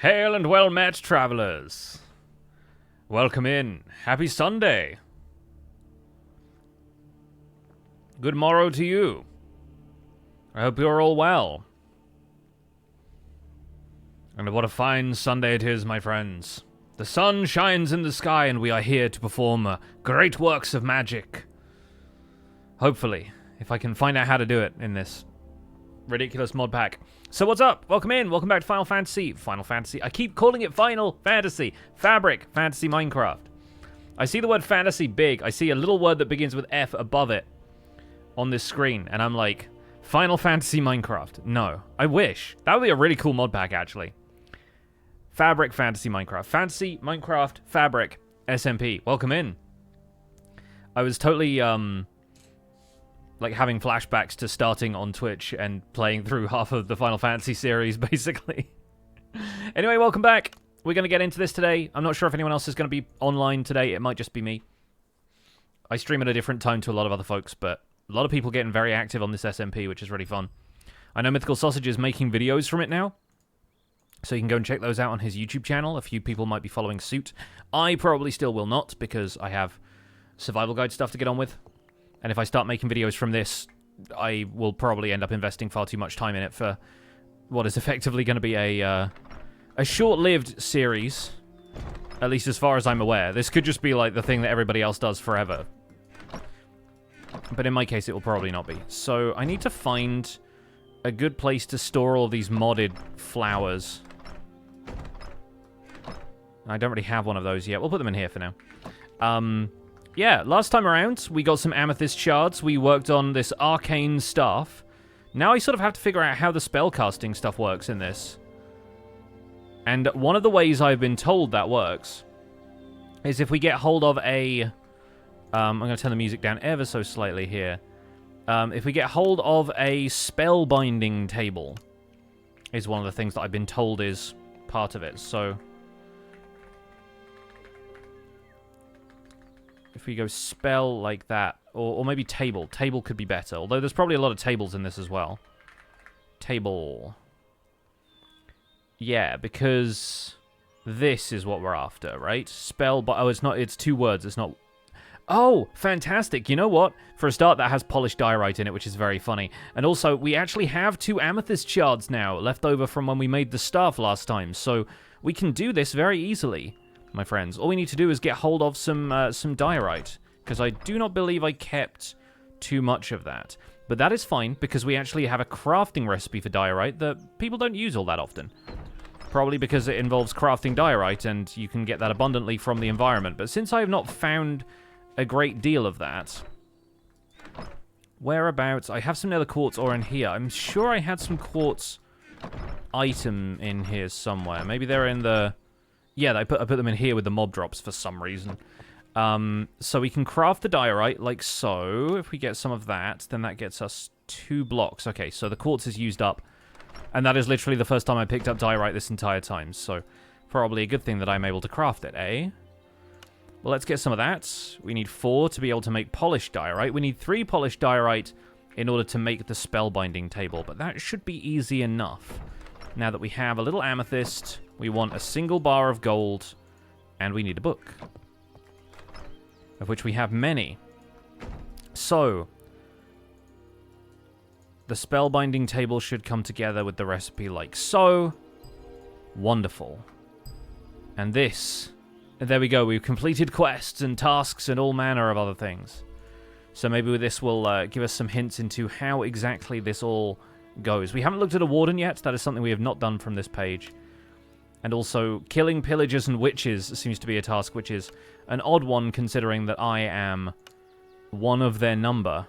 Hail and well met, travelers. Welcome in. Happy Sunday. Good morrow to you. I hope you're all well. And what a fine Sunday it is, my friends. The sun shines in the sky and we are here to perform great works of magic. Hopefully, if I can find out how to do it in this ridiculous mod pack. So what's up? Welcome in. Welcome back to Final Fantasy. I keep calling it Final Fantasy. Fabric Fantasy Minecraft. I see the word fantasy big. I see a little word that begins with F above it on this screen. And I'm like, Final Fantasy Minecraft. No. I wish. That would be a really cool mod pack, actually. Fabric Fantasy Minecraft. Fantasy Minecraft Fabric SMP. Welcome in. I was totally, like having flashbacks to starting on Twitch and playing through half of the Final Fantasy series, basically. Anyway, welcome back. We're going to get into this today. I'm not sure if anyone else is going to be online today. It might just be me. I stream at a different time to a lot of other folks, but a lot of people getting very active on this SMP, which is really fun. I know MythicalSausage is making videos from it now, so you can go and check those out on his YouTube channel. A few people might be following suit. I probably still will not, because I have survival guide stuff to get on with. And if I start making videos from this, I will probably end up investing far too much time in it for what is effectively going to be a short-lived series, at least as far as I'm aware. This could just be like the thing that everybody else does forever. But in my case, it will probably not be. So I need to find a good place to store all these modded flowers. I don't really have one of those yet. We'll put them in here for now. Yeah, last time around, we got some amethyst shards. We worked on this arcane staff. Now I sort of have to figure out how the spellcasting stuff works in this. And one of the ways I've been told that works is if we get hold of a... I'm going to turn the music down ever so slightly here. If we get hold of a spellbinding table is one of the things that I've been told is part of it. So if we go spell like that, or maybe table. Table could be better, although there's probably a lot of tables in this as well. Table. Yeah, because this is what we're after, right? Spell, but oh, it's not, it's two words, it's not... Oh, fantastic. You know what? For a start, that has polished diorite in it, which is very funny. And also, we actually have 2 amethyst shards now, left over from when we made the staff last time. So we can do this very easily, my friends. All we need to do is get hold of some diorite, because I do not believe I kept too much of that. But that is fine, because we actually have a crafting recipe for diorite that people don't use all that often. Probably because it involves crafting diorite, and you can get that abundantly from the environment. But since I have not found a great deal of that, whereabouts? I have some nether quartz ore in here. I'm sure I had some quartz item in here somewhere. Maybe they're in the... Yeah, I put them in here with the mob drops for some reason. So we can craft the diorite like so. If we get some of that, then that gets us 2 blocks. Okay, so the quartz is used up. And that is literally the first time I picked up diorite this entire time. So probably a good thing that I'm able to craft it, eh? Well, let's get some of that. We need 4 to be able to make polished diorite. We need 3 polished diorite in order to make the spellbinding table. But that should be easy enough. Now that we have a little amethyst, we want a single bar of gold, and we need a book, of which we have many. So, the spellbinding table should come together with the recipe like so. Wonderful. And this... There we go, we've completed quests and tasks and all manner of other things. So maybe this will give us some hints into how exactly this all goes. We haven't looked at a warden yet. That is something we have not done from this page. And also, killing pillagers and witches seems to be a task, which is an odd one considering that I am one of their number.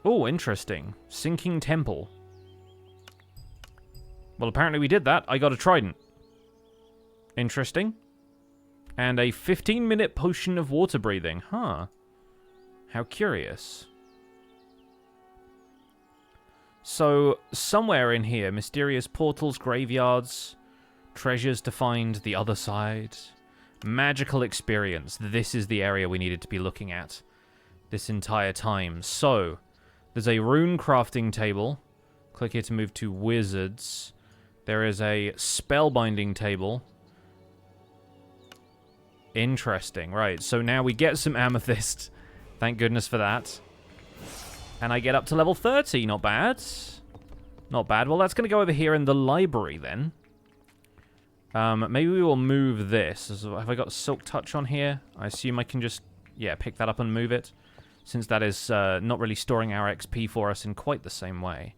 Oh, interesting. Sinking temple. Well, apparently we did that. I got a trident. Interesting. And a 15-minute potion of water breathing. Huh. How curious. So, somewhere in here, mysterious portals, graveyards, treasures to find, the other side. Magical experience. This is the area we needed to be looking at this entire time. So, there's a rune crafting table. Click here to move to wizards. There is a spellbinding table. Interesting. Right, so now we get some amethyst. Thank goodness for that. And I get up to level 30. Not bad. Not bad. Well, that's going to go over here in the library then. Maybe we will move this. Have I got Silk Touch on here? I assume I can just, yeah, pick that up and move it. Since that is not really storing our XP for us in quite the same way.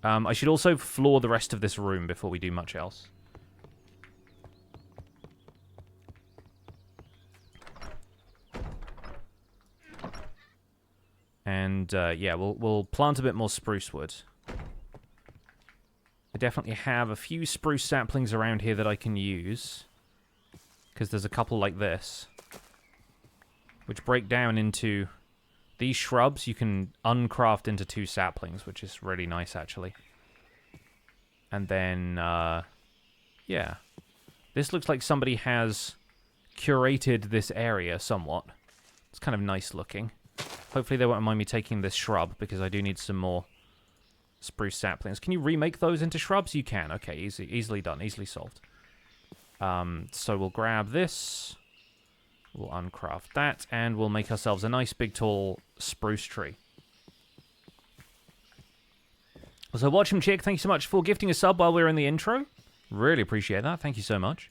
I should also floor the rest of this room before we do much else. And, yeah, we'll plant a bit more spruce wood. I definitely have a few spruce saplings around here that I can use. Because there's a couple like this. Which break down into... These shrubs you can uncraft into 2 saplings, which is really nice, actually. And then, yeah. This looks like somebody has curated this area somewhat. It's kind of nice looking. Hopefully they won't mind me taking this shrub, because I do need some more spruce saplings. Can you remake those into shrubs? You can. Okay, easily done. Easily solved. So we'll grab this. We'll uncraft that, and we'll make ourselves a nice big tall spruce tree. So Watch Him Chick, thank you so much for gifting a sub while we were in the intro. Really appreciate that. Thank you so much.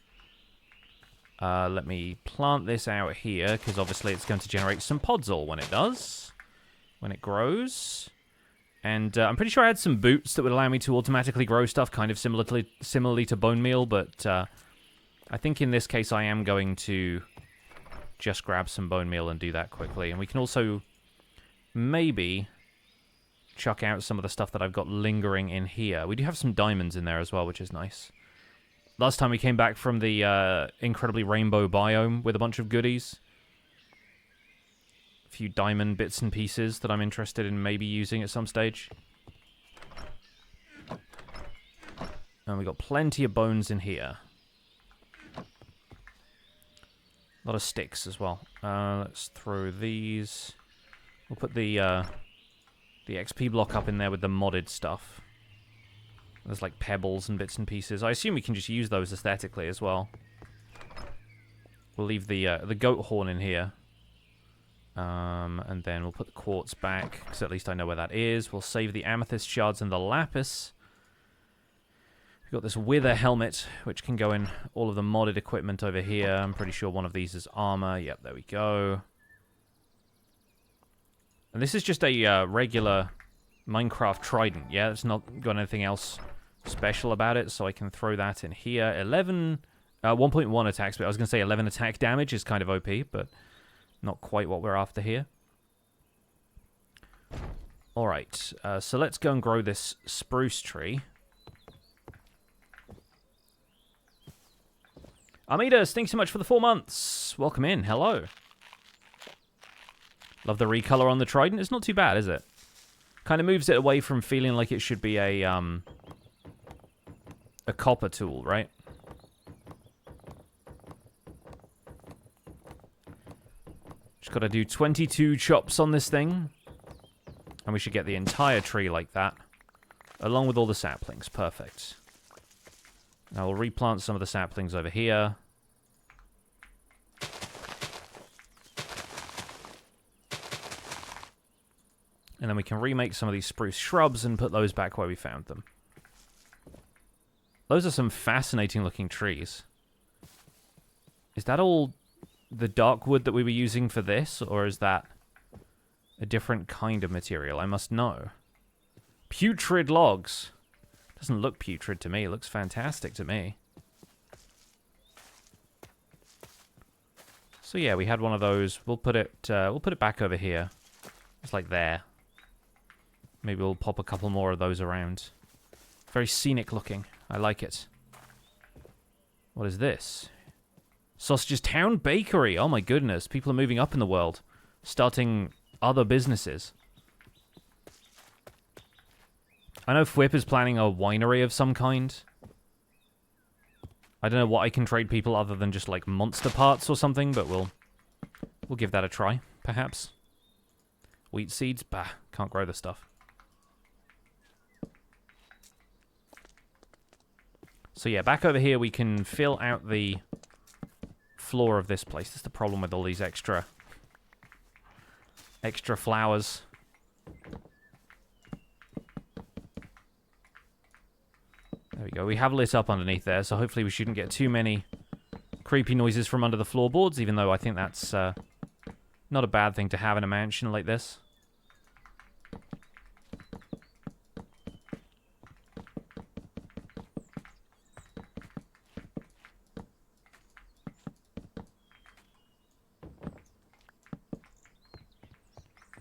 Let me plant this out here, because obviously it's going to generate some podzol when it does. When it grows. And I'm pretty sure I had some boots that would allow me to automatically grow stuff, kind of similarly to bone meal, but I think in this case I am going to just grab some bone meal and do that quickly. And we can also maybe chuck out some of the stuff that I've got lingering in here. We do have some diamonds in there as well, which is nice. Last time we came back from the incredibly rainbow biome with a bunch of goodies. A few diamond bits and pieces that I'm interested in maybe using at some stage. And we got plenty of bones in here. A lot of sticks as well. Let's throw these. We'll put the XP block up in there with the modded stuff. There's like pebbles and bits and pieces. I assume we can just use those aesthetically as well. We'll leave the goat horn in here. And then we'll put the quartz back, because at least I know where that is. We'll save the amethyst shards and the lapis. We've got this wither helmet, which can go in all of the modded equipment over here. I'm pretty sure one of these is armor. Yep, there we go. And this is just a regular Minecraft trident. Yeah, it's not got anything else special about it, so I can throw that in here. 1.1 attack speed. I was going to say 11 attack damage is kind of OP, but not quite what we're after here. Alright, so let's go and grow this spruce tree. Armidas, thanks so much for the 4 months. Welcome in. Hello. Love the recolor on the trident. It's not too bad, is it? Kind of moves it away from feeling like it should be a copper tool, right? Just got to do 22 chops on this thing. And we should get the entire tree like that. Along with all the saplings. Perfect. Now we'll replant some of the saplings over here. And then we can remake some of these spruce shrubs and put those back where we found them. Those are some fascinating looking trees. Is that all the dark wood that we were using for this? Or is that a different kind of material? I must know. Putrid logs. Doesn't look putrid to me. It looks fantastic to me. So yeah, we had one of those. We'll put it back over here. It's like there. Maybe we'll pop a couple more of those around. Very scenic looking. I like it. What is this? Sausage's Town Bakery. Oh my goodness. People are moving up in the world. Starting other businesses. I know Fwip is planning a winery of some kind. I don't know what I can trade people other than just like monster parts or something, but we'll give that a try, perhaps. Wheat seeds? Bah, can't grow the stuff. So yeah, back over here we can fill out the floor of this place. That's the problem with all these extra flowers. There we go. We have lit up underneath there, so hopefully we shouldn't get too many creepy noises from under the floorboards, even though I think that's not a bad thing to have in a mansion like this.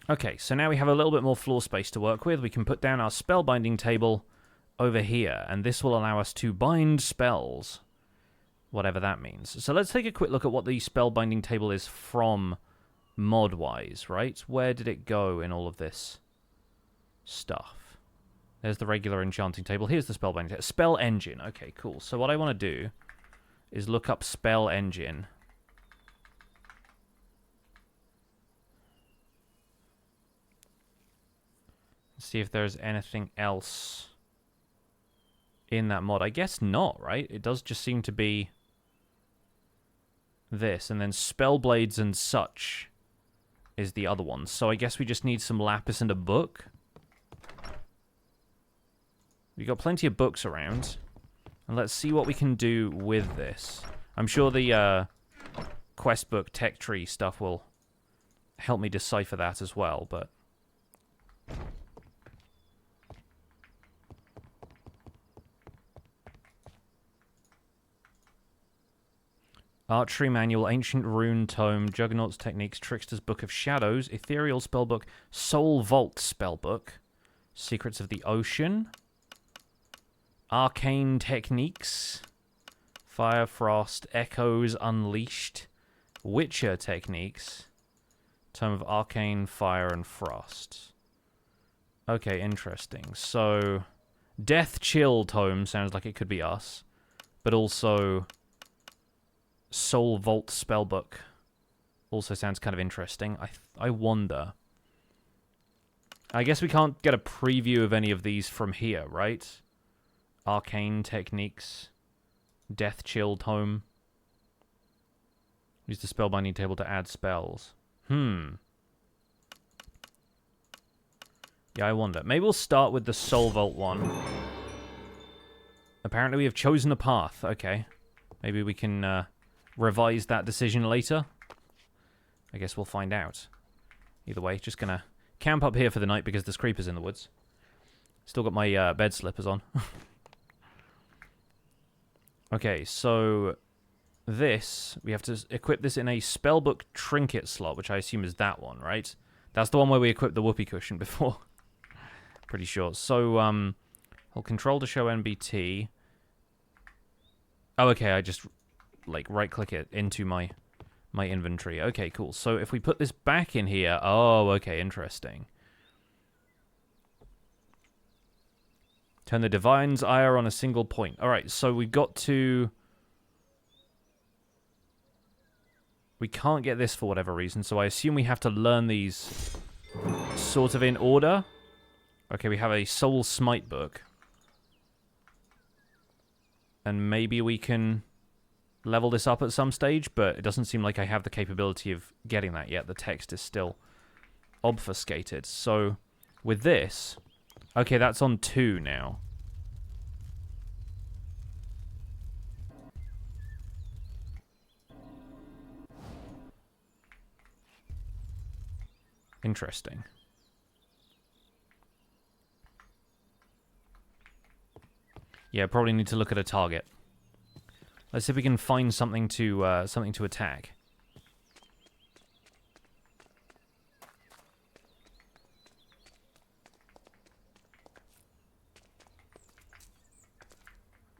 Okay, so now we have a little bit more floor space to work with. We can put down our spellbinding table over here, and this will allow us to bind spells, whatever that means. So let's take a quick look at what the spellbinding table is from mod-wise, right? Where did it go in all of this stuff? There's the regular enchanting table. Here's the spellbinding table. Spell engine. Okay, cool. So what I want to do is look up spell engine. See if there's anything else in that mod. I guess not, right? It does just seem to be this, and then Spellblades and such is the other one. So I guess we just need some lapis and a book. We've got plenty of books around, and let's see what we can do with this. I'm sure the quest book tech tree stuff will help me decipher that as well, but Archery Manual, Ancient Rune Tome, Juggernaut's Techniques, Trickster's Book of Shadows, Ethereal Spellbook, Soul Vault Spellbook, Secrets of the Ocean, Arcane Techniques, Fire Frost, Echoes Unleashed, Witcher Techniques, Tome of Arcane Fire and Frost. Okay, interesting. So, Death Chill Tome sounds like it could be us, but also Soul Vault Spellbook also sounds kind of interesting. I wonder. I guess we can't get a preview of any of these from here, right? Arcane Techniques, Death Chill Tome. Use the spellbinding table to add spells. Yeah, I wonder. Maybe we'll start with the Soul Vault one. Apparently we have chosen a path. Okay. Maybe we can revise that decision later. I guess we'll find out. Either way, just gonna camp up here for the night because there's creepers in the woods. Still got my bed slippers on. Okay, so this, we have to equip this in a spellbook trinket slot, which I assume is that one, right? That's the one where we equipped the whoopee cushion before. Pretty sure. So, I'll control to show NBT. Oh, okay, I just like right-click it into my inventory. Okay, cool. So if we put this back in here, oh, okay, interesting. Turn the Divine's Ire on a single point. All right, so we got to. We can't get this for whatever reason, so I assume we have to learn these sort of in order. Okay, we have a Soul Smite book, and maybe we can level this up at some stage, but it doesn't seem like I have the capability of getting that yet. The text is still obfuscated. So with this, okay, that's on 2 now. Interesting. Yeah, probably need to look at a target. Let's see if we can find something to attack.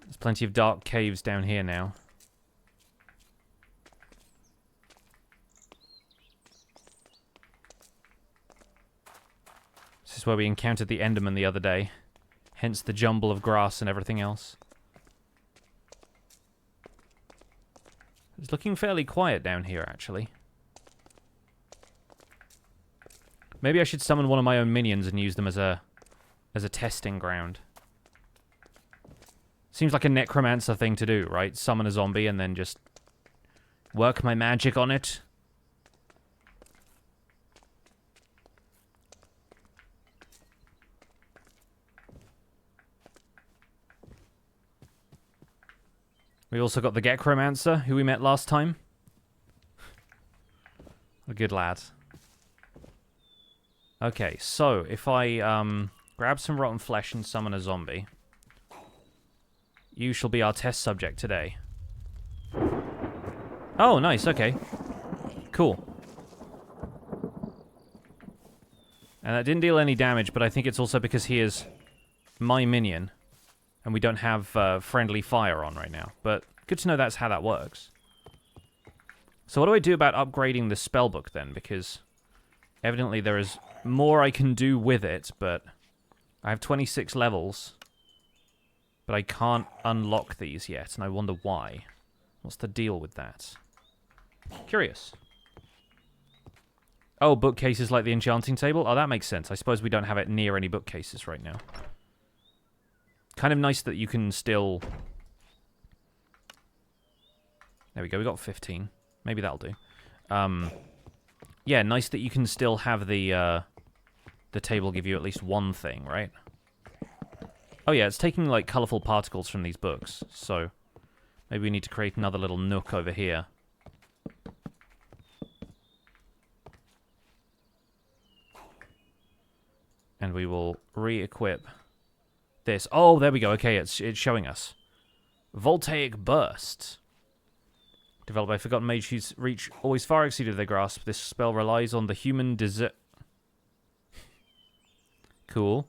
There's plenty of dark caves down here now. This is where we encountered the Enderman the other day. Hence the jumble of grass and everything else. It's looking fairly quiet down here, actually. Maybe I should summon one of my own minions and use them as a testing ground. Seems like a necromancer thing to do, right? Summon a zombie and then just work my magic on it. We also got the Gekromancer, who we met last time. A good lad. Okay, so if I grab some rotten flesh and summon a zombie, you shall be our test subject today. Oh, nice, okay. Cool. And that didn't deal any damage, but I think it's also because he is my minion. And we don't have friendly fire on right now. But good to know that's how that works. So what do I do about upgrading the spellbook then? Because evidently there is more I can do with it, but I have 26 levels. But I can't unlock these yet, and I wonder why. What's the deal with that? Curious. Oh, bookcases like the enchanting table? Oh, that makes sense. I suppose we don't have it near any bookcases right now. Kind of nice that you can still... There we go, we got 15. Maybe that'll do. Yeah, nice that you can still have the table give you at least one thing, right? Oh yeah, it's taking, like, colourful particles from these books, so... Maybe we need to create another little nook over here. And we will re-equip this. Oh, there we go. Okay, it's showing us. Voltaic Burst. Developed by Forgotten Mage whose reach always far exceeded their grasp. This spell relies on the human desert. Cool.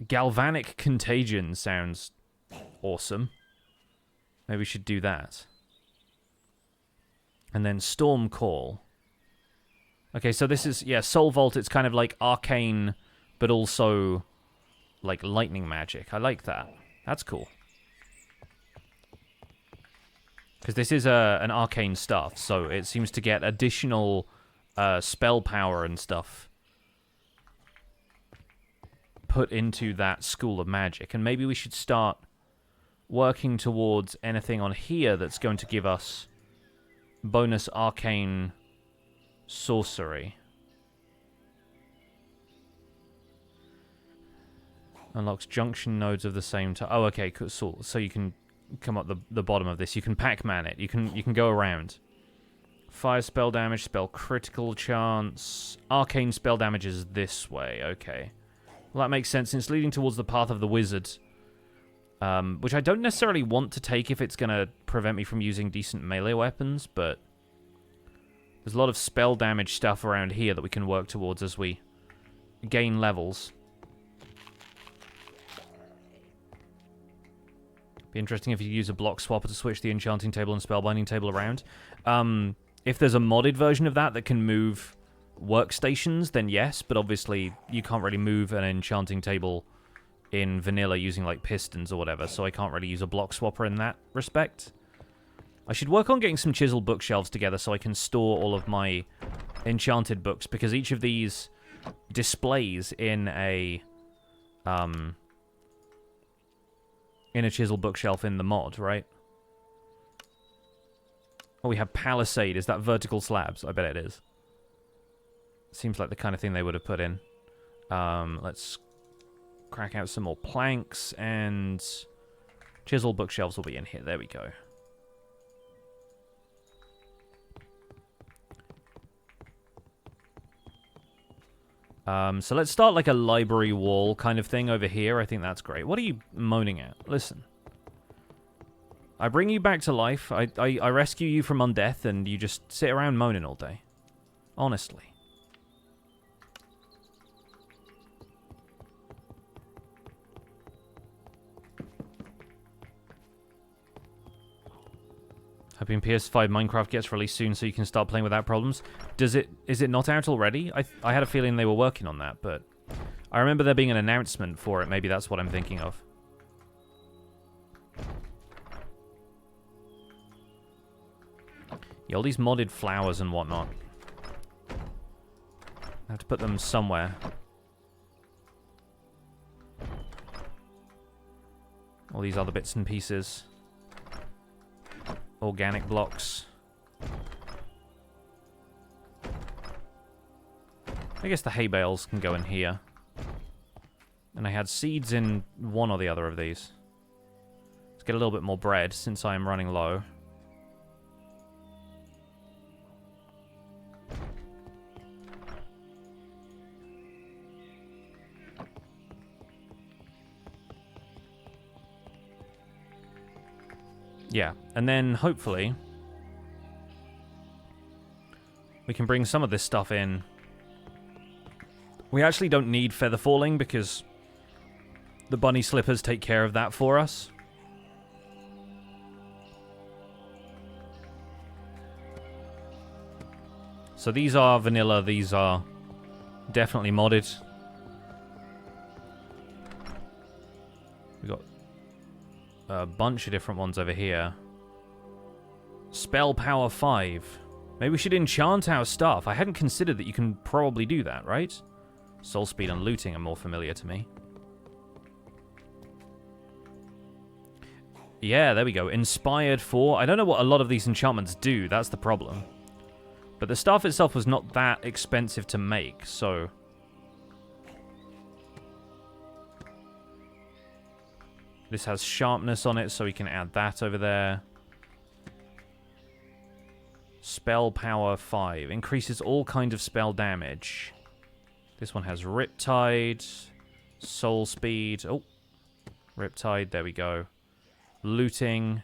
Galvanic Contagion sounds awesome. Maybe we should do that. And then Storm Call. Okay, so this is, yeah, Soul Vault. It's kind of like arcane, but also like lightning magic. I like that. That's cool. Because this is an arcane stuff, so it seems to get additional spell power and stuff put into that school of magic. And maybe we should start working towards anything on here that's going to give us bonus arcane sorcery. Unlocks junction nodes of the same type. Oh, okay, cool. So you can come up the bottom of this. You can Pac-Man it. You can go around. Fire spell damage, spell critical chance. Arcane spell damage is this way. Okay. Well, that makes sense. It's leading towards the path of the wizard. Which I don't necessarily want to take if it's going to prevent me from using decent melee weapons, but there's a lot of spell damage stuff around here that we can work towards as we gain levels. Be interesting if you use a block swapper to switch the enchanting table and spellbinding table around. If there's a modded version of that can move workstations, then yes, but obviously you can't really move an enchanting table in vanilla using like pistons or whatever, so I can't really use a block swapper in that respect. I should work on getting some chiseled bookshelves together so I can store all of my enchanted books, because each of these displays in a chiseled bookshelf in the mod, right? Oh, we have Palisade. Is that vertical slabs? I bet it is. Seems like the kind of thing they would have put in. Let's crack out some more planks, and chiseled bookshelves will be in here. There we go. So let's start like a library wall kind of thing over here. I think that's great. What are you moaning at? Listen. I bring you back to life. I rescue you from undeath, and you just sit around moaning all day. Honestly. Hoping PS5 Minecraft gets released soon so you can start playing without problems. Is it not out already? I had a feeling they were working on that, but I remember there being an announcement for it. Maybe that's what I'm thinking of. Yeah, all these modded flowers and whatnot. I have to put them somewhere. All these other bits and pieces. Organic blocks. I guess the hay bales can go in here. And I had seeds in one or the other of these. Let's get a little bit more bread since I am running low. Yeah, and then hopefully we can bring some of this stuff in. We actually don't need feather falling because the bunny slippers take care of that for us. So these are vanilla, these are definitely modded. We got a bunch of different ones over here. Spell power 5. Maybe we should enchant our stuff. I hadn't considered that you can probably do that, right? Soul speed and looting are more familiar to me. Yeah, there we go. Inspired 4. I don't know what a lot of these enchantments do. That's the problem. But the stuff itself was not that expensive to make, so... This has sharpness on it, so we can add that over there. Spell power 5. Increases all kinds of spell damage. This one has Riptide. Soul speed. Oh. Riptide, there we go. Looting.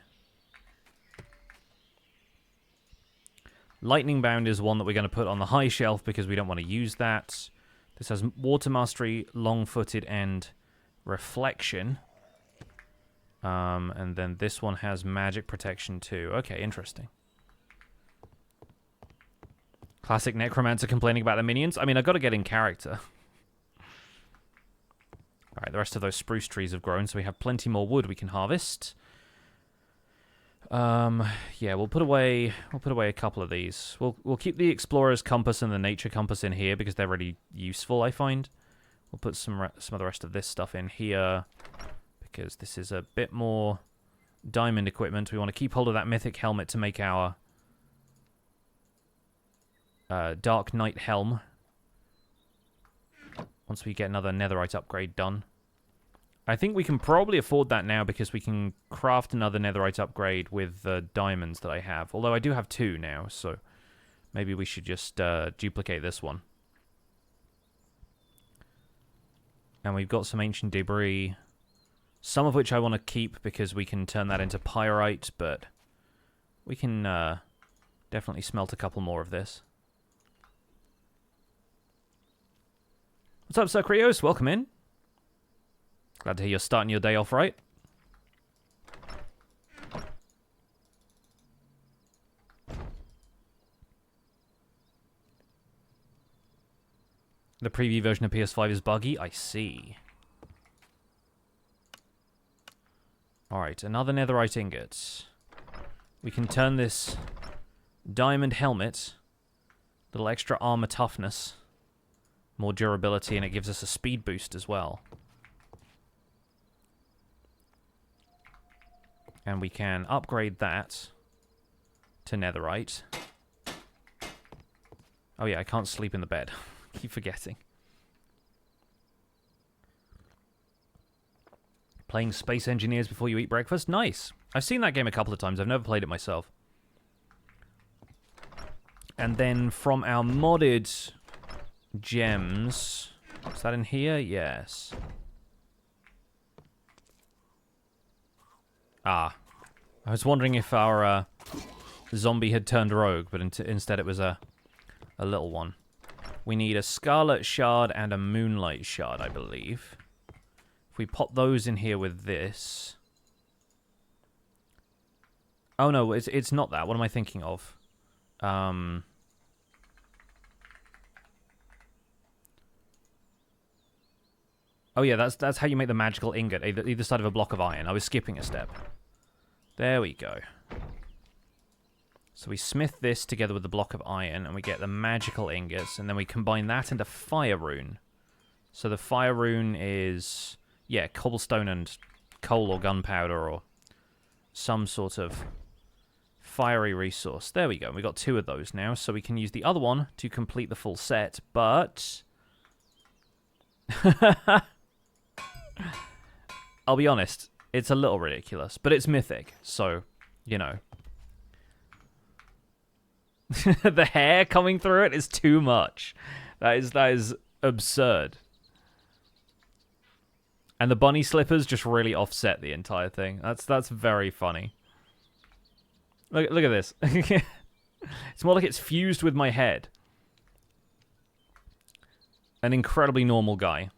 Lightning Bound is one that we're going to put on the high shelf because we don't want to use that. This has Water Mastery, Long-Footed, and Reflection. And then this one has Magic Protection too. Okay, interesting. Classic Necromancer complaining about the minions. I mean, I've got to get in character. Alright, the rest of those spruce trees have grown, so we have plenty more wood we can harvest. Yeah, we'll put away a couple of these. We'll keep the Explorer's Compass and the Nature Compass in here because they're really useful, I find. We'll put some of the rest of this stuff in here because this is a bit more diamond equipment. We want to keep hold of that mythic helmet to make our Dark Knight helm once we get another netherite upgrade done. I think we can probably afford that now because we can craft another netherite upgrade with the diamonds that I have. Although I do have 2 now, so maybe we should just duplicate this one. And we've got some ancient debris, some of which I want to keep because we can turn that into pyrite, but we can definitely smelt a couple more of this. What's up, Sir Krios? Welcome in. Glad to hear you're starting your day off right. The preview version of PS5 is buggy? I see. Alright, another netherite ingot. We can turn this diamond helmet, little extra armor toughness, more durability, and it gives us a speed boost as well. And we can upgrade that to netherite. Oh yeah, I can't sleep in the bed. Keep forgetting. Playing Space Engineers before you eat breakfast? Nice. I've seen that game a couple of times. I've never played it myself. And then from our modded gems... Is that in here? Yes. Ah. I was wondering if our zombie had turned rogue, but instead it was a little one. We need a Scarlet Shard and a Moonlight Shard, I believe. If we pop those in here with this... Oh no, it's not that. What am I thinking of? Oh yeah, that's how you make the magical ingot, either side of a block of iron. I was skipping a step. There we go. So we smith this together with the block of iron, and we get the magical ingots, and then we combine that into fire rune. So the fire rune is, yeah, cobblestone and coal or gunpowder or some sort of fiery resource. There we go. We got 2 of those now, so we can use the other one to complete the full set, but... I'll be honest, it's a little ridiculous, but it's mythic, so, you know. The hair coming through it is too much. That is absurd. And the bunny slippers just really offset the entire thing. That's very funny. Look at this. It's more like it's fused with my head. An incredibly normal guy.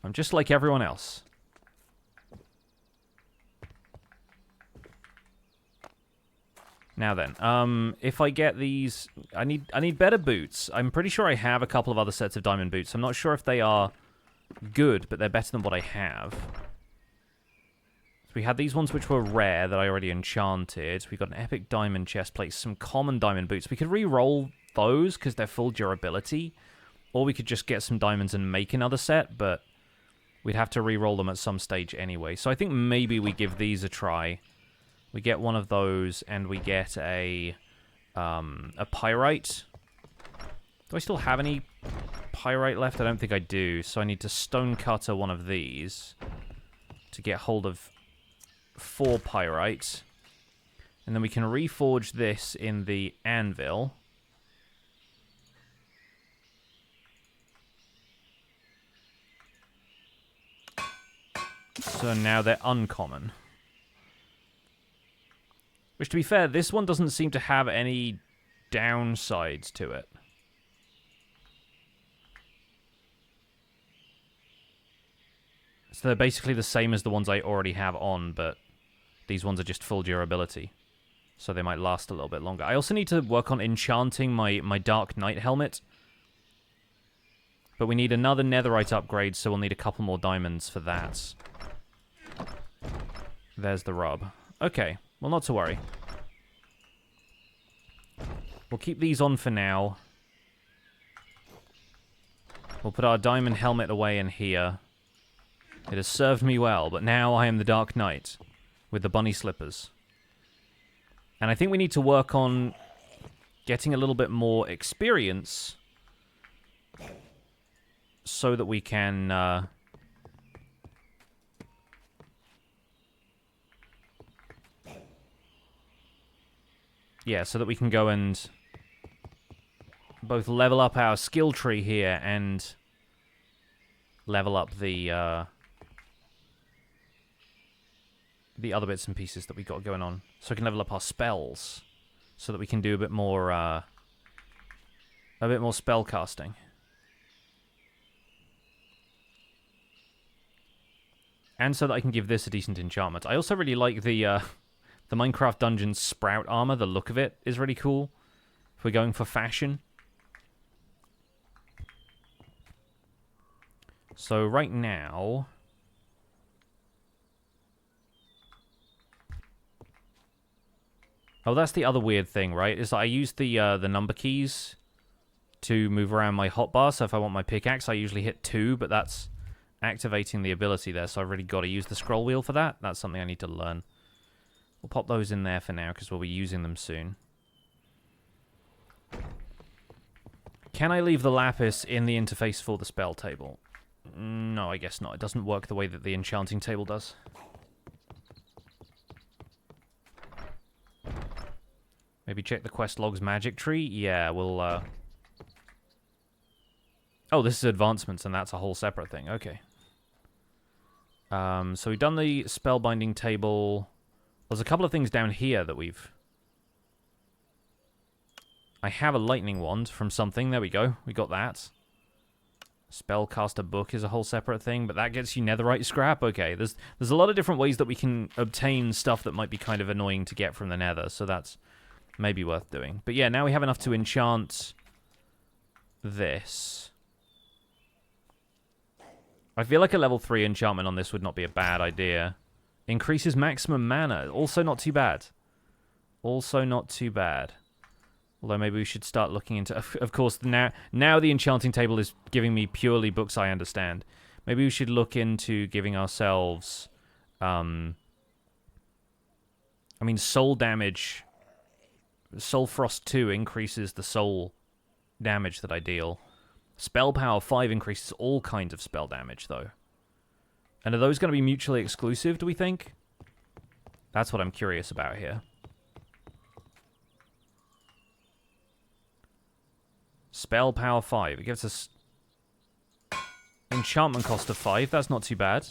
I'm just like everyone else. Now then, if I get these, I need better boots. I'm pretty sure I have a couple of other sets of diamond boots. I'm not sure if they are good, but they're better than what I have. So we had these ones which were rare that I already enchanted. We got an epic diamond chest plate, some common diamond boots. We could re-roll those because they're full durability, or we could just get some diamonds and make another set, but we'd have to re-roll them at some stage anyway. So I think maybe we give these a try. We get one of those, and we get a pyrite. Do I still have any pyrite left? I don't think I do, so I need to stone cutter one of these to get hold of 4 pyrite. And then we can reforge this in the anvil. So now they're uncommon. Which, to be fair, this one doesn't seem to have any downsides to it. So they're basically the same as the ones I already have on, but these ones are just full durability. So they might last a little bit longer. I also need to work on enchanting my Dark Knight helmet. But we need another netherite upgrade, so we'll need a couple more diamonds for that. There's the rub. Okay. Well, not to worry. We'll keep these on for now. We'll put our diamond helmet away in here. It has served me well, but now I am the Dark Knight with the bunny slippers. And I think we need to work on getting a little bit more experience so that we can... yeah, so that we can go and both level up our skill tree here and level up the other bits and pieces that we got going on. So we can level up our spells so that we can do a bit more spell casting. And so that I can give this a decent enchantment. I also really like the Minecraft Dungeon Sprout armor. The look of it is really cool. If we're going for fashion. So right now... oh, that's the other weird thing, right? Is that I use the number keys to move around my hotbar. So if I want my pickaxe, I usually hit 2, but that's activating the ability there. So I've really got to use the scroll wheel for that. That's something I need to learn. We'll pop those in there for now, because we'll be using them soon. Can I leave the lapis in the interface for the spell table? No, I guess not. It doesn't work the way that the enchanting table does. Maybe check the quest log's magic tree? Yeah, we'll, oh, this is advancements, and that's a whole separate thing. Okay. So we've done the spellbinding table... there's a couple of things down here that we've... I have a lightning wand from something. There we go. We got that. Spellcaster book is a whole separate thing, but that gets you netherite scrap. Okay, there's a lot of different ways that we can obtain stuff that might be kind of annoying to get from the nether, so that's maybe worth doing. But yeah, now we have enough to enchant this. I feel like a level 3 enchantment on this would not be a bad idea. Increases maximum mana. Also not too bad. Also not too bad. Although maybe we should start looking into... of course, now the enchanting table is giving me purely books I understand. Maybe we should look into giving ourselves... I mean, soul damage... Soul Frost 2 increases the soul damage that I deal. Spell Power 5 increases all kinds of spell damage, though. And are those going to be mutually exclusive, do we think? That's what I'm curious about here. Spell Power 5. It gives us enchantment cost of 5. That's not too bad.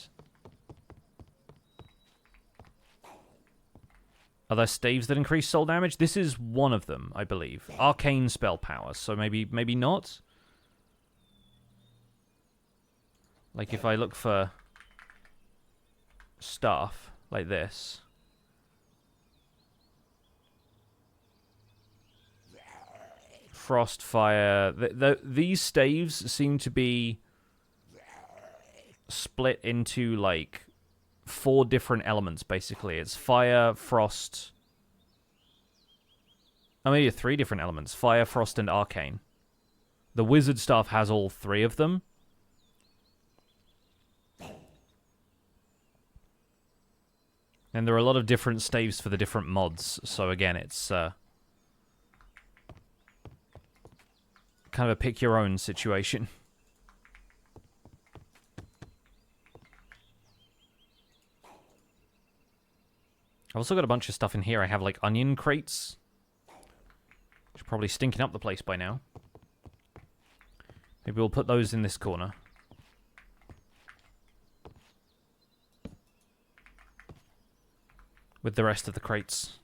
Are there staves that increase soul damage? This is one of them, I believe. Arcane spell power, so maybe not. Like if I look for stuff like this. Frost, fire. These staves seem to be split into like 4 different elements, basically. It's fire, frost... Oh, maybe 3 different elements. Fire, frost, and arcane. The wizard staff has all 3 of them. And there are a lot of different staves for the different mods. So again, it's kind of a pick-your-own situation. I've also got a bunch of stuff in here. I have, like, onion crates. Which are probably stinking up the place by now. Maybe we'll put those in this corner. With the rest of the crates.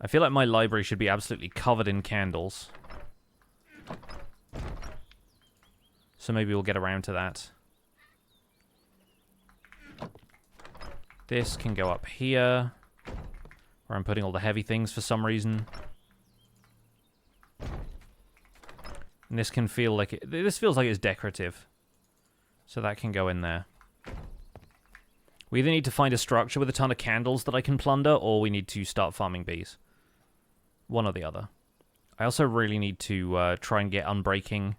I feel like my library should be absolutely covered in candles. So maybe we'll get around to that. This can go up here, where I'm putting all the heavy things for some reason. And this can feel like this feels like it's decorative. So that can go in there. We either need to find a structure with a ton of candles that I can plunder, or we need to start farming bees. One or the other. I also really need to try and get unbreaking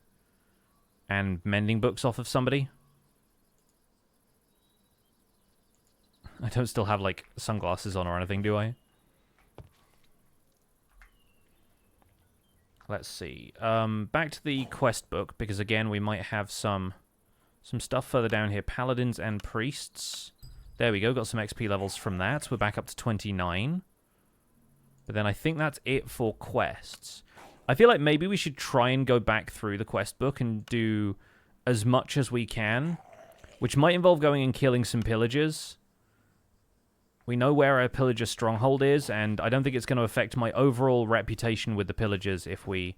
and mending books off of somebody. I don't still have, like, sunglasses on or anything, do I? Let's see. Back to the quest book, because again, we might have some stuff further down here. Paladins and priests. There we go, got some XP levels from that. We're back up to 29. But then I think that's it for quests. I feel like maybe we should try and go back through the quest book and do as much as we can, which might involve going and killing some pillagers. We know where our pillager stronghold is, and I don't think it's going to affect my overall reputation with the pillagers if we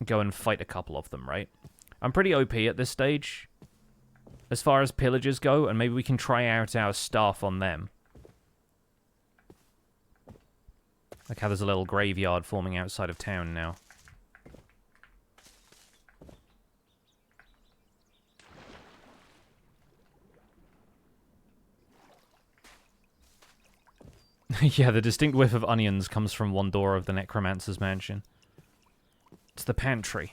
go and fight a couple of them, right? I'm pretty OP at this stage as far as pillagers go, and maybe we can try out our staff on them. Like how there's a little graveyard forming outside of town now. Yeah, the distinct whiff of onions comes from one door of the Necromancer's mansion. It's the pantry.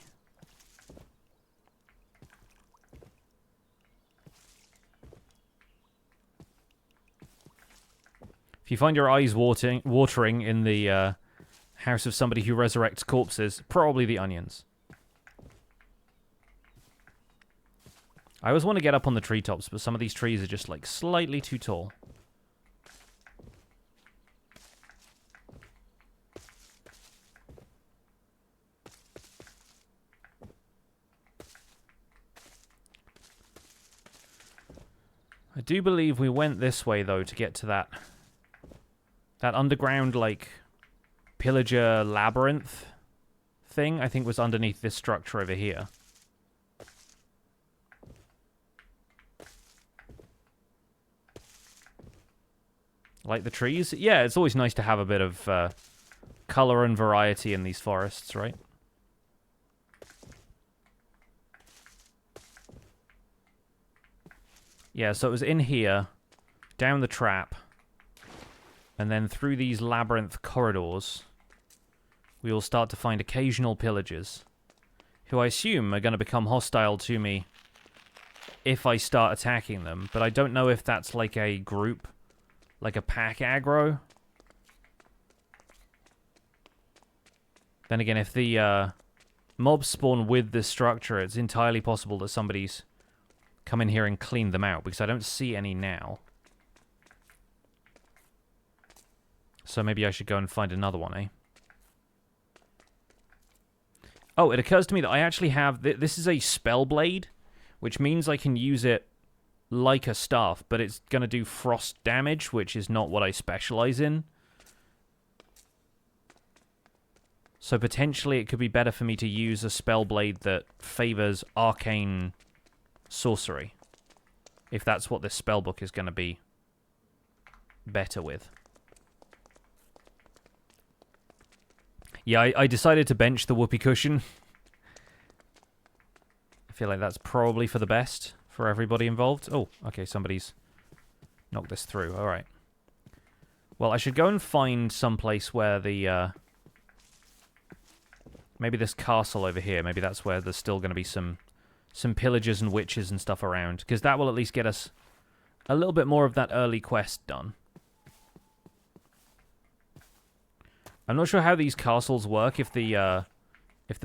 If you find your eyes watering in the house of somebody who resurrects corpses, probably the onions. I always want to get up on the treetops, but some of these trees are just, like, slightly too tall. I do believe we went this way, though, to get to that underground, like, pillager labyrinth thing. I think was underneath this structure over here. Like the trees? Yeah, it's always nice to have a bit of color and variety in these forests, right? Yeah, so it was in here, down the trap, And then through these labyrinth corridors, we will start to find occasional pillagers, who I assume are going to become hostile to me if I start attacking them. But I don't know if that's like a group, like a pack aggro. Then again, if the mobs spawn with this structure, it's entirely possible that somebody's come in here and cleaned them out, because I don't see any now. So maybe I should go and find another one, eh? Oh, it occurs to me that I actually have... This is a spell blade, which means I can use it like a staff, but it's going to do frost damage, which is not what I specialize in. So potentially it could be better for me to use a spell blade that favors arcane sorcery, if that's what this spellbook is going to be better with. Yeah, I decided to bench the whoopee cushion. I feel like that's probably for the best for everybody involved. Oh, okay, somebody's knocked this through. All right. Well, I should go and find someplace where the... maybe this castle over here. Maybe that's where there's still going to be some pillagers and witches and stuff around, because that will at least get us a little bit more of that early quest done. I'm not sure how these castles work, if the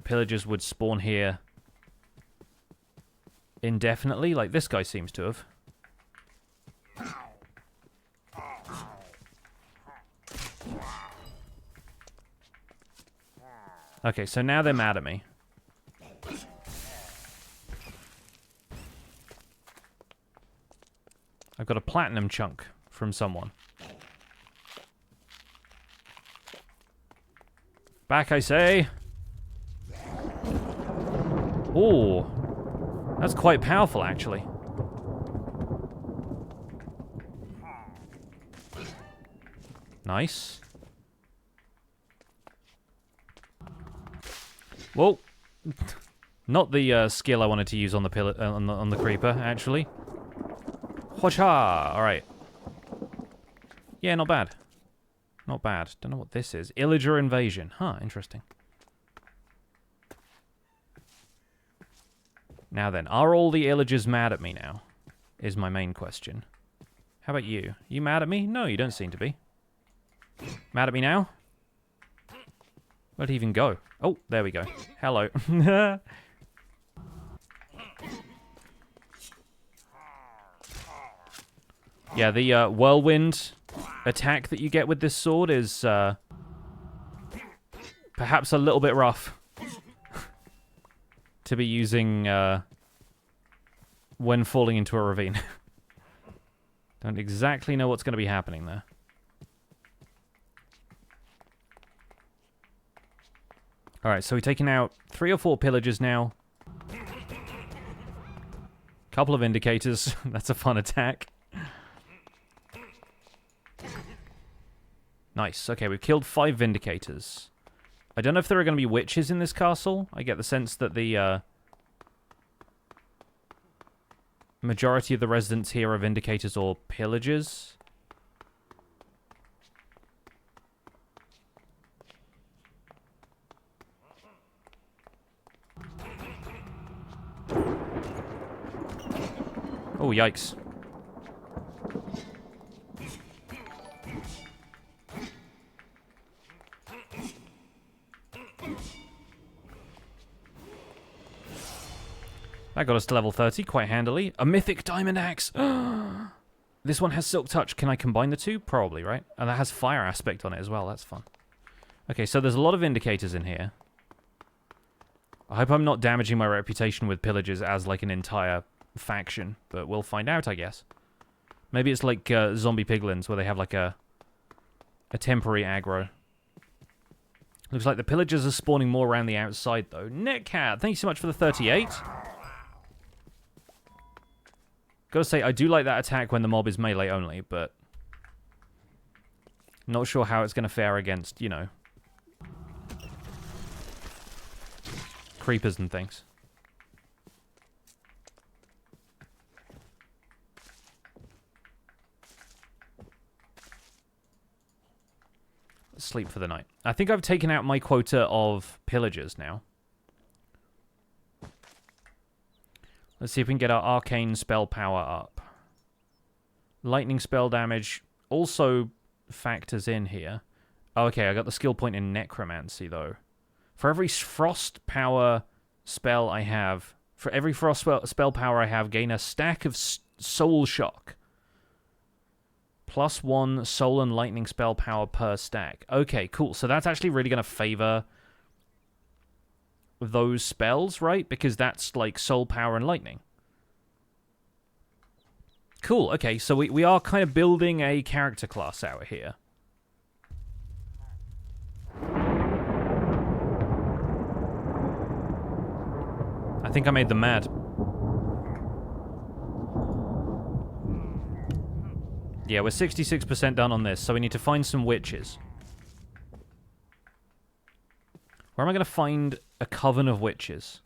pillagers would spawn here indefinitely, like this guy seems to have. Okay, so now they're mad at me. I've got a platinum chunk from someone. Back, I say. Oh, that's quite powerful, actually. Nice. Whoa. Not the skill I wanted to use on the on the creeper, actually. Hwacha! All right. Yeah, not bad. Not bad. Don't know what this is. Illager invasion. Huh, interesting. Now then, are all the Illagers mad at me now? Is my main question. How about you? You mad at me? No, you don't seem to be. Mad at me now? Where'd he even go? Oh, there we go. Hello. Yeah, the whirlwind attack that you get with this sword is perhaps a little bit rough to be using when falling into a ravine. Don't exactly know what's going to be happening there. Alright, so we've taken out 3 or 4 pillagers now. Couple of indicators. That's a fun attack. Nice. Okay, we've killed 5 Vindicators. I don't know if there are going to be witches in this castle. I get the sense that the majority of the residents here are Vindicators or Pillagers. Oh, yikes. That got us to level 30 quite handily. A mythic diamond axe! This one has silk touch. Can I combine the two? Probably, right? And that has fire aspect on it as well. That's fun. Okay, so there's a lot of indicators in here. I hope I'm not damaging my reputation with pillagers as like an entire faction, but we'll find out, I guess. Maybe it's like zombie piglins, where they have like a temporary aggro. Looks like the pillagers are spawning more around the outside, though. Netcat, thank you so much for the 38. Gotta say, I do like that attack when the mob is melee only, but not sure how it's gonna fare against, you know, creepers and things. sleep for the night. I think I've taken out my quota of pillagers now. Let's see if we can get our arcane spell power up. Lightning spell damage also factors in here. Oh, okay, I got the skill point in necromancy, though. For every frost power spell I have... For every frost spell power I have, gain a stack of soul shock. +1 soul and lightning spell power per stack. Okay, cool. So that's actually really going to favor those spells, right? Because that's like soul power and lightning. Cool. Okay, so we are kind of building a character class out here. I think I made them mad. Yeah, we're 66% done on this, so we need to find some witches. Where am I going to find a coven of witches?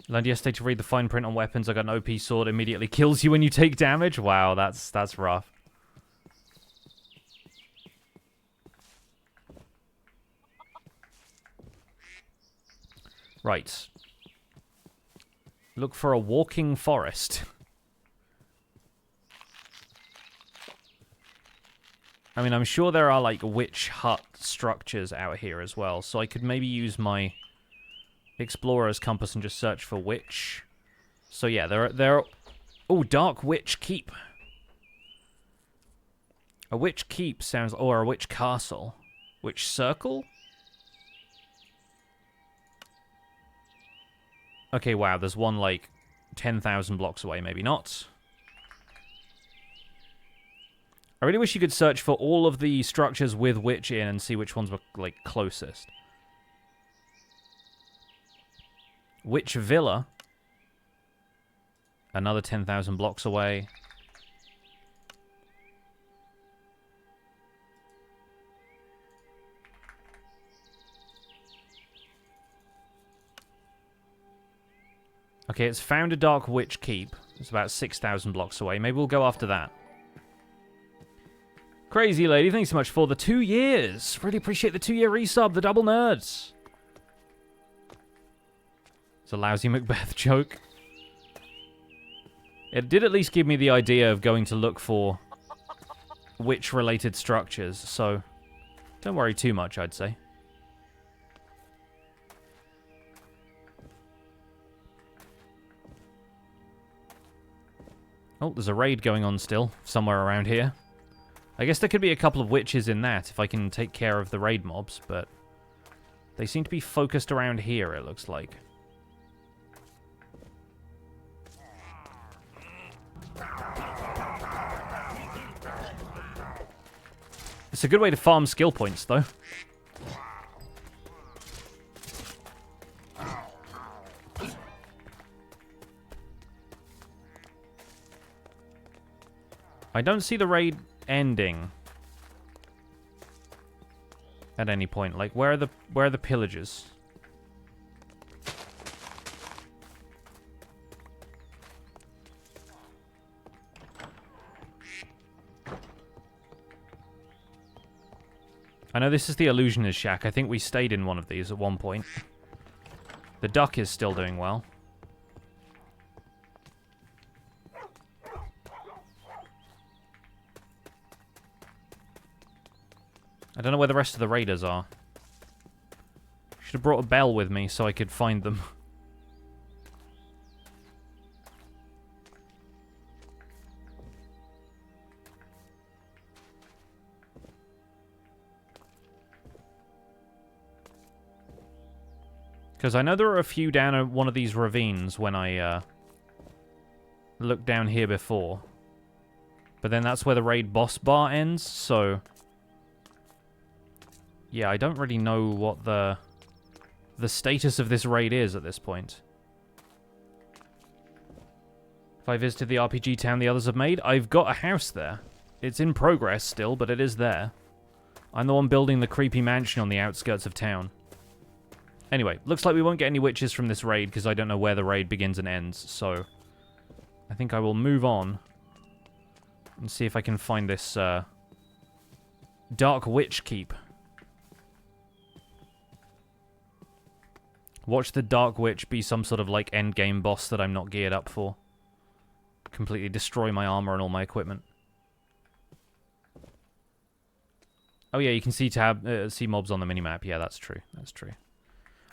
Learned yesterday to read the fine print on weapons. I got an OP sword, immediately kills you when you take damage. Wow, that's rough. Right. Look for a walking forest. I mean, I'm sure there are, like, witch hut structures out here as well, so I could maybe use my explorer's compass and just search for witch. So, yeah, there are... Oh, Dark Witch Keep. A witch keep sounds... Or a witch castle. Witch circle? Okay, wow, there's one, like, 10,000 blocks away, maybe not. I really wish you could search for all of the structures with witch in and see which ones were, like, closest. Witch Villa. Another 10,000 blocks away. Okay, it's found a Dark Witch Keep. It's about 6,000 blocks away. Maybe we'll go after that. Crazy Lady, thanks so much for the 2 years. Really appreciate the 2-year resub, the double nerds. It's a lousy Macbeth joke. It did at least give me the idea of going to look for witch-related structures, so don't worry too much, I'd say. Oh, there's a raid going on still, somewhere around here. I guess there could be a couple of witches in that, if I can take care of the raid mobs, but they seem to be focused around here, it looks like. It's a good way to farm skill points, though. I don't see the raid ending at any point. Like, where are the pillagers? I know this is the Illusionist Shack. I think we stayed in one of these at one point. The duck is still doing well. I don't know where the rest of the raiders are. Should have brought a bell with me so I could find them. Because I know there are a few down one of these ravines when I looked down here before. But then that's where the raid boss bar ends, so... Yeah, I don't really know what the status of this raid is at this point. If I visited the RPG town the others have made, I've got a house there. It's in progress still, but it is there. I'm the one building the creepy mansion on the outskirts of town. Anyway, looks like we won't get any witches from this raid because I don't know where the raid begins and ends, so I think I will move on and see if I can find this Dark Witch Keep. Watch the Dark Witch be some sort of like endgame boss that I'm not geared up for. Completely destroy my armor and all my equipment. Oh yeah, you can see see mobs on the minimap. Yeah, that's true. That's true.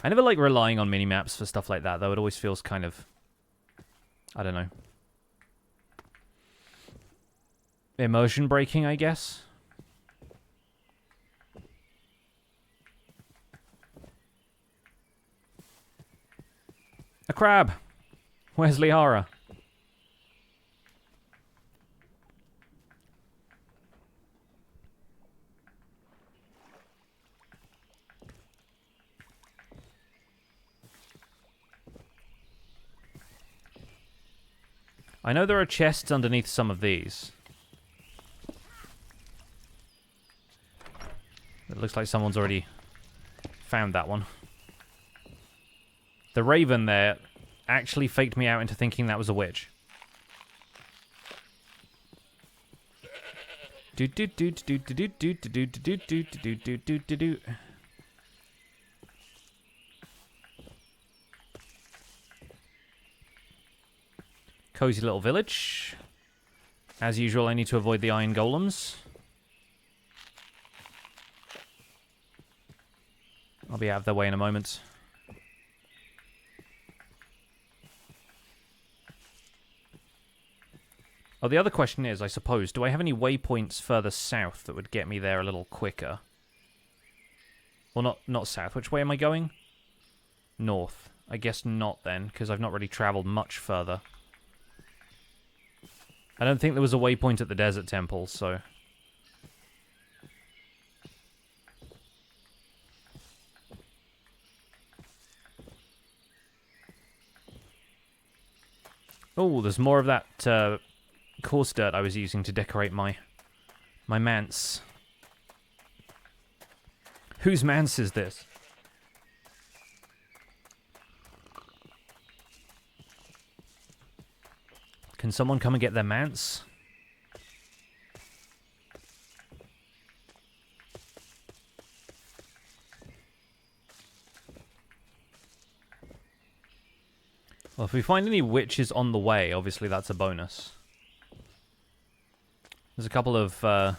I never like relying on minimaps for stuff like that, though. It always feels kind of... I don't know. Immersion breaking, I guess. A crab! Where's Liara? I know there are chests underneath some of these. It looks like someone's already found that one. The raven there actually faked me out into thinking that was a witch. Cozy little village. As usual, I need to avoid the iron golems. I'll be out of their way in a moment. Oh, the other question is, I suppose, do I have any waypoints further south that would get me there a little quicker? Well, not south. Which way am I going? North. I guess not then, because I've not really traveled much further. I don't think there was a waypoint at the desert temple, so... Oh, there's more of that coarse dirt I was using to decorate my manse. Whose manse is this? Can someone come and get their manse? Well, if we find any witches on the way, obviously that's a bonus. There's a couple of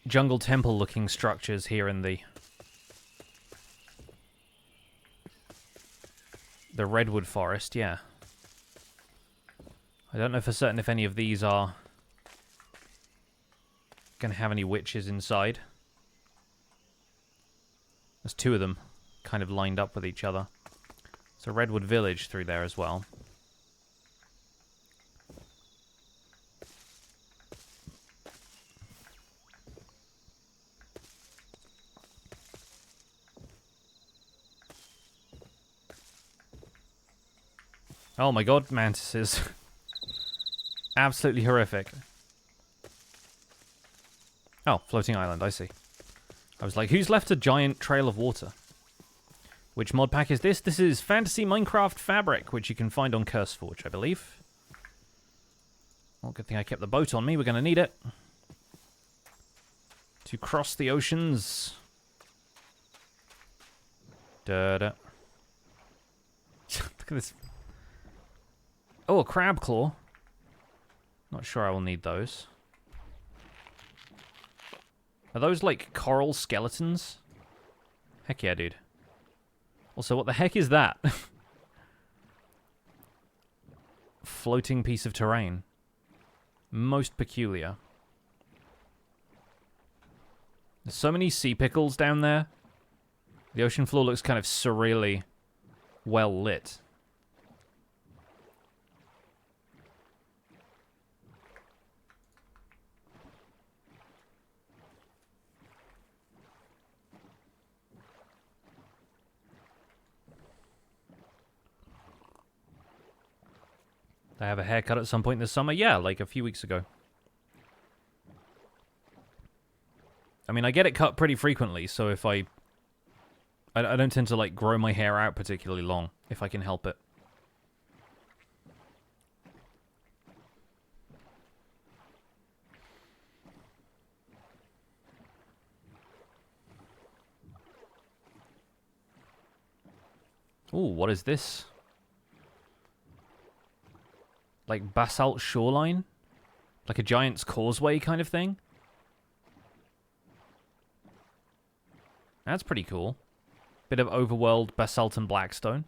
jungle temple-looking structures here in the redwood forest, yeah. I don't know for certain if any of these are going to have any witches inside. There's two of them kind of lined up with each other. There's a redwood village through there as well. Oh my god, mantises. Absolutely horrific. Oh, floating island, I see. I was like, who's left a giant trail of water? Which mod pack is this? This is Fantasy Minecraft Fabric, which you can find on CurseForge, I believe. Well, good thing I kept the boat on me. We're going to need it. To cross the oceans. Da-da. Look at this. Oh, a crab claw. Not sure I will need those. Are those like coral skeletons? Heck yeah, dude. Also, what the heck is that? Floating piece of terrain. Most peculiar. There's so many sea pickles down there. The ocean floor looks kind of surreally well lit. Did I have a haircut at some point this summer? Yeah, like a few weeks ago. I mean, I get it cut pretty frequently, so if I don't tend to, like, grow my hair out particularly long, if I can help it. Ooh, what is this? Like basalt shoreline? Like a giant's causeway kind of thing? That's pretty cool. Bit of overworld basalt and blackstone.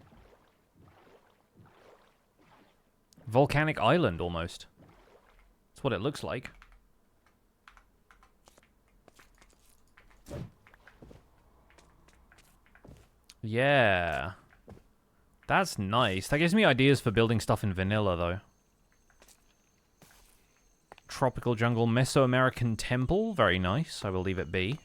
Volcanic island, almost. That's what it looks like. Yeah. That's nice. That gives me ideas for building stuff in vanilla, though. Tropical jungle Mesoamerican temple. Very nice. I will leave it be.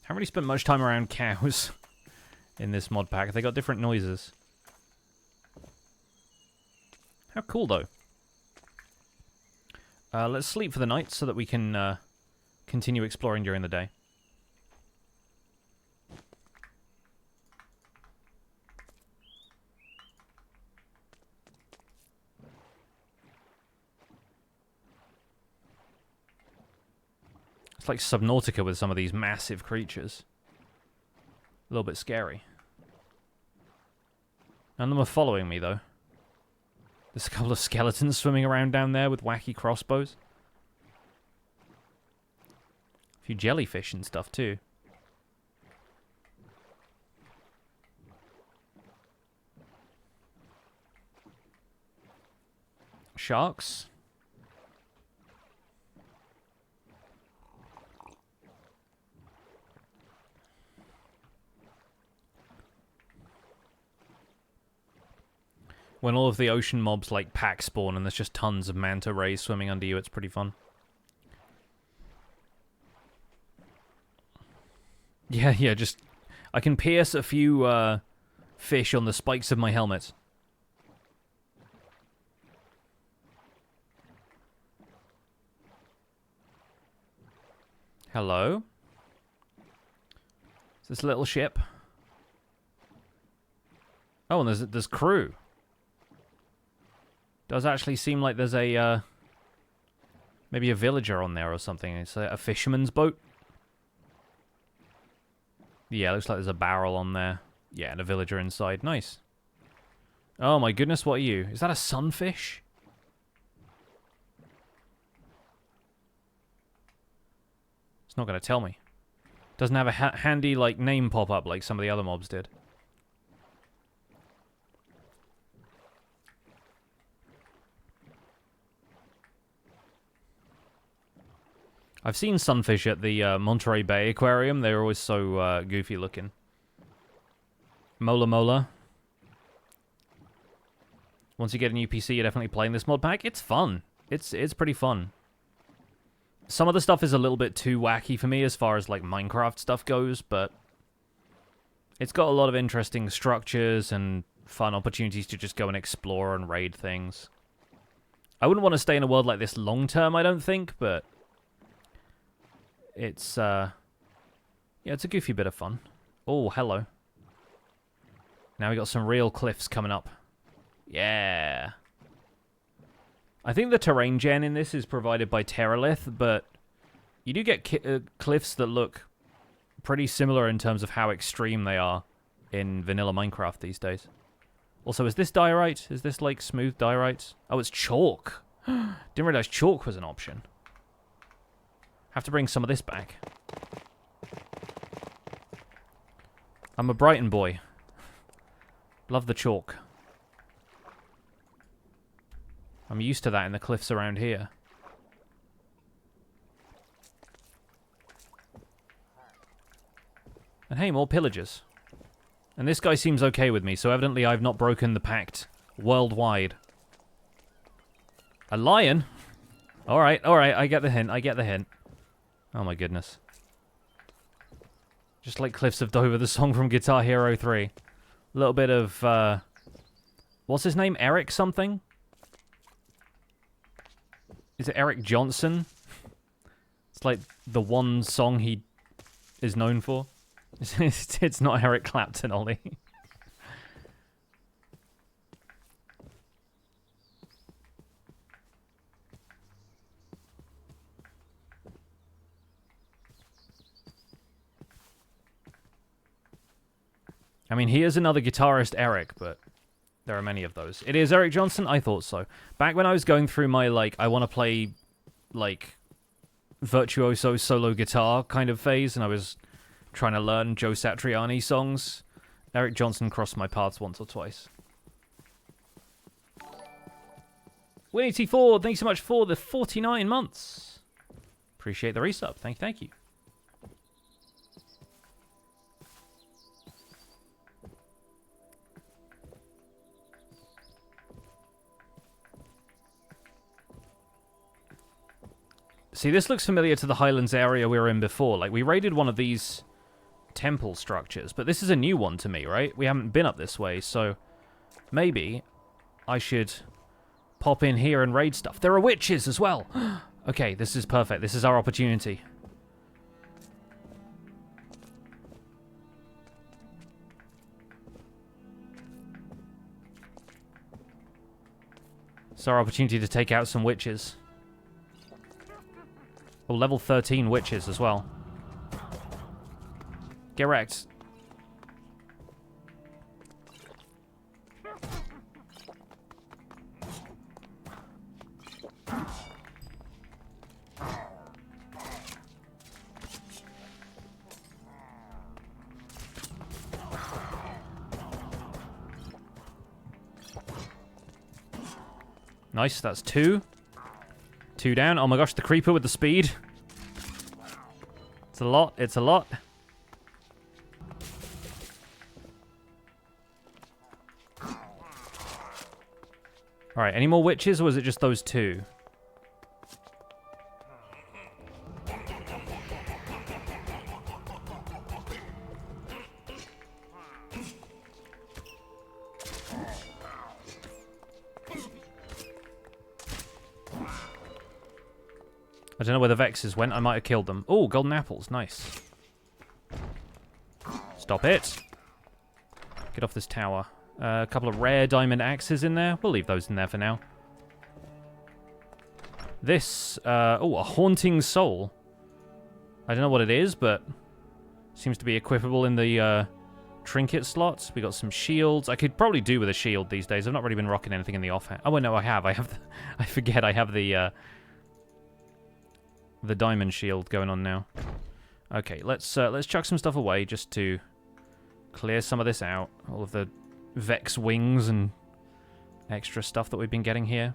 Haven't really spent much time around cows in this mod pack. They got different noises. How cool, though. Let's sleep for the night so that we can continue exploring during the day. It's like Subnautica with some of these massive creatures. A little bit scary. None of them are following me, though. There's a couple of skeletons swimming around down there with wacky crossbows. A few jellyfish and stuff, too. Sharks. When all of the ocean mobs like pack spawn and there's just tons of manta rays swimming under you, it's pretty fun. Yeah, just... I can pierce a few fish on the spikes of my helmet. Hello? Is this little ship? Oh, and there's crew. Does actually seem like there's a, maybe a villager on there or something. It's a fisherman's boat. Yeah, looks like there's a barrel on there. Yeah, and a villager inside. Nice. Oh my goodness, what are you? Is that a sunfish? It's not going to tell me. Doesn't have a handy, like, name pop up like some of the other mobs did. I've seen sunfish at the Monterey Bay Aquarium. They're always so goofy looking. Mola Mola. Once you get a new PC, you're definitely playing this mod pack. It's fun. It's pretty fun. Some of the stuff is a little bit too wacky for me as far as like Minecraft stuff goes, but it's got a lot of interesting structures and fun opportunities to just go and explore and raid things. I wouldn't want to stay in a world like this long term, I don't think, but it's yeah, it's a goofy bit of fun. Oh, hello. Now we got some real cliffs coming up. Yeah. I think the terrain gen in this is provided by Terralith, but you do get cliffs that look pretty similar in terms of how extreme they are in vanilla Minecraft these days. Also, is this diorite? Is this like smooth diorite? Oh, it's chalk. Didn't realize chalk was an option. Have to bring some of this back. I'm a Brighton boy. Love the chalk. I'm used to that in the cliffs around here. And hey, more pillagers. And this guy seems okay with me, so evidently I've not broken the pact worldwide. A lion? Alright, I get the hint, I get the hint. Oh my goodness. Just like Cliffs of Dover, the song from Guitar Hero 3. A little bit of, what's his name? Eric something? Is it Eric Johnson? It's like the one song he is known for. It's not Eric Clapton, Ollie. I mean, he is another guitarist, Eric, but there are many of those. It is Eric Johnson? I thought so. Back when I was going through my, like, I want to play, like, virtuoso solo guitar kind of phase, and I was trying to learn Joe Satriani songs, Eric Johnson crossed my paths once or twice. Winnie84, thanks so much for the 49 months. Appreciate the resub. Thank you. See, this looks familiar to the Highlands area we were in before. Like, we raided one of these temple structures, but this is a new one to me, right? We haven't been up this way, so maybe I should pop in here and raid stuff. There are witches as well. Okay, this is perfect. This is our opportunity. It's our opportunity to take out some witches. Oh, level 13 witches as well. Get wrecked. Nice, that's 2. 2 down. Oh my gosh, the creeper with the speed. It's a lot, it's a lot. Alright, any more witches, or was it just those 2? I don't know where the Vexes went. I might have killed them. Oh, golden apples. Nice. Stop it. Get off this tower. A couple of rare diamond axes in there. We'll leave those in there for now. This, oh, a haunting soul. I don't know what it is, but seems to be equipable in the trinket slots. We got some shields. I could probably do with a shield these days. I've not really been rocking anything in the offhand. Oh, wait, no, I have. I forget I have the diamond shield going on now. Okay, let's chuck some stuff away just to clear some of this out. All of the Vex wings and extra stuff that we've been getting here.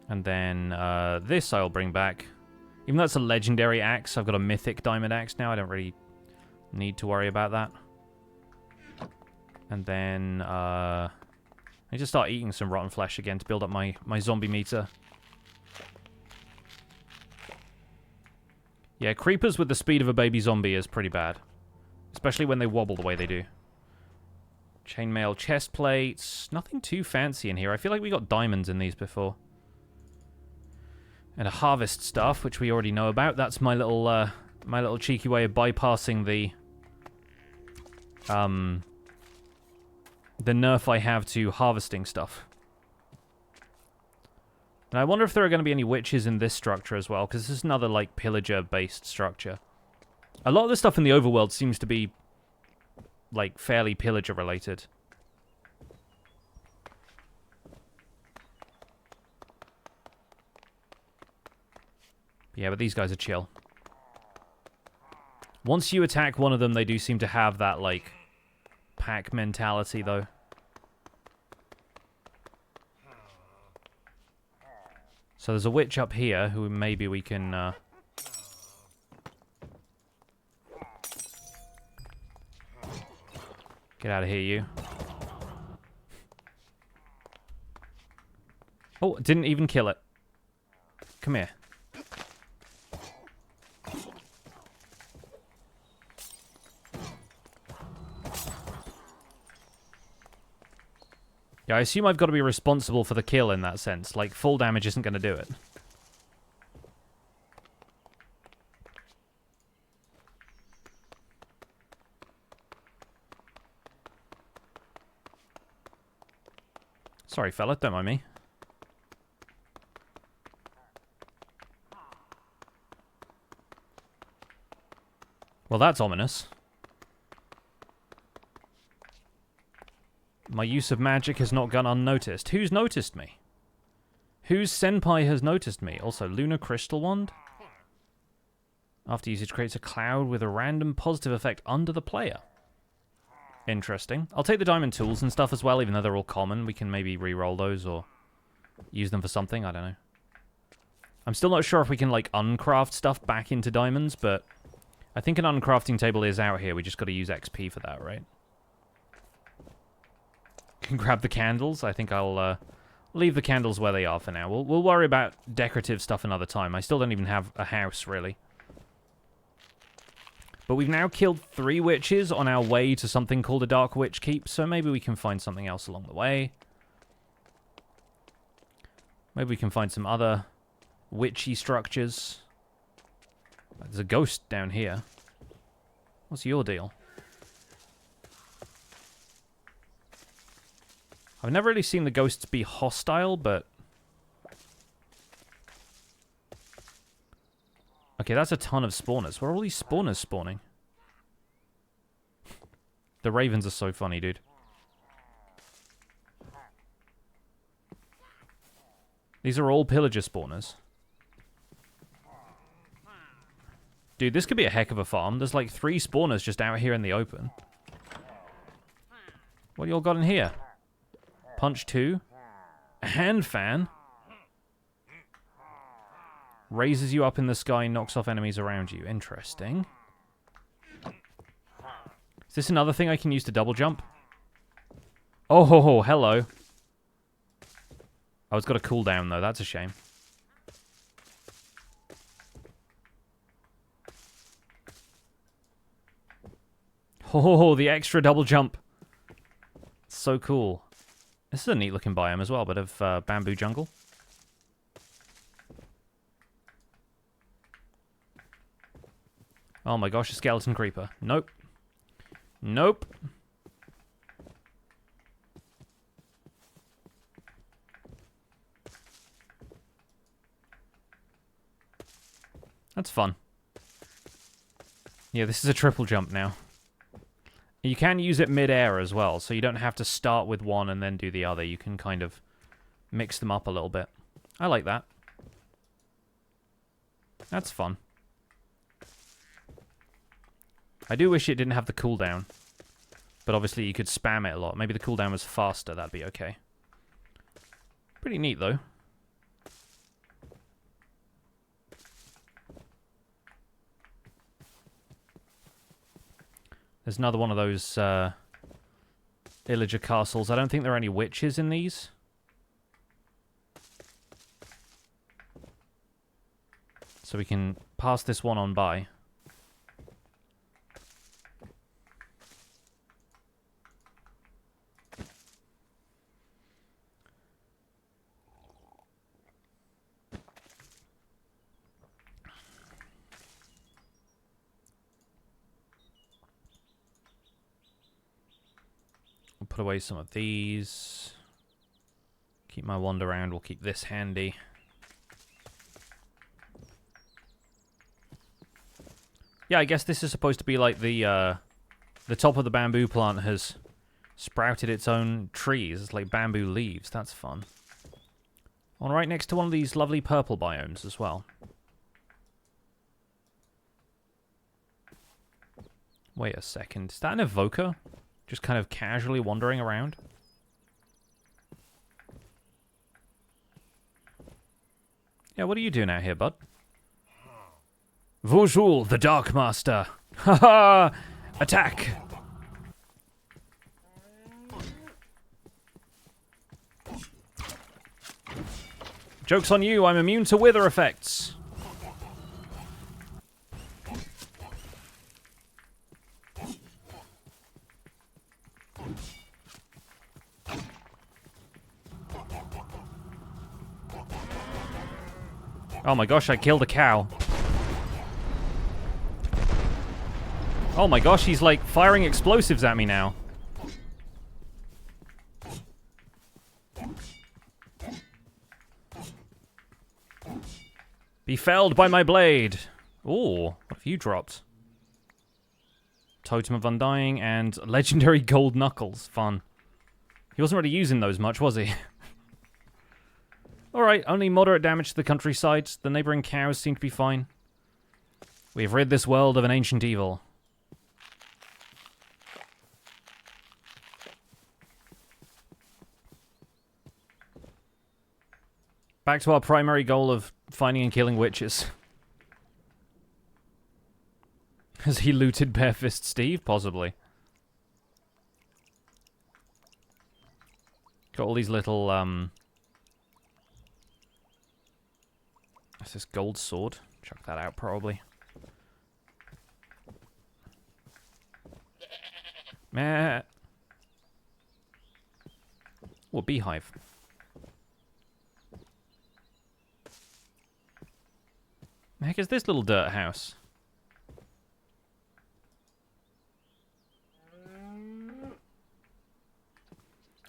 And then this I'll bring back. Even though it's a legendary axe, I've got a mythic diamond axe now. I don't really need to worry about that. And then I need to start eating some rotten flesh again to build up my zombie meter. Yeah, creepers with the speed of a baby zombie is pretty bad. Especially when they wobble the way they do. Chainmail chest plates. Nothing too fancy in here. I feel like we got diamonds in these before. And a harvest stuff, which we already know about. That's my little cheeky way of bypassing the nerf I have to harvesting stuff. And I wonder if there are going to be any witches in this structure as well, because this is another, like, pillager-based structure. A lot of the stuff in the overworld seems to be, like, fairly pillager-related. Yeah, but these guys are chill. Once you attack one of them, they do seem to have that, like, pack mentality, though. So there's a witch up here who maybe we can, get out of here, you. Oh, didn't even kill it. Come here. Yeah, I assume I've got to be responsible for the kill in that sense. Like, full damage isn't going to do it. Sorry, fella, don't mind me. Well, that's ominous. My use of magic has not gone unnoticed. Who's noticed me? Whose senpai has noticed me? Also, Lunar Crystal Wand. After usage creates a cloud with a random positive effect under the player. Interesting. I'll take the diamond tools and stuff as well, even though they're all common. We can maybe re-roll those or use them for something. I don't know. I'm still not sure if we can, like, uncraft stuff back into diamonds, but I think an uncrafting table is out here. We just got to use XP for that, right? Can grab the candles. I think I'll leave the candles where they are for now. We'll worry about decorative stuff another time. I still don't even have a house, really. But we've now killed 3 witches on our way to something called a Dark Witch Keep, so maybe we can find something else along the way. Maybe we can find some other witchy structures. There's a ghost down here. What's your deal? I've never really seen the ghosts be hostile, but... Okay, that's a ton of spawners. Where are all these spawners spawning? The ravens are so funny, dude. These are all pillager spawners. Dude, this could be a heck of a farm. There's like 3 spawners just out here in the open. What y'all got in here? Punch 2. A hand fan. Raises you up in the sky, knocks off enemies around you. Interesting. Is this another thing I can use to double jump? Oh, hello. Oh, it's got a cooldown though. That's a shame. Oh, the extra double jump. So cool. This is a neat looking biome as well, bit of bamboo jungle. Oh my gosh, a skeleton creeper. Nope. Nope. That's fun. Yeah, this is a triple jump now. You can use it mid-air as well, so you don't have to start with one and then do the other. You can kind of mix them up a little bit. I like that. That's fun. I do wish it didn't have the cooldown. But obviously you could spam it a lot. Maybe the cooldown was faster, that'd be okay. Pretty neat, though. There's another one of those villager castles. I don't think there are any witches in these. So we can pass this one on by. Put away some of these. Keep my wand around. We'll keep this handy. Yeah, I guess this is supposed to be like the top of the bamboo plant has sprouted its own trees. It's like bamboo leaves. That's fun. On right next to one of these lovely purple biomes as well. Wait a second. Is that an evoker? Just kind of casually wandering around. Yeah, what are you doing out here, bud? Vojul, the Dark Master. Haha! Attack! Joke's on you, I'm immune to wither effects. Oh my gosh, I killed a cow. Oh my gosh, he's like firing explosives at me now. Be felled by my blade. Ooh, what have you dropped? Totem of Undying, and legendary gold knuckles. Fun. He wasn't really using those much, was he? Alright, only moderate damage to the countryside. The neighboring cows seem to be fine. We have rid this world of an ancient evil. Back to our primary goal of finding and killing witches. Has he looted Barefist Steve? Possibly. Got all these little, What's this gold sword? Chuck that out, probably. Meh. Oh, a beehive. The heck is this little dirt house?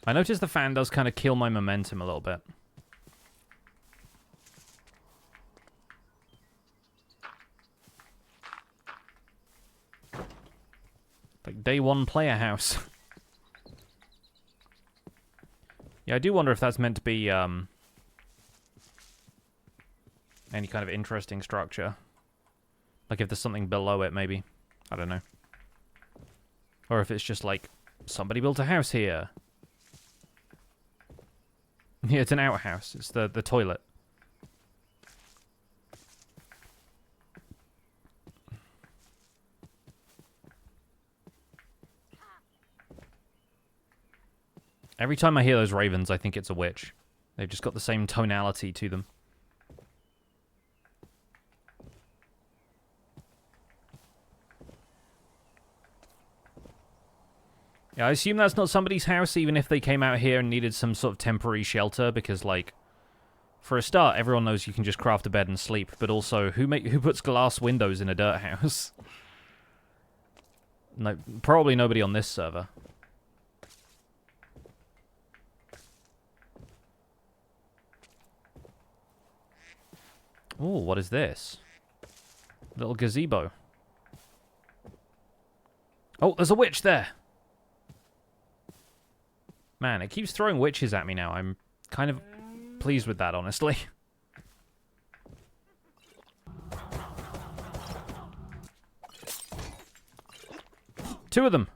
I noticed the fan does kind of kill my momentum a little bit. Like day one player house. Yeah, I do wonder if that's meant to be any kind of interesting structure. Like if there's something below it, maybe. I don't know. Or if it's just like, somebody built a house here. Yeah, it's an outhouse. It's the toilet. Every time I hear those ravens, I think it's a witch. They've just got the same tonality to them. Yeah, I assume that's not somebody's house, even if they came out here and needed some sort of temporary shelter, because, like, for a start, everyone knows you can just craft a bed and sleep, but also, who puts glass windows in a dirt house? No, probably nobody on this server. Ooh, what is this? Little gazebo. Oh, there's a witch there! Man, it keeps throwing witches at me now. I'm kind of pleased with that, honestly. Two of them.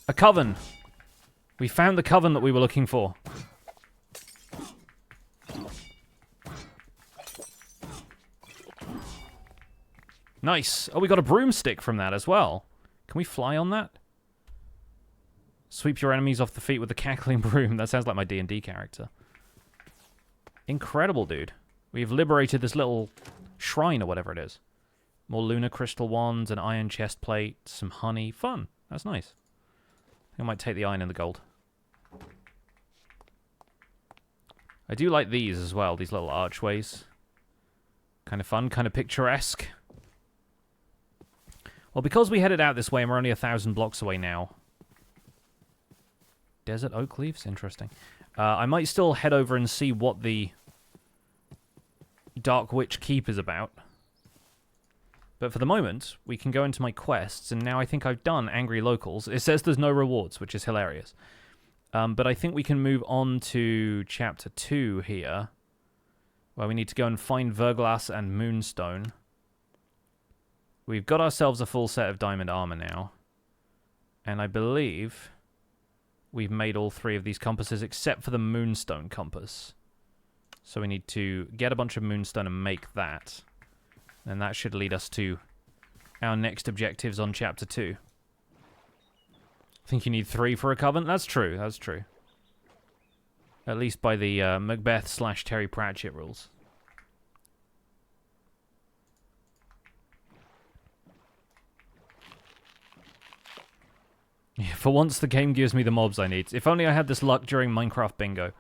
A coven. We found the coven that we were looking for. Nice. Oh, we got a broomstick from that as well. Can we fly on that? Sweep your enemies off the feet with a cackling broom. That sounds like my D&D character. Incredible, dude. We've liberated this little shrine or whatever it is. More lunar crystal wands, an iron chest plate, some honey. Fun. That's nice. I think I might take the iron and the gold. I do like these as well, these little archways. Kind of fun, kind of picturesque. Well, because we headed out this way and we're only 1,000 blocks away now. Desert oak leaves? Interesting. I might still head over and see what the Dark Witch Keep is about. But for the moment, we can go into my quests, and now I think I've done Angry Locals. It says there's no rewards, which is hilarious. But I think we can move on to Chapter 2 here, where we need to go and find Verglass and Moonstone. We've got ourselves a full set of diamond armor now. And I believe we've made all 3 of these compasses except for the Moonstone compass. So we need to get a bunch of Moonstone and make that. And that should lead us to our next objectives on Chapter 2. I think you need 3 for a coven? That's true, that's true. At least by the Macbeth/Terry Pratchett rules. Yeah, for once the game gives me the mobs I need. If only I had this luck during Minecraft Bingo.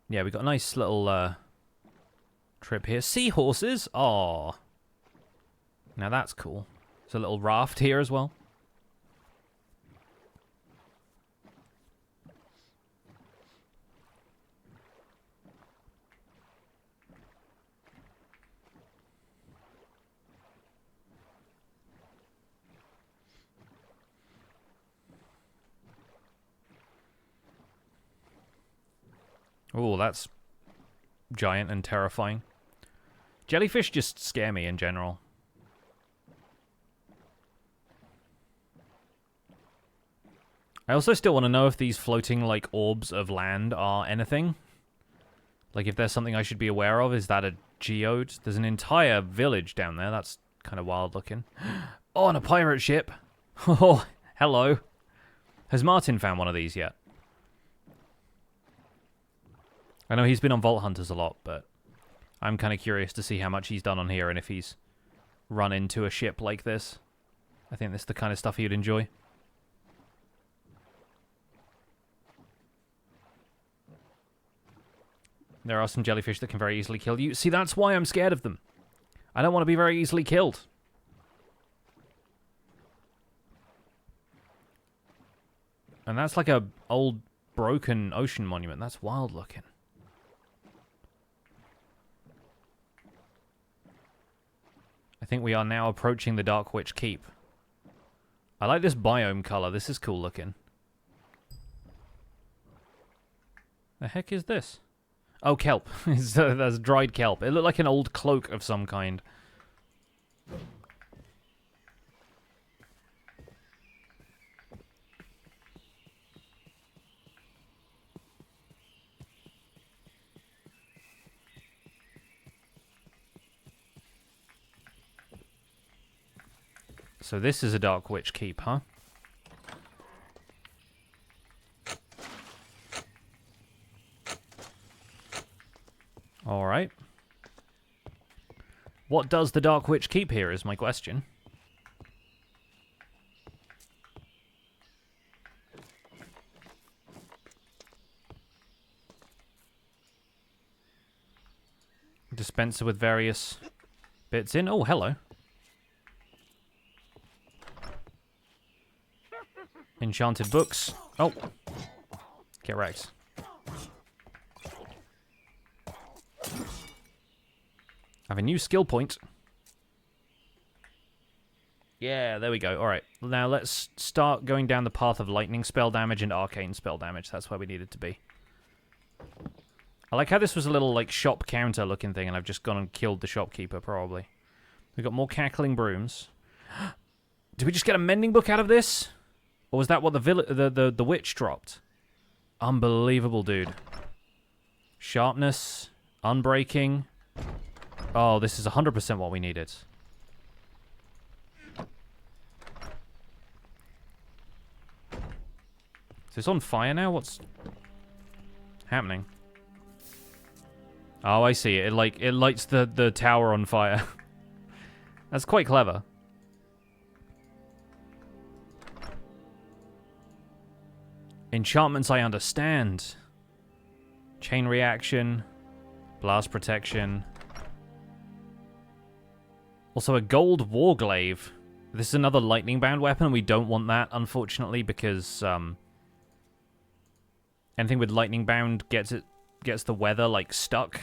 Yeah, we got a nice little trip here. Seahorses? Aww. Now that's cool. There's a little raft here as well. Oh, that's giant and terrifying. Jellyfish just scare me in general. I also still want to know if these floating, like, orbs of land are anything. Like, if there's something I should be aware of. Is that a geode? There's an entire village down there. That's kind of wild looking. Oh, and a pirate ship. Oh, hello. Has Martin found one of these yet? I know he's been on Vault Hunters a lot, but I'm kind of curious to see how much he's done on here and if he's run into a ship like this. I think this is the kind of stuff he would enjoy. There are some jellyfish that can very easily kill you. See, that's why I'm scared of them. I don't want to be very easily killed. And that's like a old broken ocean monument. That's wild looking. I think we are now approaching the Dark Witch Keep. I like this biome color. This is cool looking. The heck is this? Oh, kelp. That's dried kelp. It looked like an old cloak of some kind. So this is a Dark Witch Keep, huh? Alright. What does the Dark Witch keep here is my question. Dispenser with various bits in. Oh, hello. Enchanted books. Oh. Get wrecked. I have a new skill point. Yeah, there we go. Alright, now let's start going down the path of lightning spell damage and arcane spell damage. That's where we needed to be. I like how this was a little, like, shop counter looking thing, and I've just gone and killed the shopkeeper, probably. We've got more cackling brooms. Did we just get a mending book out of this? Or was that what the witch dropped? Unbelievable, dude. Sharpness, unbreaking. Oh, this is 100% what we needed. Is this on fire now? What's happening? Oh, I see. It lights the tower on fire. That's quite clever. Enchantments I understand. Chain reaction. Blast protection. Also a gold warglaive. This is another lightning bound weapon, and we don't want that, unfortunately, because anything with lightning bound gets the weather like stuck.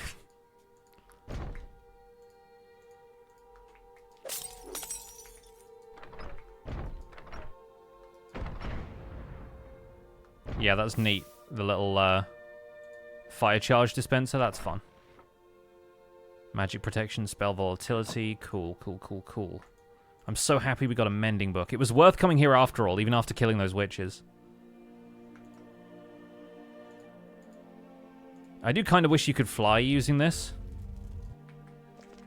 Yeah, that's neat. The little fire charge dispenser, that's fun. Magic protection, spell volatility. Cool, cool, cool, cool. I'm so happy we got a mending book. It was worth coming here after all, even after killing those witches. I do kind of wish you could fly using this.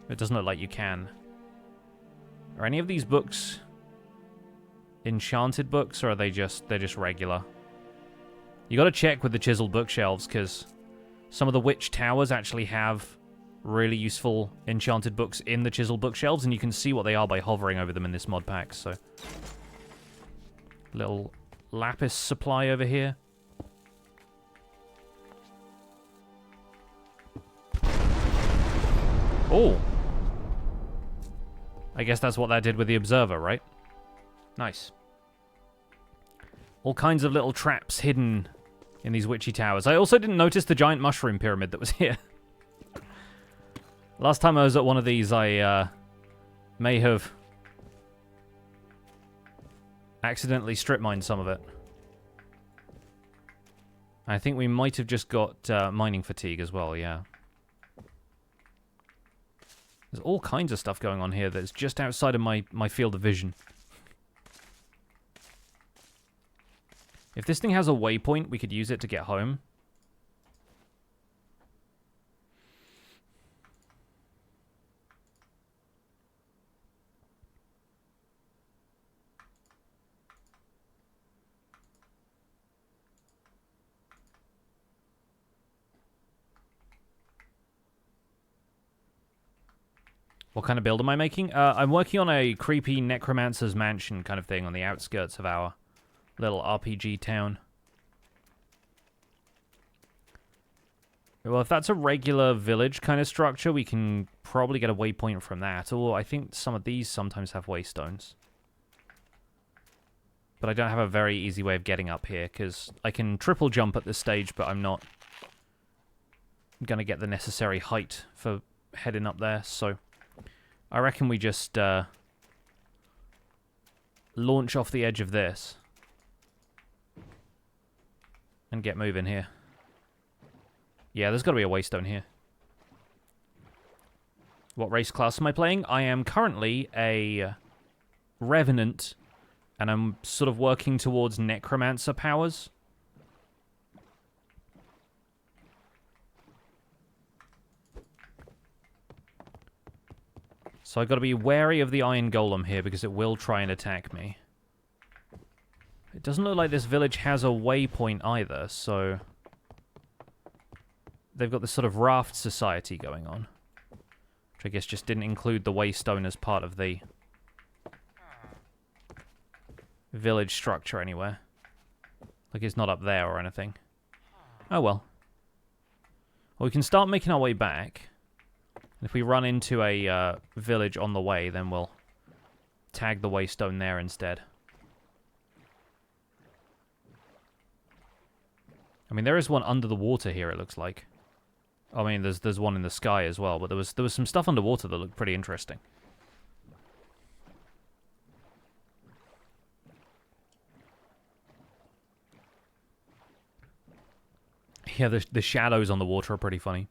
It doesn't look like you can. Are any of these books enchanted books, or are they're just regular? You gotta check with the chiseled bookshelves, because some of the witch towers actually have really useful enchanted books in the chiseled bookshelves, and you can see what they are by hovering over them in this mod pack, so. Little lapis supply over here. Oh! I guess that's what that did with the observer, right? Nice. All kinds of little traps hidden in these witchy towers. I also didn't notice the giant mushroom pyramid that was here. Last time I was at one of these, I may have accidentally strip mined some of it. I think we might have just got mining fatigue as well, yeah. There's all kinds of stuff going on here that's just outside of my field of vision. If this thing has a waypoint, we could use it to get home. What kind of build am I making? I'm working on a creepy necromancer's mansion kind of thing on the outskirts of our little RPG town. Well, if that's a regular village kind of structure, we can probably get a waypoint from that. Or I think some of these sometimes have waystones. But I don't have a very easy way of getting up here, because I can triple jump at this stage, but I'm not going to get the necessary height for heading up there, so I reckon we just launch off the edge of this and get moving here. Yeah, there's got to be a waystone here. What race class am I playing? I am currently a Revenant, and I'm sort of working towards Necromancer powers. So I've got to be wary of the Iron Golem here, because it will try and attack me. It doesn't look like this village has a waypoint either, so they've got this sort of raft society going on, which I guess just didn't include the waystone as part of the village structure anywhere. Like it's not up there or anything. Oh well. Well, we can start making our way back. If we run into a village on the way, then we'll tag the waystone there instead. I mean, there is one under the water here, it looks like. I mean, there's one in the sky as well, but there was some stuff underwater that looked pretty interesting. Yeah, the shadows on the water are pretty funny.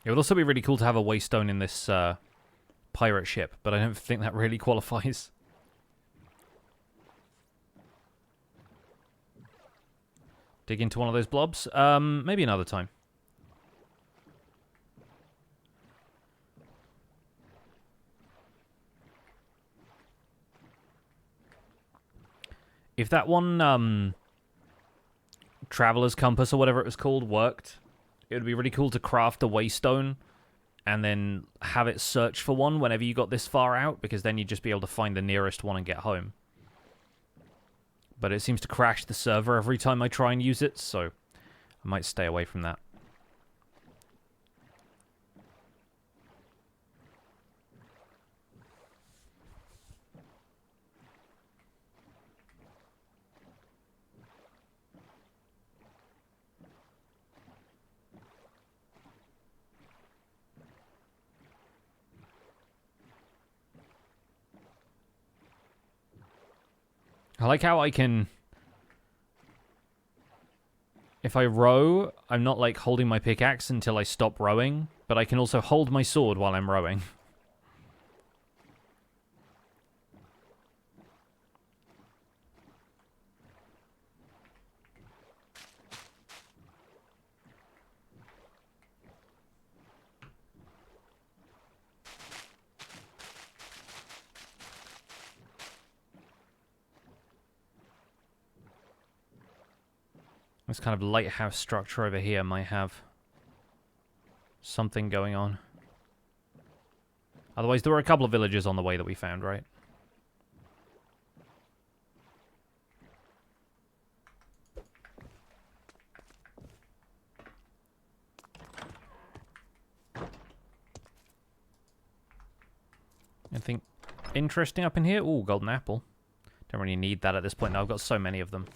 It would also be really cool to have a waystone in this pirate ship, but I don't think that really qualifies. Dig into one of those blobs? Maybe another time. If that one Traveler's Compass or whatever it was called worked, it would be really cool to craft a waystone and then have it search for one whenever you got this far out, because then you'd just be able to find the nearest one and get home. But it seems to crash the server every time I try and use it, so I might stay away from that. I like how I can... If I row, I'm not, like, holding my pickaxe until I stop rowing, but I can also hold my sword while I'm rowing. This kind of lighthouse structure over here might have something going on. Otherwise, there were a couple of villages on the way that we found, right? Anything interesting up in here? Ooh, golden apple. Don't really need that at this point now. I've got so many of them.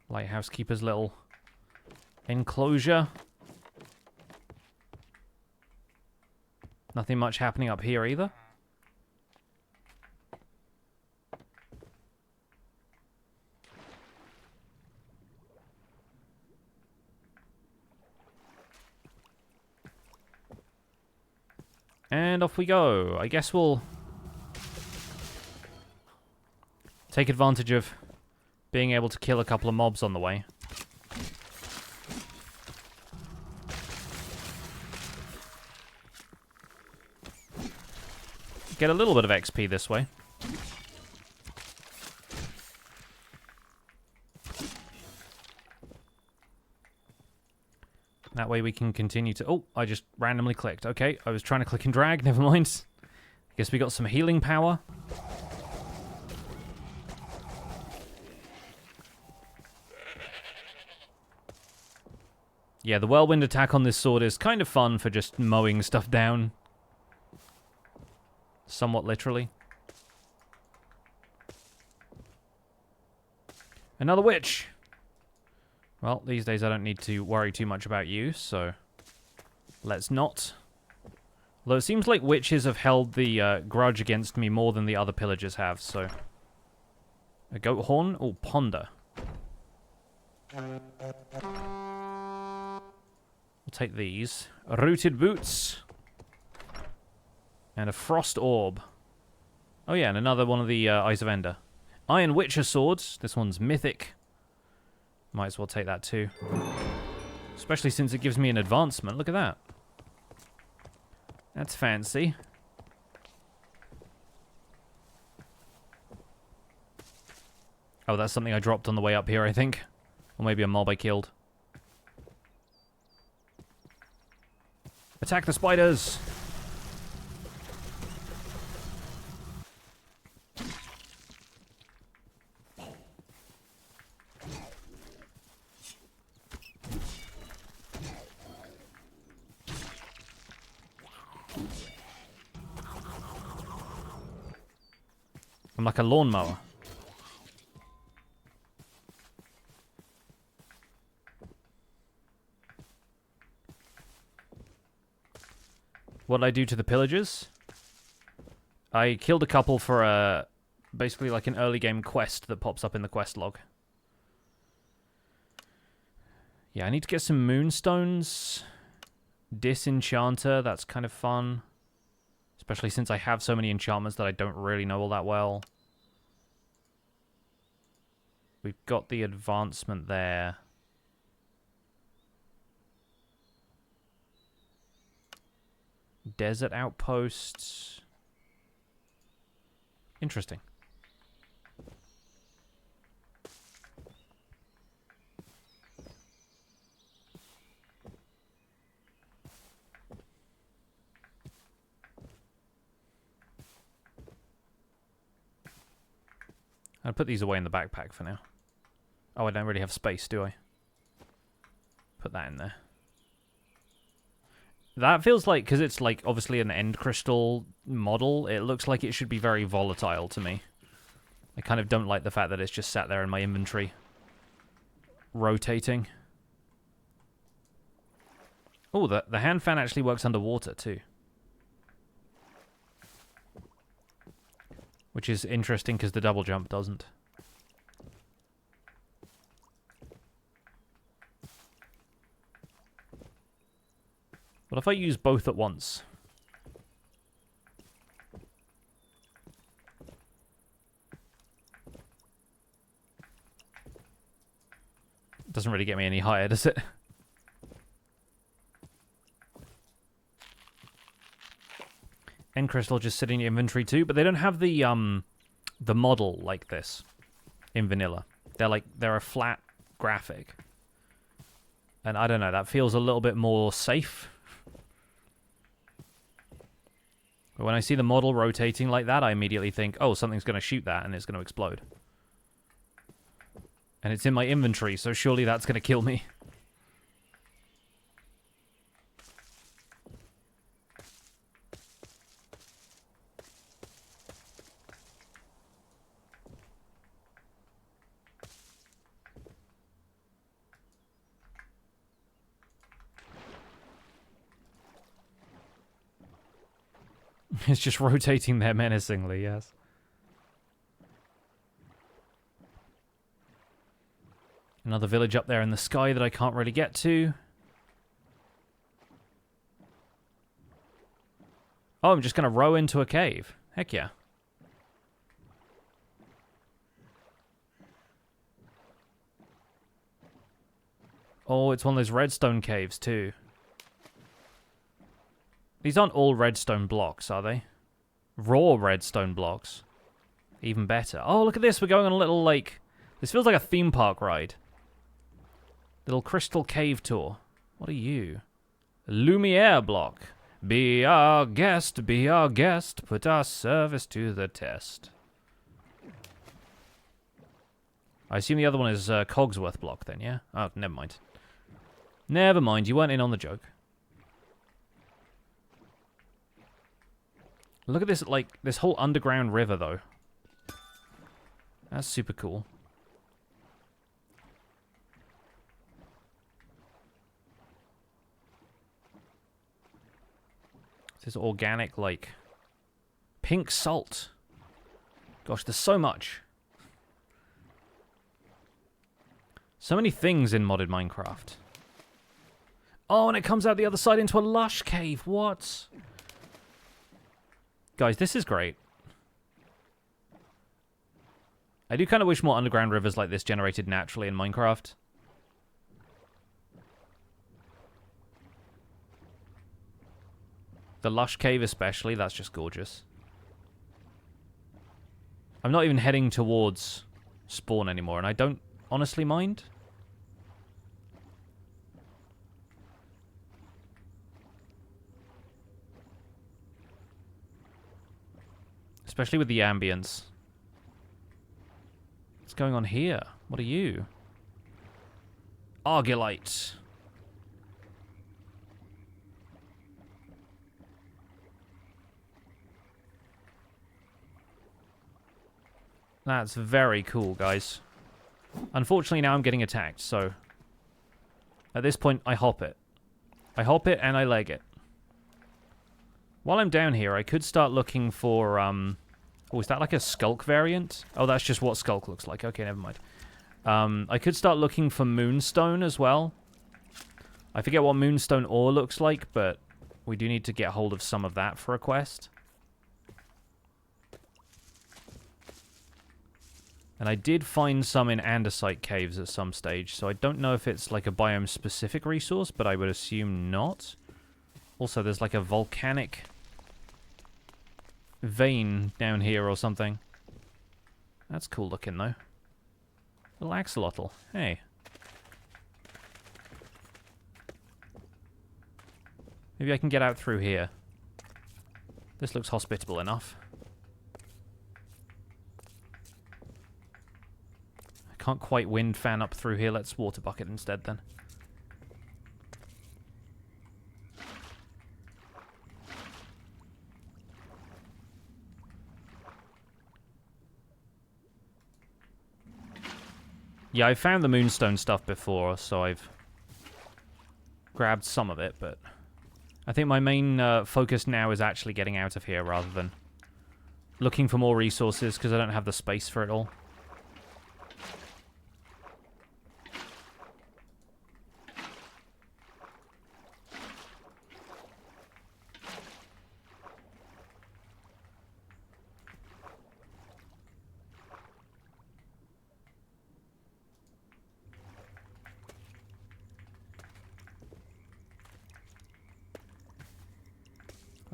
Lighthouse keeper's little enclosure. Nothing much happening up here either. And off we go. I guess we'll take advantage of being able to kill a couple of mobs on the way. Get a little bit of XP this way. That way we can continue to... Oh, I just randomly clicked. Okay, I was trying to click and drag. Never mind. I guess we got some healing power. Yeah, the whirlwind attack on this sword is kind of fun for just mowing stuff down. Somewhat literally. Another witch! Well, these days I don't need to worry too much about you, so let's not. Although it seems like witches have held the grudge against me more than the other pillagers have, so... A goat horn? Oh, ponder. We'll take these. Rooted boots. And a frost orb. Oh yeah, and another one of the Eyes of Ender. Iron Witcher swords. This one's mythic. Might as well take that too. Especially since it gives me an advancement. Look at that. That's fancy. Oh, that's something I dropped on the way up here, I think. Or maybe a mob I killed. Attack the spiders! I'm like a lawnmower. What did I do to the pillagers? I killed a couple for a basically like an early game quest that pops up in the quest log. Yeah, I need to get some moonstones. Disenchanter, that's kind of fun. Especially since I have so many enchantments that I don't really know all that well. We've got the advancement there. Desert outposts. Interesting. I'll put these away in the backpack for now. Oh, I don't really have space, do I? Put that in there. That feels like, because it's like obviously an end crystal model, it looks like it should be very volatile to me. I kind of don't like the fact that it's just sat there in my inventory. Rotating. Oh, the hand fan actually works underwater too. Which is interesting because the double jump doesn't. What if I use both at once? Doesn't really get me any higher, does it? End crystal just sit in your inventory too, but they don't have the model like this in vanilla. They're a flat graphic. And I don't know, that feels a little bit more safe. But when I see the model rotating like that, I immediately think, oh, something's going to shoot that and it's going to explode. And it's in my inventory, so surely that's going to kill me. It's just rotating there menacingly, yes. Another village up there in the sky that I can't really get to. Oh, I'm just going to row into a cave. Heck yeah. Oh, it's one of those redstone caves, too. These aren't all redstone blocks, are they? Raw redstone blocks. Even better. Oh, look at this. We're going on a little, like... This feels like a theme park ride. Little crystal cave tour. What are you? Lumiere block. Be our guest, put our service to the test. I assume the other one is Cogsworth block then, yeah? Oh, never mind. Never mind, you weren't in on the joke. Look at this, like, this whole underground river, though. That's super cool. This is organic, like, pink salt. Gosh, there's so much. So many things in modded Minecraft. Oh, and it comes out the other side into a lush cave. What? Guys, this is great. I do kind of wish more underground rivers like this generated naturally in Minecraft. The lush cave especially, that's just gorgeous. I'm not even heading towards spawn anymore, and I don't honestly mind. Especially with the ambience. What's going on here? What are you? Argillite. That's very cool, guys. Unfortunately, now I'm getting attacked, so... At this point, I hop it. I hop it and I leg it. While I'm down here, I could start looking for, Oh, is that like a skulk variant? Oh, that's just what skulk looks like. Okay, never mind. I could start looking for moonstone as well. I forget what moonstone ore looks like, but we do need to get hold of some of that for a quest. And I did find some in andesite caves at some stage, so I don't know if it's like a biome-specific resource, but I would assume not. Also, there's like a volcanic vein down here or something. That's cool looking, though. Little axolotl. Hey. Maybe I can get out through here. This looks hospitable enough. I can't quite wind fan up through here. Let's water bucket instead, then. Yeah, I found the moonstone stuff before, so I've grabbed some of it, but I think my main focus now is actually getting out of here rather than looking for more resources, because I don't have the space for it all.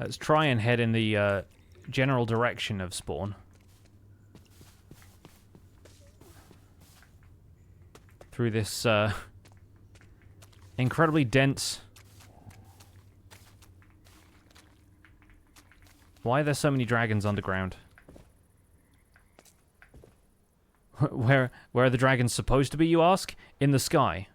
Let's try and head in the general direction of spawn. Through this incredibly dense... Why are there so many dragons underground? Where are the dragons supposed to be, you ask? In the sky.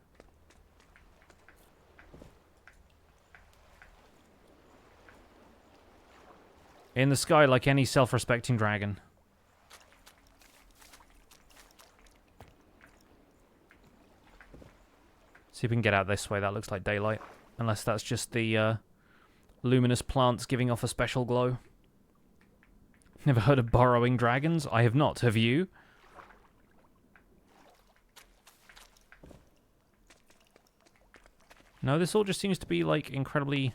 In the sky, like any self-respecting dragon. See if we can get out this way. That looks like daylight. Unless that's just the luminous plants giving off a special glow. Never heard of burrowing dragons? I have not. Have you? No, this all just seems to be, like, incredibly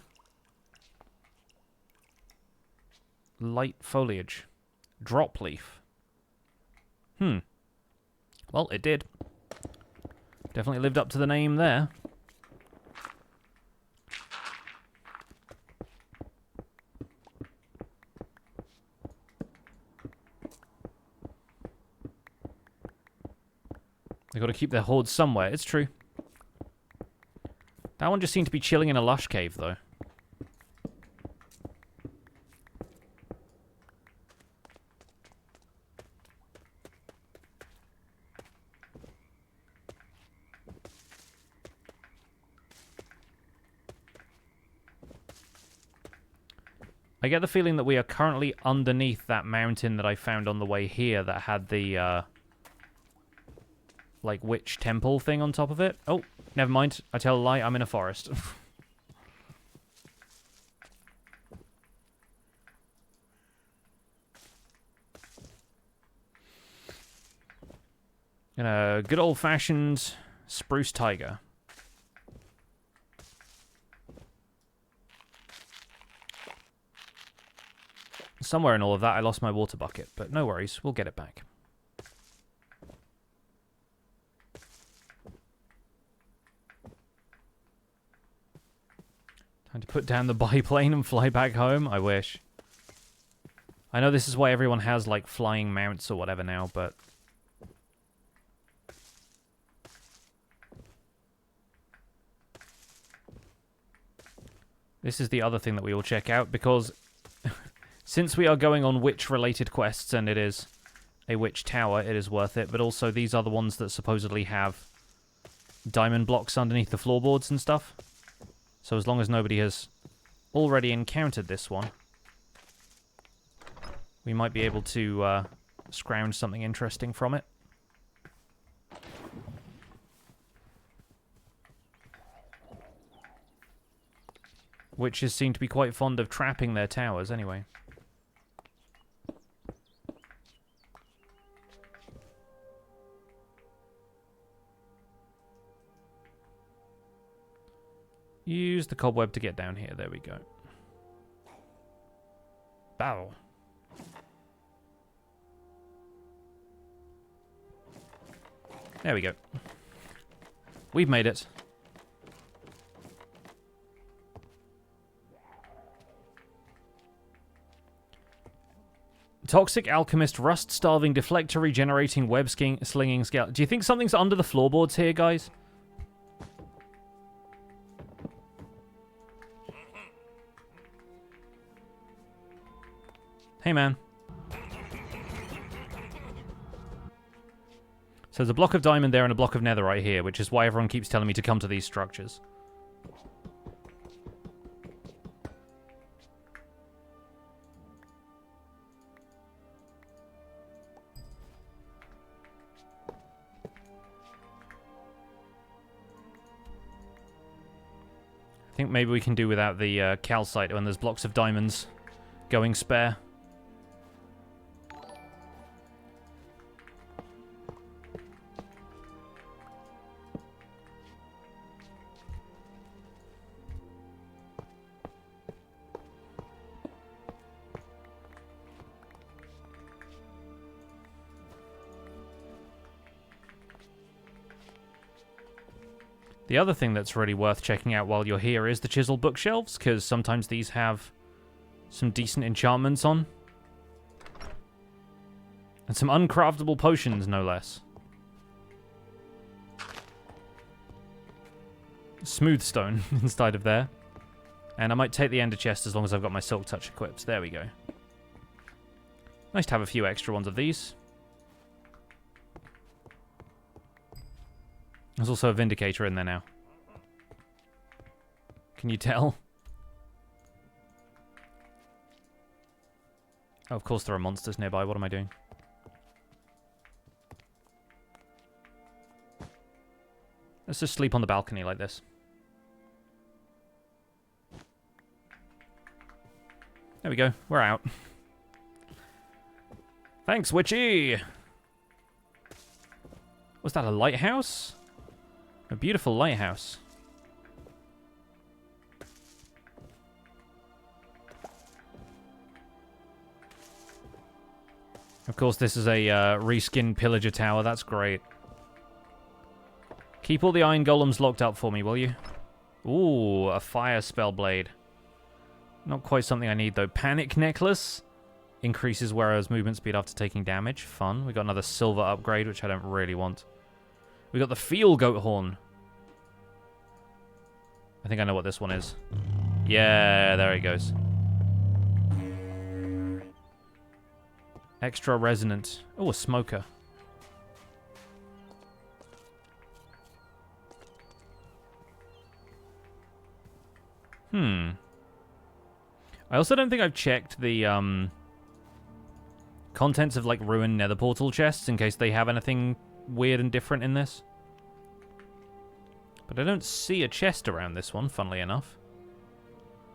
light foliage. Drop leaf. Well, it did. Definitely lived up to the name there. They've got to keep their hoards somewhere. It's true. That one just seemed to be chilling in a lush cave, though. I get the feeling that we are currently underneath that mountain that I found on the way here that had the, like, witch temple thing on top of it. Oh, never mind. I tell a lie. I'm in a forest. In a good old-fashioned spruce tiger. Somewhere in all of that, I lost my water bucket, but no worries. We'll get it back. Time to put down the biplane and fly back home? I wish. I know this is why everyone has, like, flying mounts or whatever now, but... This is the other thing that we will check out, because... Since we are going on witch-related quests, and it is a witch tower, it is worth it, but also these are the ones that supposedly have diamond blocks underneath the floorboards and stuff. So as long as nobody has already encountered this one, we might be able to scrounge something interesting from it. Witches seem to be quite fond of trapping their towers anyway. Use the cobweb to get down here. There we go. Bow. There we go. We've made it. Toxic alchemist, rust-starving, deflector, regenerating, web-slinging scout. Do you think something's under the floorboards here, guys? Hey, man. So there's a block of diamond there and a block of nether right here, which is why everyone keeps telling me to come to these structures. I think maybe we can do without the calcite when there's blocks of diamonds going spare. The other thing that's really worth checking out while you're here is the chiseled bookshelves, because sometimes these have some decent enchantments on. And some uncraftable potions, no less. Smooth stone inside of there. And I might take the ender chest as long as I've got my silk touch equipped. There we go. Nice to have a few extra ones of these. There's also a Vindicator in there now. Can you tell? Oh, of course there are monsters nearby. What am I doing? Let's just sleep on the balcony like this. There we go. We're out. Thanks, Witchy! Was that a lighthouse? A beautiful lighthouse. Of course, this is a reskinned pillager tower. That's great. Keep all the iron golems locked up for me, will you? Ooh, a fire spell blade. Not quite something I need, though. Panic necklace. Increases wearer's movement speed after taking damage. Fun. We got another silver upgrade, which I don't really want. We got the Feel Goat Horn. I think I know what this one is. Yeah, there he goes. Extra resonant. Oh, a smoker. I also don't think I've checked the contents of like ruined nether portal chests in case they have anything weird and different in this. But I don't see a chest around this one, funnily enough.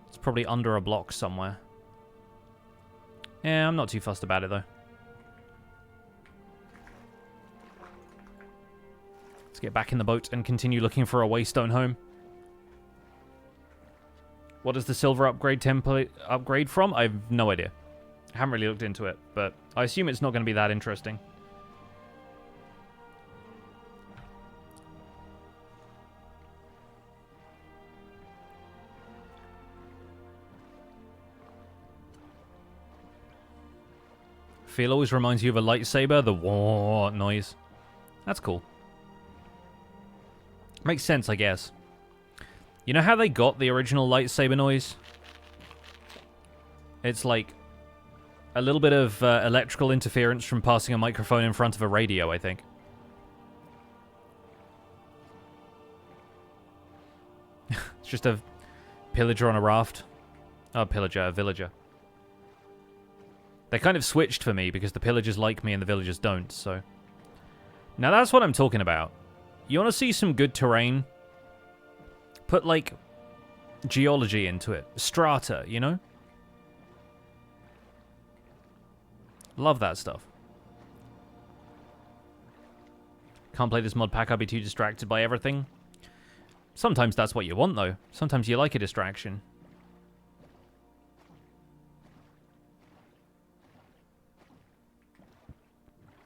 It's probably under a block somewhere. Yeah, I'm not too fussed about it though. Let's get back in the boat and continue looking for a waystone home. What does the silver upgrade template upgrade from? I have no idea. I haven't really looked into it, but I assume it's not going to be that interesting. Feel always reminds you of a lightsaber, the wah noise. That's cool. Makes sense, I guess. You know how they got the original lightsaber noise? It's like a little bit of electrical interference from passing a microphone in front of a radio, I think. It's just a pillager on a raft. Oh, pillager, a villager. They kind of switched for me because the pillagers like me and the villagers don't, so... Now that's what I'm talking about. You want to see some good terrain? Put, like, geology into it. Strata, you know? Love that stuff. Can't play this mod pack, I'll be too distracted by everything. Sometimes that's what you want, though. Sometimes you like a distraction.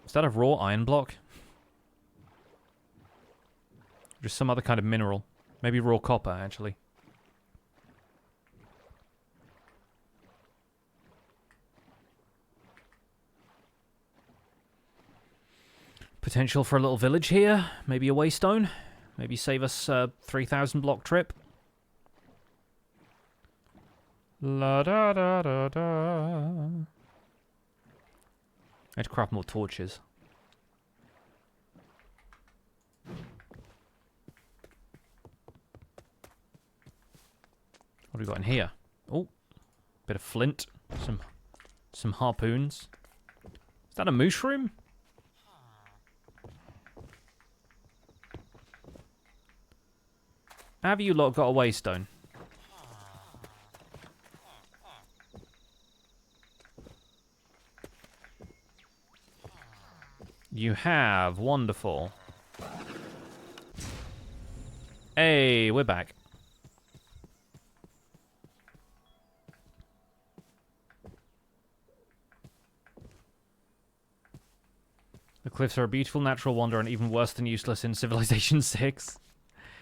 Is that a raw iron block? Just some other kind of mineral. Maybe raw copper, actually. Potential for a little village here. Maybe a waystone. Maybe save us a 3,000 block trip. La da da da da. I had to craft more torches. What have we got in here? Oh, bit of flint, some harpoons. Is that a mushroom? Have you lot got a waystone? You have. Wonderful. Hey, we're back. The cliffs are a beautiful natural wonder and even worse than useless in Civilization 6.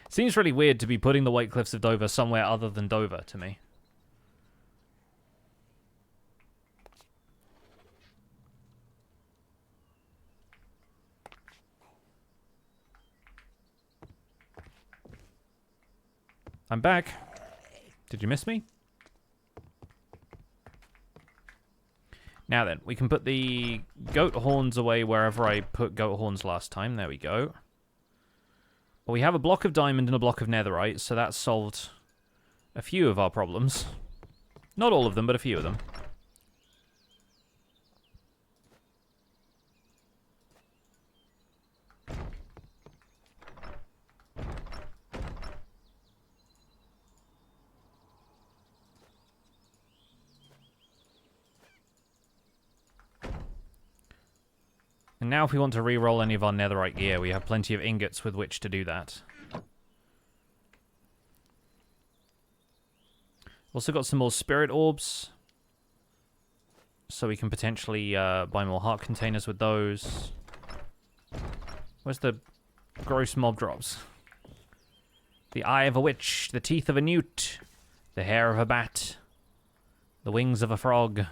Seems really weird to be putting the White Cliffs of Dover somewhere other than Dover to me. I'm back. Did you miss me? Now then, we can put the goat horns away wherever I put goat horns last time. There we go. Well, we have a block of diamond and a block of netherite, so that solved a few of our problems. Not all of them, but a few of them. And now if we want to re-roll any of our netherite gear, we have plenty of ingots with which to do that. Also got some more spirit orbs. So we can potentially buy more heart containers with those. Where's the gross mob drops? The eye of a witch, the teeth of a newt, the hair of a bat, the wings of a frog.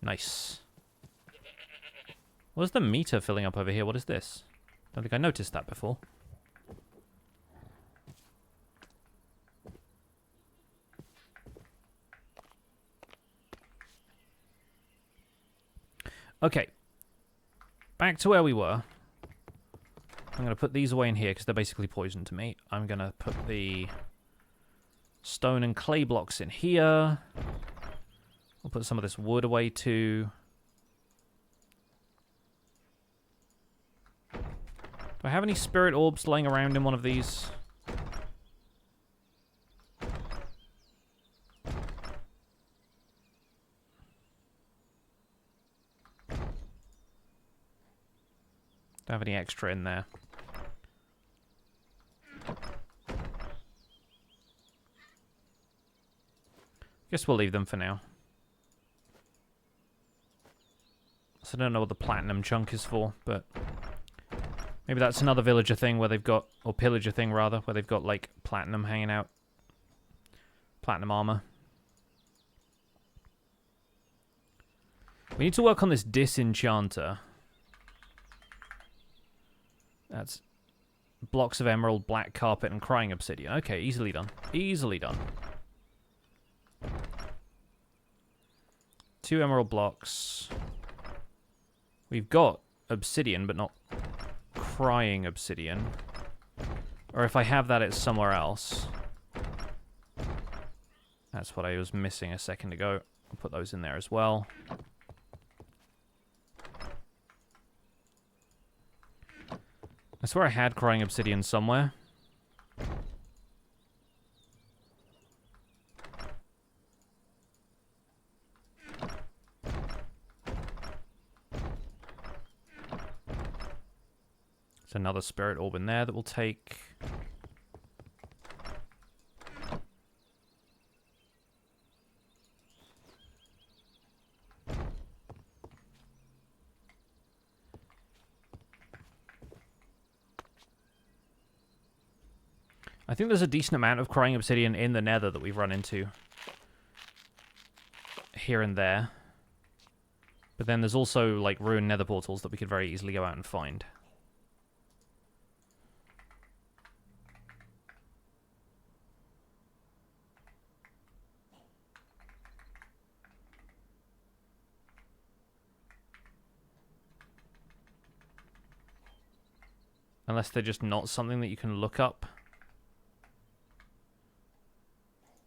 Nice. What's the meter filling up over here? What is this? Don't think I noticed that before. Okay. Back to where we were. I'm going to put these away in here because they're basically poison to me. I'm going to put the stone and clay blocks in here. I'll put some of this wood away too. Do I have any spirit orbs laying around in one of these? Don't have any extra in there. Guess we'll leave them for now. So I don't know what the platinum chunk is for, but maybe that's another villager thing where they've got, or pillager thing rather, where they've got like platinum hanging out. Platinum armor. We need to work on this disenchanter. That's blocks of emerald, black carpet, and crying obsidian. Okay, easily done. Easily done. 2 emerald blocks. We've got obsidian, but not crying obsidian. Or if I have that, it's somewhere else. That's what I was missing a second ago. I'll put those in there as well. I swear I had crying obsidian somewhere. There's another spirit orb in there that we'll take. I think there's a decent amount of crying obsidian in the Nether that we've run into. Here and there. But then there's also, like, ruined Nether portals that we could very easily go out and find. Unless they're just not something that you can look up.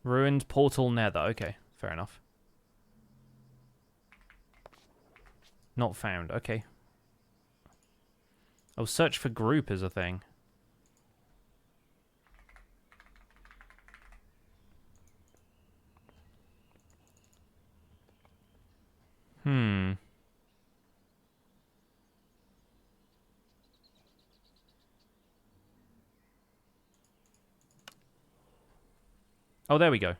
Ruined portal Nether. Okay, fair enough. Not found. Okay. Oh, search for group is a thing. Oh, there we go.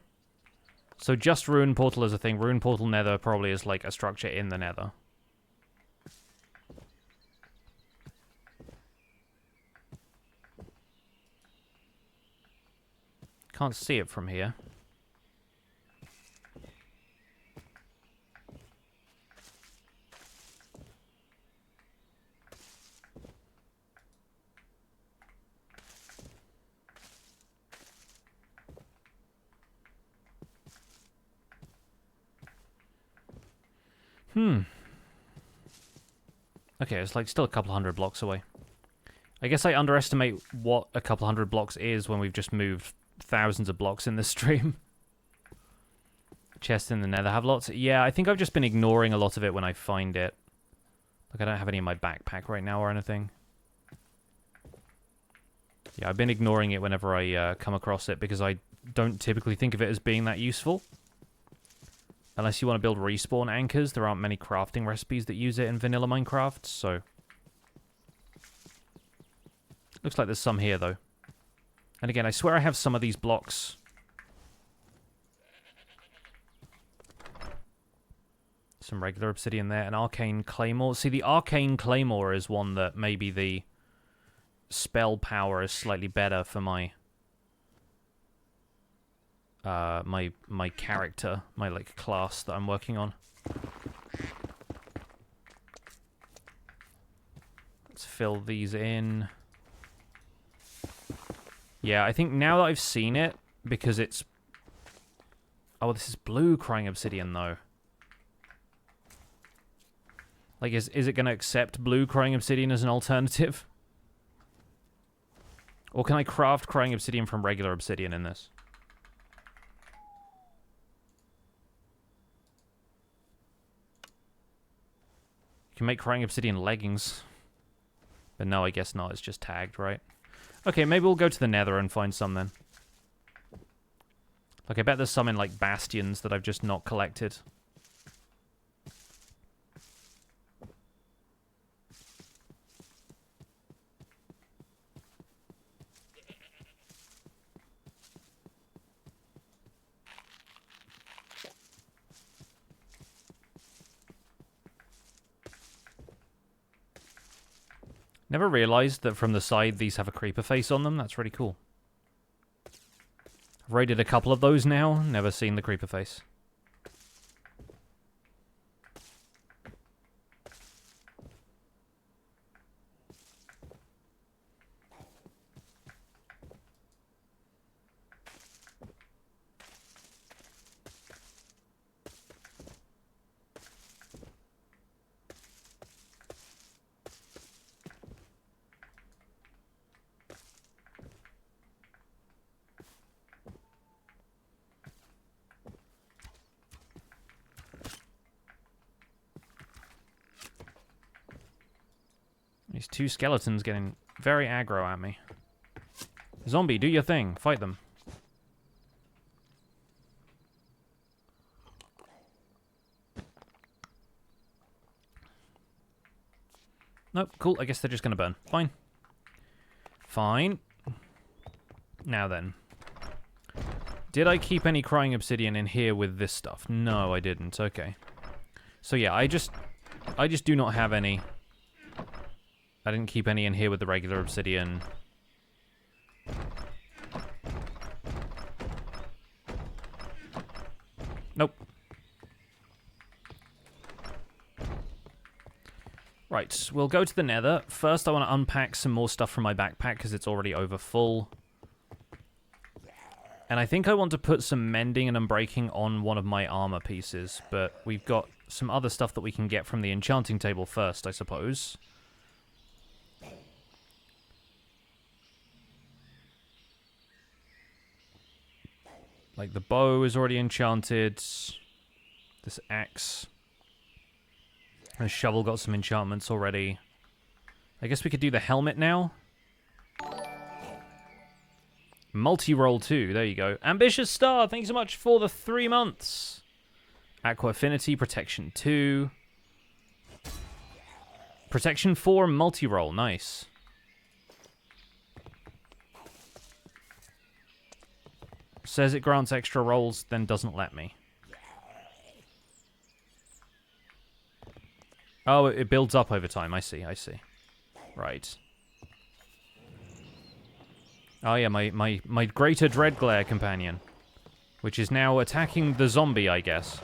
So just Ruin Portal is a thing. Ruin Portal Nether probably is like a structure in the Nether. Can't see it from here. Okay, it's like still a couple hundred blocks away. I guess I underestimate what a couple hundred blocks is when we've just moved thousands of blocks in this stream. Chests in the Nether have lots. Yeah, I think I've just been ignoring a lot of it when I find it. Like, I don't have any in my backpack right now or anything. Yeah, I've been ignoring it whenever I come across it because I don't typically think of it as being that useful. Unless you want to build respawn anchors, there aren't many crafting recipes that use it in vanilla Minecraft, so... Looks like there's some here, though. And again, I swear I have some of these blocks. Some regular obsidian there, an arcane claymore. See, the arcane claymore is one that maybe the spell power is slightly better for my... my character, my, like, class that I'm working on. Let's fill these in. Yeah, I think now that I've seen it, because it's... Oh, this is blue crying obsidian, though. Like, is it going to accept blue crying obsidian as an alternative? Or can I craft crying obsidian from regular obsidian in this? You can make crying obsidian leggings. But no, I guess not. It's just tagged, right? Okay, maybe we'll go to the Nether and find some then. Like, I bet there's some in, like, bastions that I've just not collected. Never realized that from the side these have a creeper face on them. That's really cool. I've raided a couple of those now. Never seen the creeper face. These two skeletons getting very aggro at me. Zombie, do your thing. Fight them. Nope, cool. I guess they're just going to burn. Fine. Fine. Now then. Did I keep any crying obsidian in here with this stuff? No, I didn't. Okay. So yeah, I just do not have any. I didn't keep any in here with the regular obsidian. Nope. Right, we'll go to the Nether. First, I want to unpack some more stuff from my backpack because it's already over full. And I think I want to put some mending and unbreaking on one of my armor pieces, but we've got some other stuff that we can get from the enchanting table first, I suppose. Like, the bow is already enchanted. This axe. The shovel got some enchantments already. I guess we could do the helmet now. Multi-roll 2, there you go. Ambitious Star, thanks so much for the 3 months. Aqua Affinity, Protection 2. Protection 4, multi-roll, nice. Says it grants extra rolls, then doesn't let me. Oh, it builds up over time. I see, I see. Right. Oh yeah, my Greater Dreadglare companion. Which is now attacking the zombie, I guess.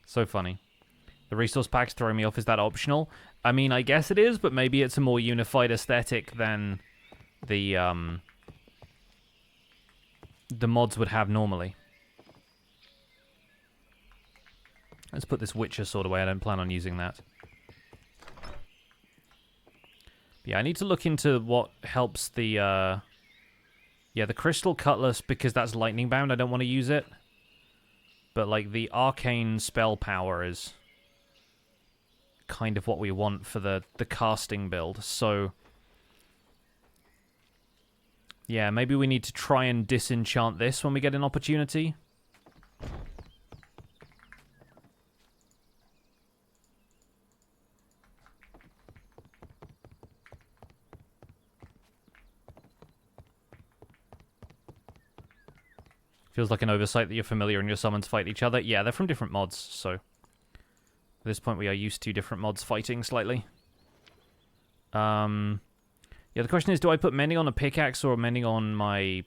So funny. The resource pack's throwing me off. Is that optional? I mean, I guess it is, but maybe it's a more unified aesthetic than the mods would have normally. Let's put this Witcher sword away. I don't plan on using that. Yeah, I need to look into what helps the yeah, the crystal cutlass, because that's lightning bound. I don't want to use it. But, like, the arcane spell power is kind of what we want for the casting build. So, yeah, maybe we need to try and disenchant this when we get an opportunity. Feels like an oversight that you're familiar and your summons fight each other. Yeah, they're from different mods, so at this point we are used to different mods fighting slightly. Yeah, the question is, do I put mending on a pickaxe or mending on my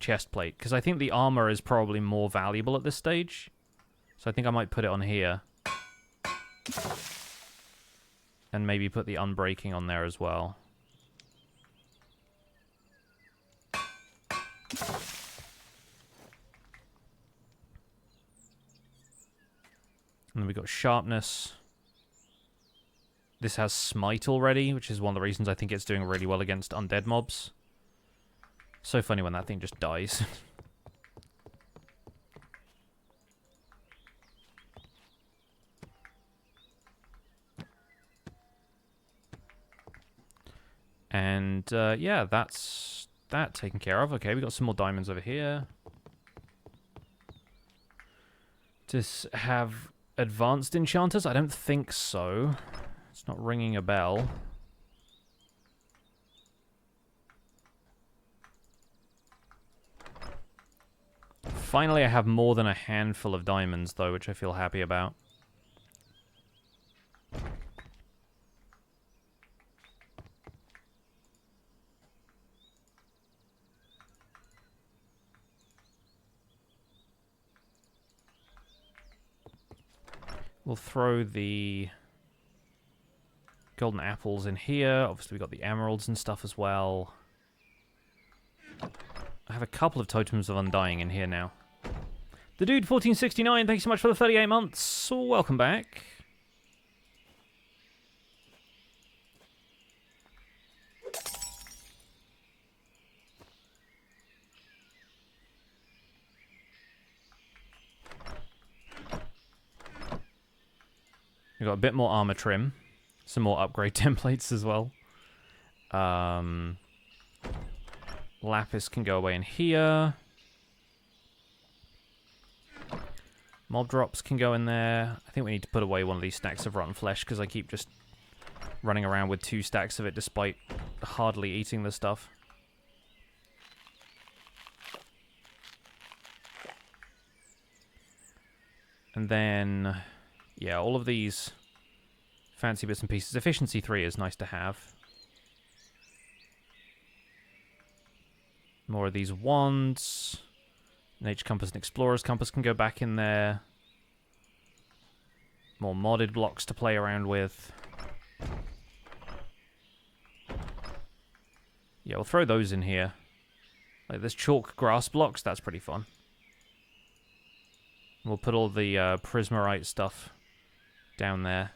chest plate? Because I think the armor is probably more valuable at this stage. So I think I might put it on here. And maybe put the unbreaking on there as well. And then we've got sharpness. This has smite already, which is one of the reasons I think it's doing really well against undead mobs. So funny when that thing just dies. And yeah, that's that taken care of. Okay, we got some more diamonds over here. Does have advanced enchanters? I don't think so. It's not ringing a bell. Finally, I have more than a handful of diamonds, though, which I feel happy about. We'll throw the golden apples in here. Obviously, we've got the emeralds and stuff as well. I have a couple of totems of undying in here now. The Dude 1469, thanks so much for the 38 months. Welcome back. We've got a bit more armor trim. Some more upgrade templates as well. Lapis can go away in here. Mob drops can go in there. I think we need to put away one of these stacks of rotten flesh because I keep just running around with 2 stacks of it despite hardly eating the stuff. And then, yeah, all of these fancy bits and pieces. Efficiency 3 is nice to have. More of these wands. Nature Compass and Explorer's Compass can go back in there. More modded blocks to play around with. Yeah, we'll throw those in here. Like this chalk grass blocks, that's pretty fun. We'll put all the prismarite stuff down there.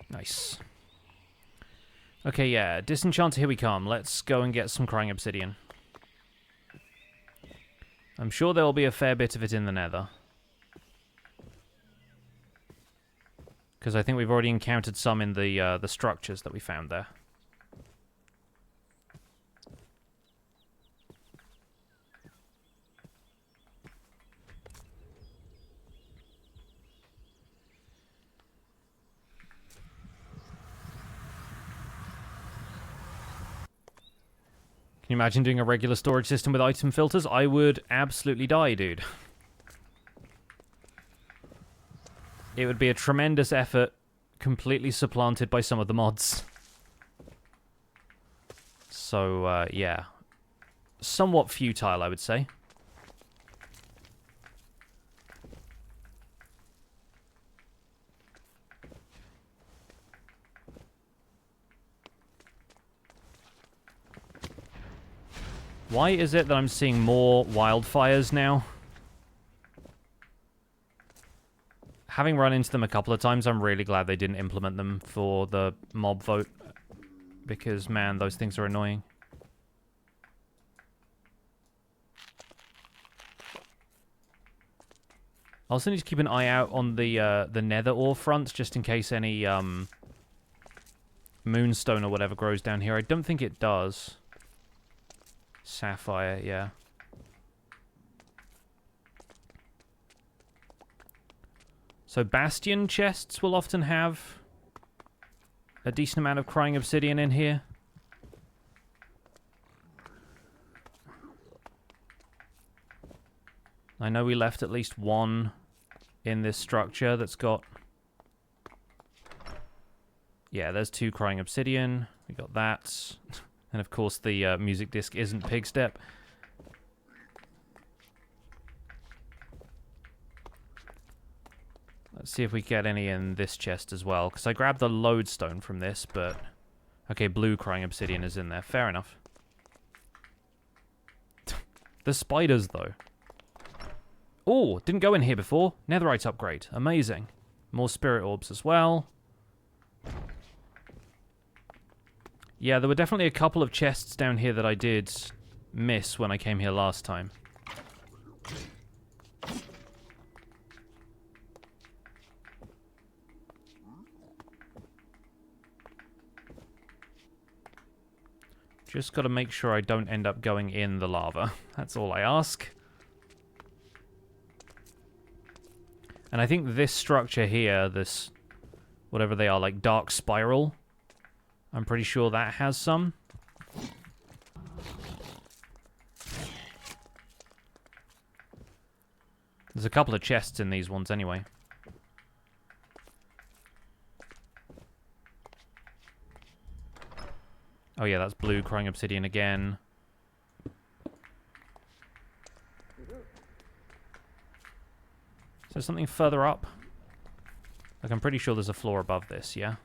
Nice. Okay, yeah, disenchanter, here we come. Let's go and get some crying obsidian. I'm sure there will be a fair bit of it in the Nether. Because I think we've already encountered some in the structures that we found there. Can you imagine doing a regular storage system with item filters? I would absolutely die, dude. It would be a tremendous effort, completely supplanted by some of the mods. So, yeah. Somewhat futile, I would say. Why is it that I'm seeing more wildfires now? Having run into them a couple of times, I'm really glad they didn't implement them for the mob vote. Because, man, those things are annoying. I also need to keep an eye out on the nether ore front, just in case any moonstone or whatever grows down here. I don't think it does. Sapphire, yeah. So bastion chests will often have a decent amount of crying obsidian in here. I know we left at least one in this structure that's got... Yeah, there's 2 crying obsidian. We got that. And of course the music disc isn't Pigstep. Let's see if we get any in this chest as well. Because I grabbed the lodestone from this, but... Okay, blue crying obsidian is in there. Fair enough. The spiders, though. Oh, didn't go in here before. Netherite upgrade. Amazing. More spirit orbs as well. Yeah, there were definitely a couple of chests down here that I did miss when I came here last time. Just got to make sure I don't end up going in the lava. That's all I ask. And I think this structure here, this, whatever they are, like dark spiral, I'm pretty sure that has some. There's a couple of chests in these ones anyway. Oh yeah, that's blue crying obsidian again. Is there something further up? Like, I'm pretty sure there's a floor above this, yeah?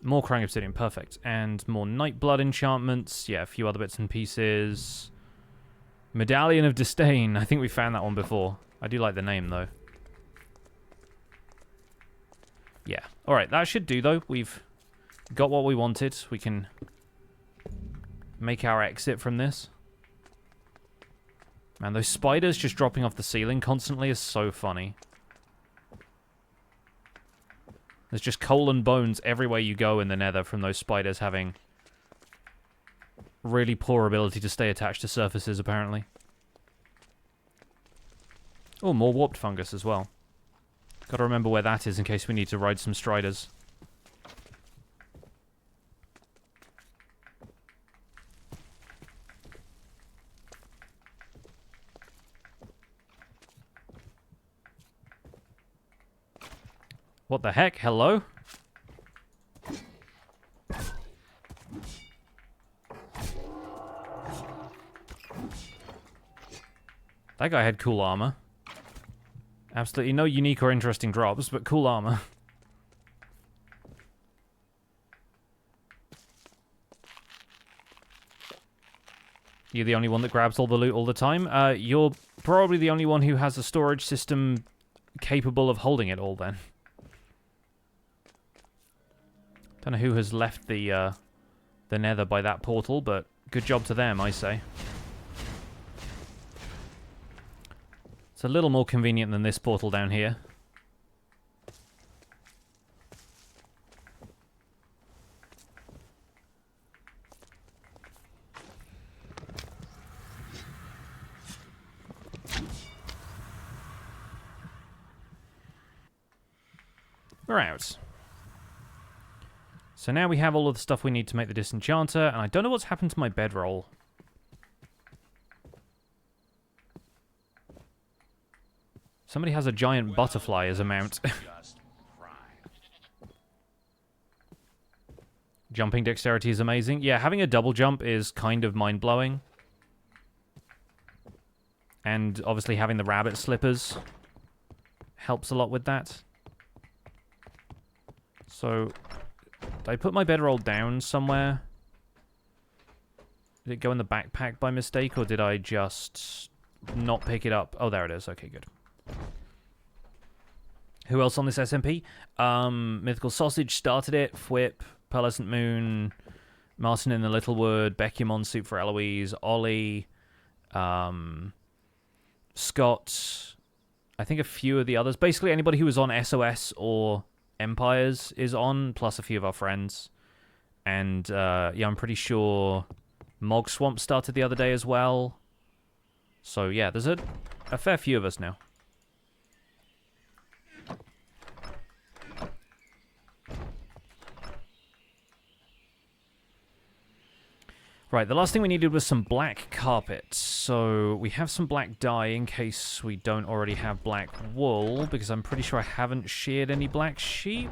More crying obsidian, perfect. And more Nightblood enchantments. Yeah, a few other bits and pieces. Medallion of Disdain. I think we found that one before. I do like the name, though. Yeah. Alright, that should do, though. We've got what we wanted. We can make our exit from this. Man, those spiders just dropping off the ceiling constantly is so funny. There's just coal and bones everywhere you go in the nether from those spiders having really poor ability to stay attached to surfaces, apparently. Oh, more warped fungus as well. Gotta remember where that is in case we need to ride some striders. What the heck? Hello? That guy had cool armor. Absolutely no unique or interesting drops, but cool armor. You're the only one that grabs all the loot all the time? You're probably the only one who has a storage system capable of holding it all, then. Don't know who has left the nether by that portal, but good job to them, I say. It's a little more convenient than this portal down here. We're out. So now we have all of the stuff we need to make the disenchanter, and I don't know what's happened to my bedroll. Somebody has a giant butterfly as a mount. Jumping dexterity is amazing. Yeah, having a double jump is kind of mind-blowing. And obviously having the rabbit slippers helps a lot with that. So, did I put my bedroll down somewhere? Did it go in the backpack by mistake, or did I just not pick it up? Oh, there it is. Okay, good. Who else on this SMP? MythicalSausage started it. Fwip, Pearlescent Moon, Martin in the Littlewood, Becky Soup for Eloise, Ollie, Scott, I think a few of the others. Basically, anybody who was on SOS or Empires is on, plus a few of our friends. And, yeah, I'm pretty sure Mog Swamp started the other day as well. So, yeah, there's a fair few of us now. Right, the last thing we needed was some black carpet. So we have some black dye in case we don't already have black wool, because I'm pretty sure I haven't sheared any black sheep.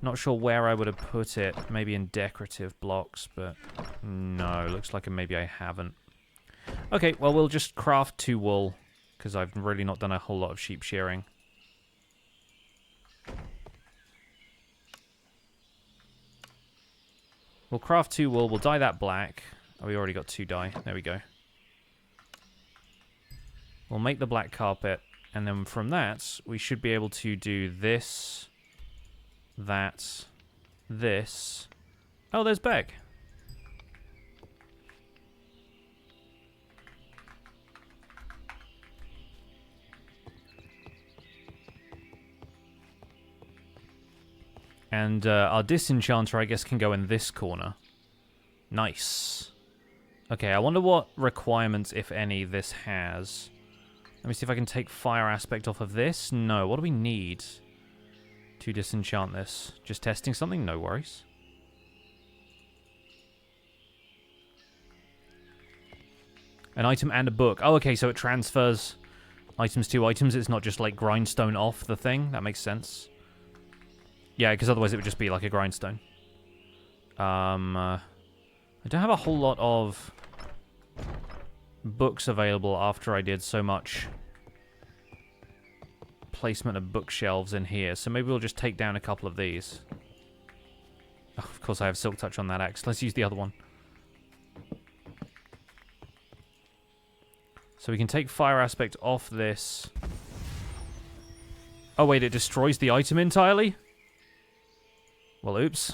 Not sure where I would have put it. Maybe in decorative blocks, but no, looks like maybe I haven't. Okay, well, we'll just craft 2 wool, because I've really not done a whole lot of sheep shearing. We'll craft 2 wool. We'll dye that black. Oh, we already got 2 dye. There we go. We'll make the black carpet. And then from that, we should be able to do this, that, this. Oh, there's Beck. And our disenchanter, I guess, can go in this corner. Nice. Okay, I wonder what requirements, if any, this has. Let me see if I can take fire aspect off of this. No, what do we need to disenchant this? Just testing something? No worries. An item and a book. Oh, okay, so it transfers items to items. It's not just like grindstone off the thing. That makes sense. Yeah, because otherwise it would just be like a grindstone. I don't have a whole lot of books available after I did so much placement of bookshelves in here, so maybe we'll just take down a couple of these. Oh, of course I have Silk Touch on that axe. Let's use the other one. So we can take fire aspect off this. Oh wait, it destroys the item entirely? Well, oops.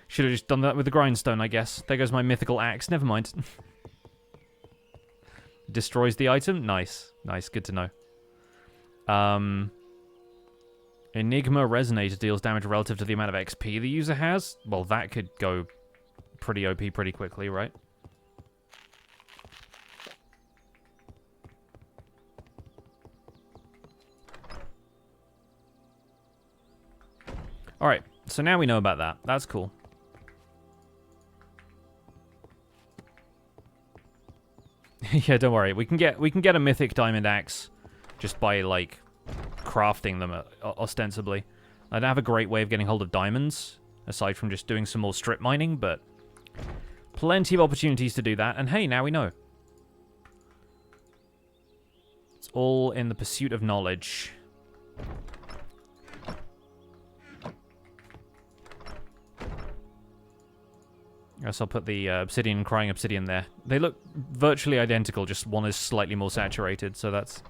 Should have just done that with the grindstone, I guess. There goes my mythical axe. Never mind. Destroys the item? Nice. Nice, good to know. Enigma Resonator deals damage relative to the amount of XP the user has. Well, that could go pretty OP pretty quickly, right? Alright, so now we know about that. That's cool. Yeah, don't worry. We can get a mythic diamond axe just by like crafting them ostensibly. I don't have a great way of getting hold of diamonds aside from just doing some more strip mining, but plenty of opportunities to do that. And hey, now we know. It's all in the pursuit of knowledge. I guess I'll put the obsidian and crying obsidian there. They look virtually identical, just one is slightly more saturated, so that's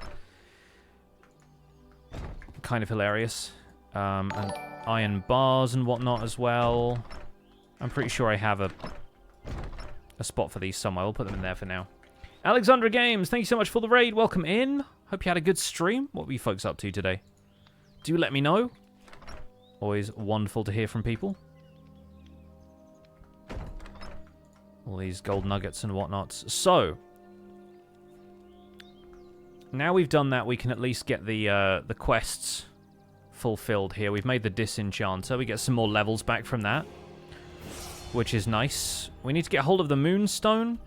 kind of hilarious. And iron bars and whatnot as well. I'm pretty sure I have a spot for these somewhere. We'll put them in there for now. Alexandra Games, thank you so much for the raid. Welcome in. Hope you had a good stream. What were you folks up to today? Do let me know. Always wonderful to hear from people. All these gold nuggets and whatnot. So, now we've done that, we can at least get the quests fulfilled here. We've made the disenchanter. We get some more levels back from that, which is nice. We need to get hold of the moonstone.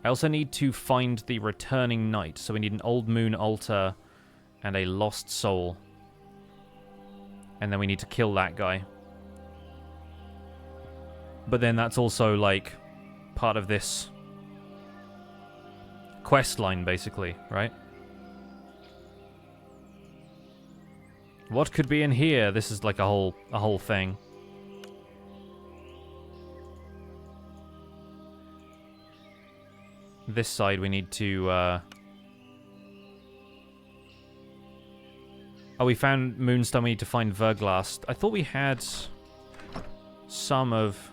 I also need to find the returning knight. So we need an old moon altar and a lost soul. And then we need to kill that guy. But then that's also, like, part of this quest line, basically, right? What could be in here? This is like a whole thing. this side we need to... Oh, we found moonstone. We need to find verglass. I thought we had some of...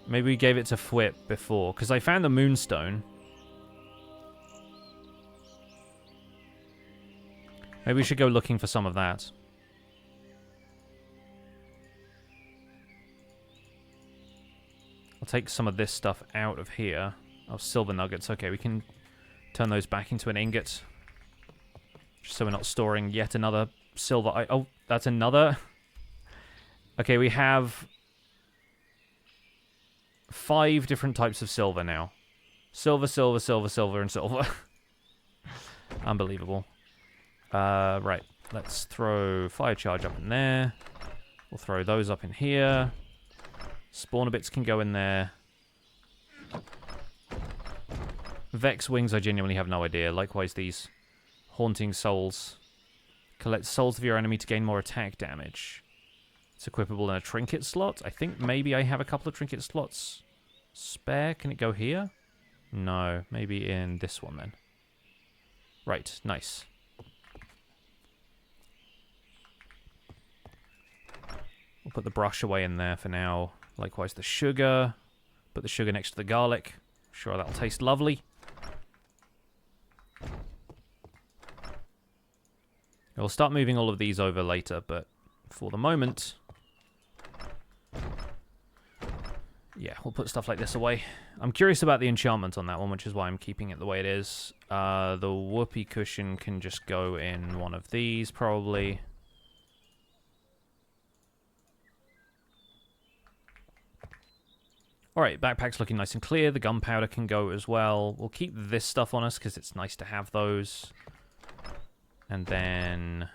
Maybe we gave it to Fwip before, because I found the moonstone. Maybe we should go looking for some of that. I'll take some of this stuff out of here. Oh, silver nuggets. Okay, we can turn those back into an ingot. Just so we're not storing yet another silver... Oh, that's another... Okay, we have 5 different types of silver now. Silver, silver, silver, silver, and silver. Unbelievable. Right. Let's throw fire charge up in there. We'll throw those up in here. Spawner bits can go in there. Vex wings, I genuinely have no idea. Likewise, these haunting souls. Collect souls of your enemy to gain more attack damage. It's equipable in a trinket slot. I think maybe I have a couple of trinket slots spare. Can it go here? No. Maybe in this one then. Right. Nice. We'll put the brush away in there for now. Likewise the sugar. Put the sugar next to the garlic. Sure, that'll taste lovely. We'll start moving all of these over later, but for the moment... Yeah, we'll put stuff like this away. I'm curious about the enchantment on that one, which is why I'm keeping it the way it is. The whoopee cushion can just go in one of these, probably. Alright, backpack's looking nice and clear. The gunpowder can go as well. We'll keep this stuff on us, because it's nice to have those. And then...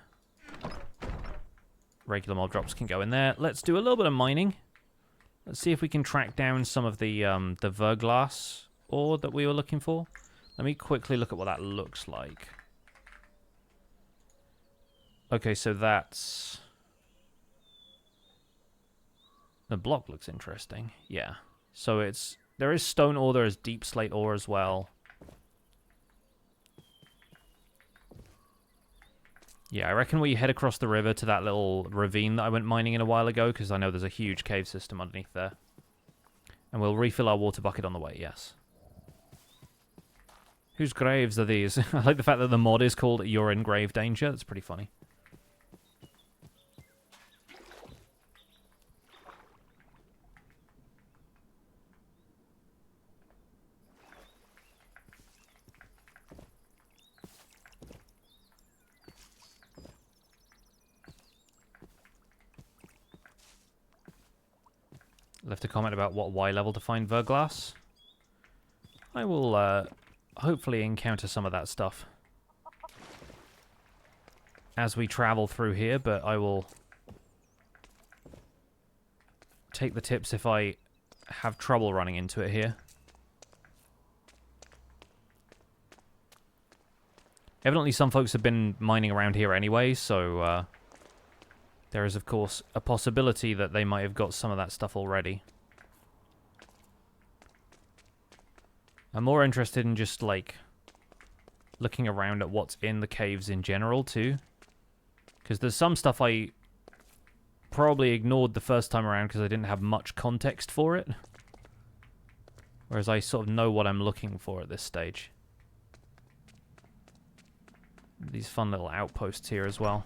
regular mob drops can go in there. Let's do a little bit of mining. Let's see if we can track down some of the verglass ore that we were looking for. Let me quickly look at what that looks like. Okay, so that's... The block looks interesting. Yeah. So it's... There is stone ore, there is deep slate ore as well. Yeah, I reckon we head across the river to that little ravine that I went mining in a while ago, because I know there's a huge cave system underneath there. And we'll refill our water bucket on the way, yes. Whose graves are these? I like the fact that the mod is called You're in Grave Danger. That's pretty funny. Left a comment about what Y level to find verglass. I will hopefully encounter some of that stuff as we travel through here, but I will take the tips if I have trouble running into it here. Evidently some folks have been mining around here anyway, so there is, of course, a possibility that they might have got some of that stuff already. I'm more interested in just, like, looking around at what's in the caves in general, too. Because there's some stuff I probably ignored the first time around because I didn't have much context for it. Whereas I sort of know what I'm looking for at this stage. These fun little outposts here as well.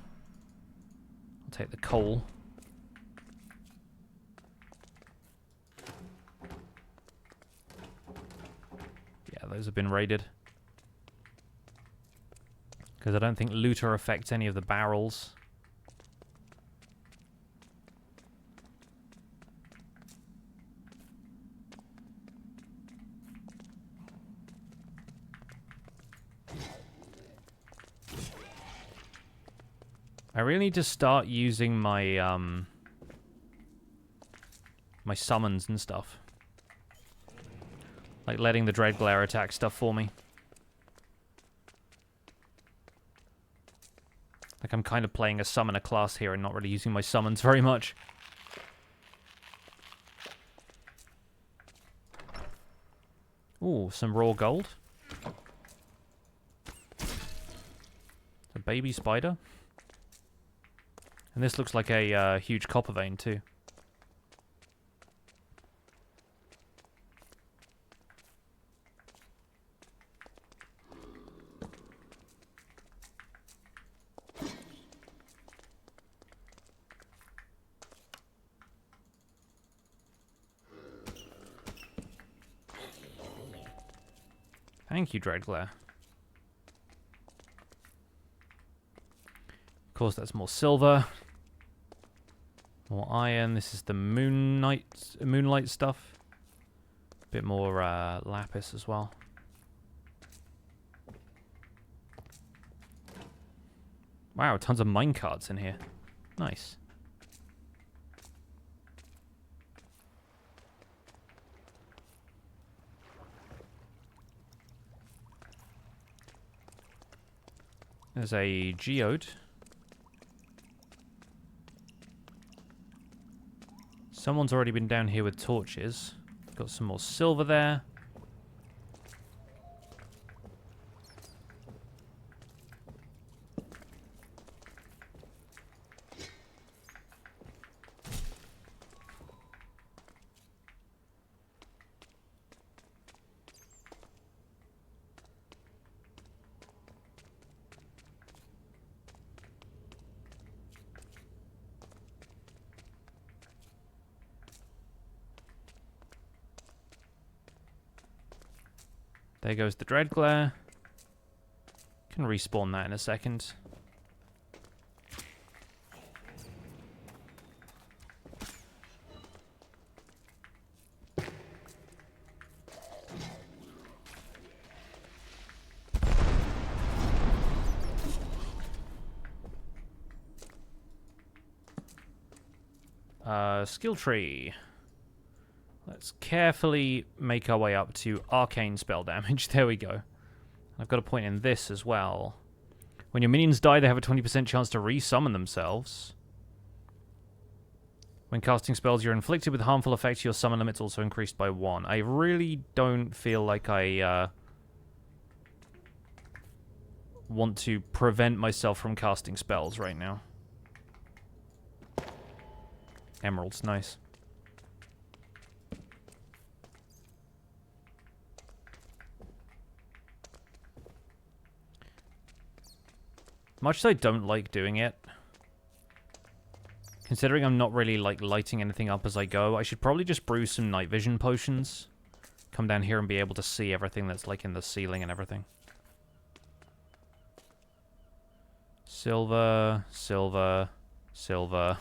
I'll take the coal. Yeah, those have been raided. Because I don't think looter affects any of the barrels. I really need to start using my my summons and stuff. Like letting the Dread Glare attack stuff for me. Like I'm kind of playing a summoner class here and not really using my summons very much. Ooh, some raw gold. A baby spider. And this looks like a huge copper vein too. Thank you, Dreadglare. Of course, that's more silver. More iron. This is the moonlight stuff. A bit more lapis as well. Wow, tons of minecarts in here. Nice. There's a geode. Someone's already been down here with torches. Got some more silver there. There goes the Dreadglare. Can respawn that in a second. Skill tree. Let's carefully make our way up to arcane spell damage. There we go. I've got a point in this as well. When your minions die, they have a 20% chance to re-summon themselves. When casting spells you're inflicted with harmful effects, your summon limit's also increased by 1. I really don't feel like I want to prevent myself from casting spells right now. Emerald's nice. Much as I don't like doing it, considering I'm not really like lighting anything up as I go, I should probably just brew some night vision potions. Come down here and be able to see everything that's like in the ceiling and everything. Silver, silver, silver.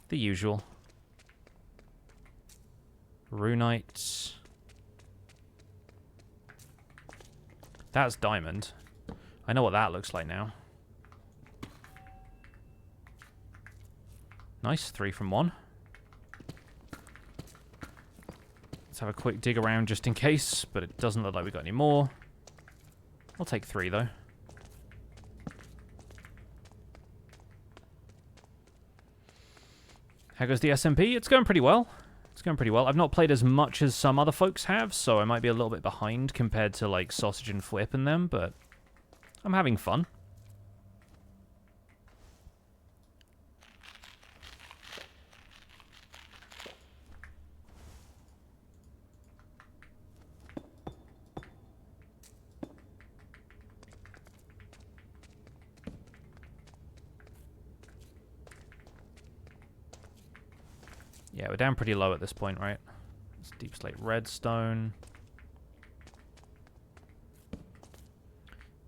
The usual. Runite. That's diamond. I know what that looks like now. Nice, 3 from 1. Let's have a quick dig around just in case, but it doesn't look like we got any more. I'll take 3 though. How goes the SMP? It's going pretty well. It's going pretty well. I've not played as much as some other folks have, so I might be a little bit behind compared to like Sausage and Flip and them, but I'm having fun. Yeah, we're down pretty low at this point, right? It's deep slate redstone.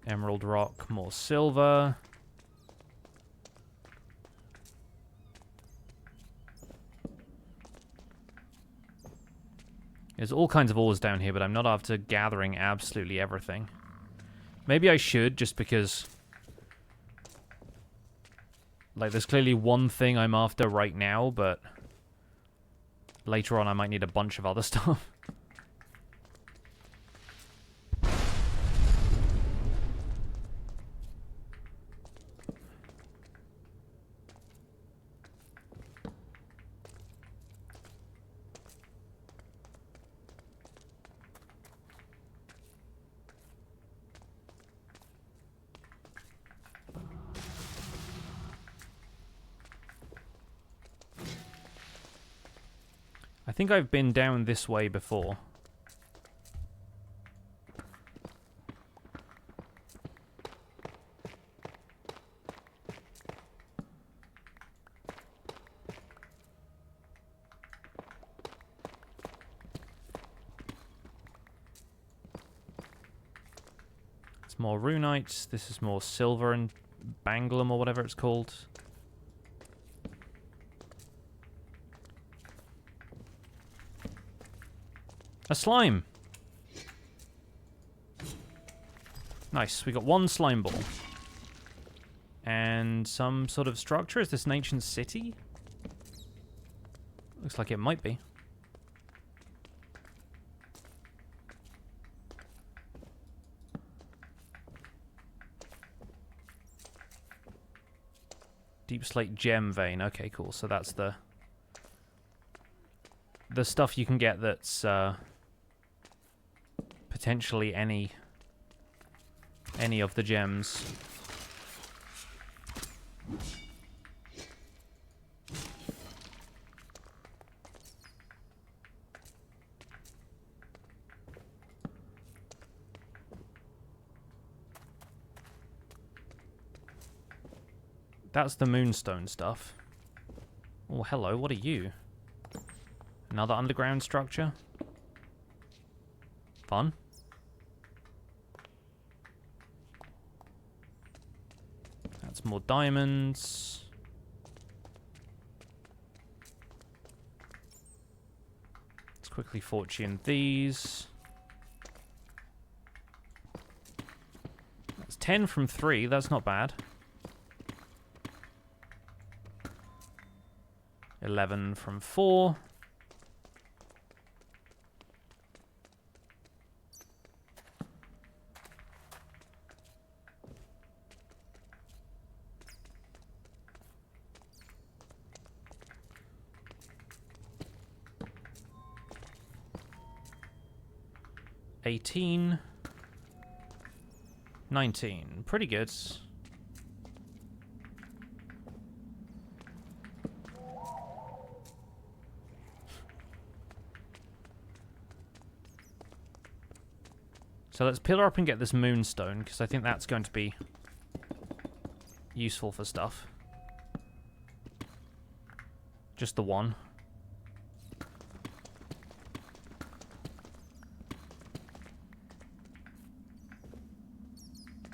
Emerald rock, more silver. There's all kinds of ores down here, but I'm not after gathering absolutely everything. Maybe I should, just because... like, there's clearly one thing I'm after right now, but... later on I might need a bunch of other stuff. think I've been down this way before. It's more runite. This is more silver and banglum or whatever it's called. A slime. Nice. We got one slime ball. And some sort of structure. Is this an ancient city? Looks like it might be. Deep slate gem vein. Okay, cool. So that's the stuff you can get that's potentially any of the gems. That's the moonstone stuff. Oh, hello, what are you? Another underground structure? Fun. That's more diamonds. Let's quickly fortune these. That's 10 from 3, that's not bad. 11 from 4. $18. 19. Pretty good. So let's pillar up and get this moonstone, because I think that's going to be useful for stuff. Just the one.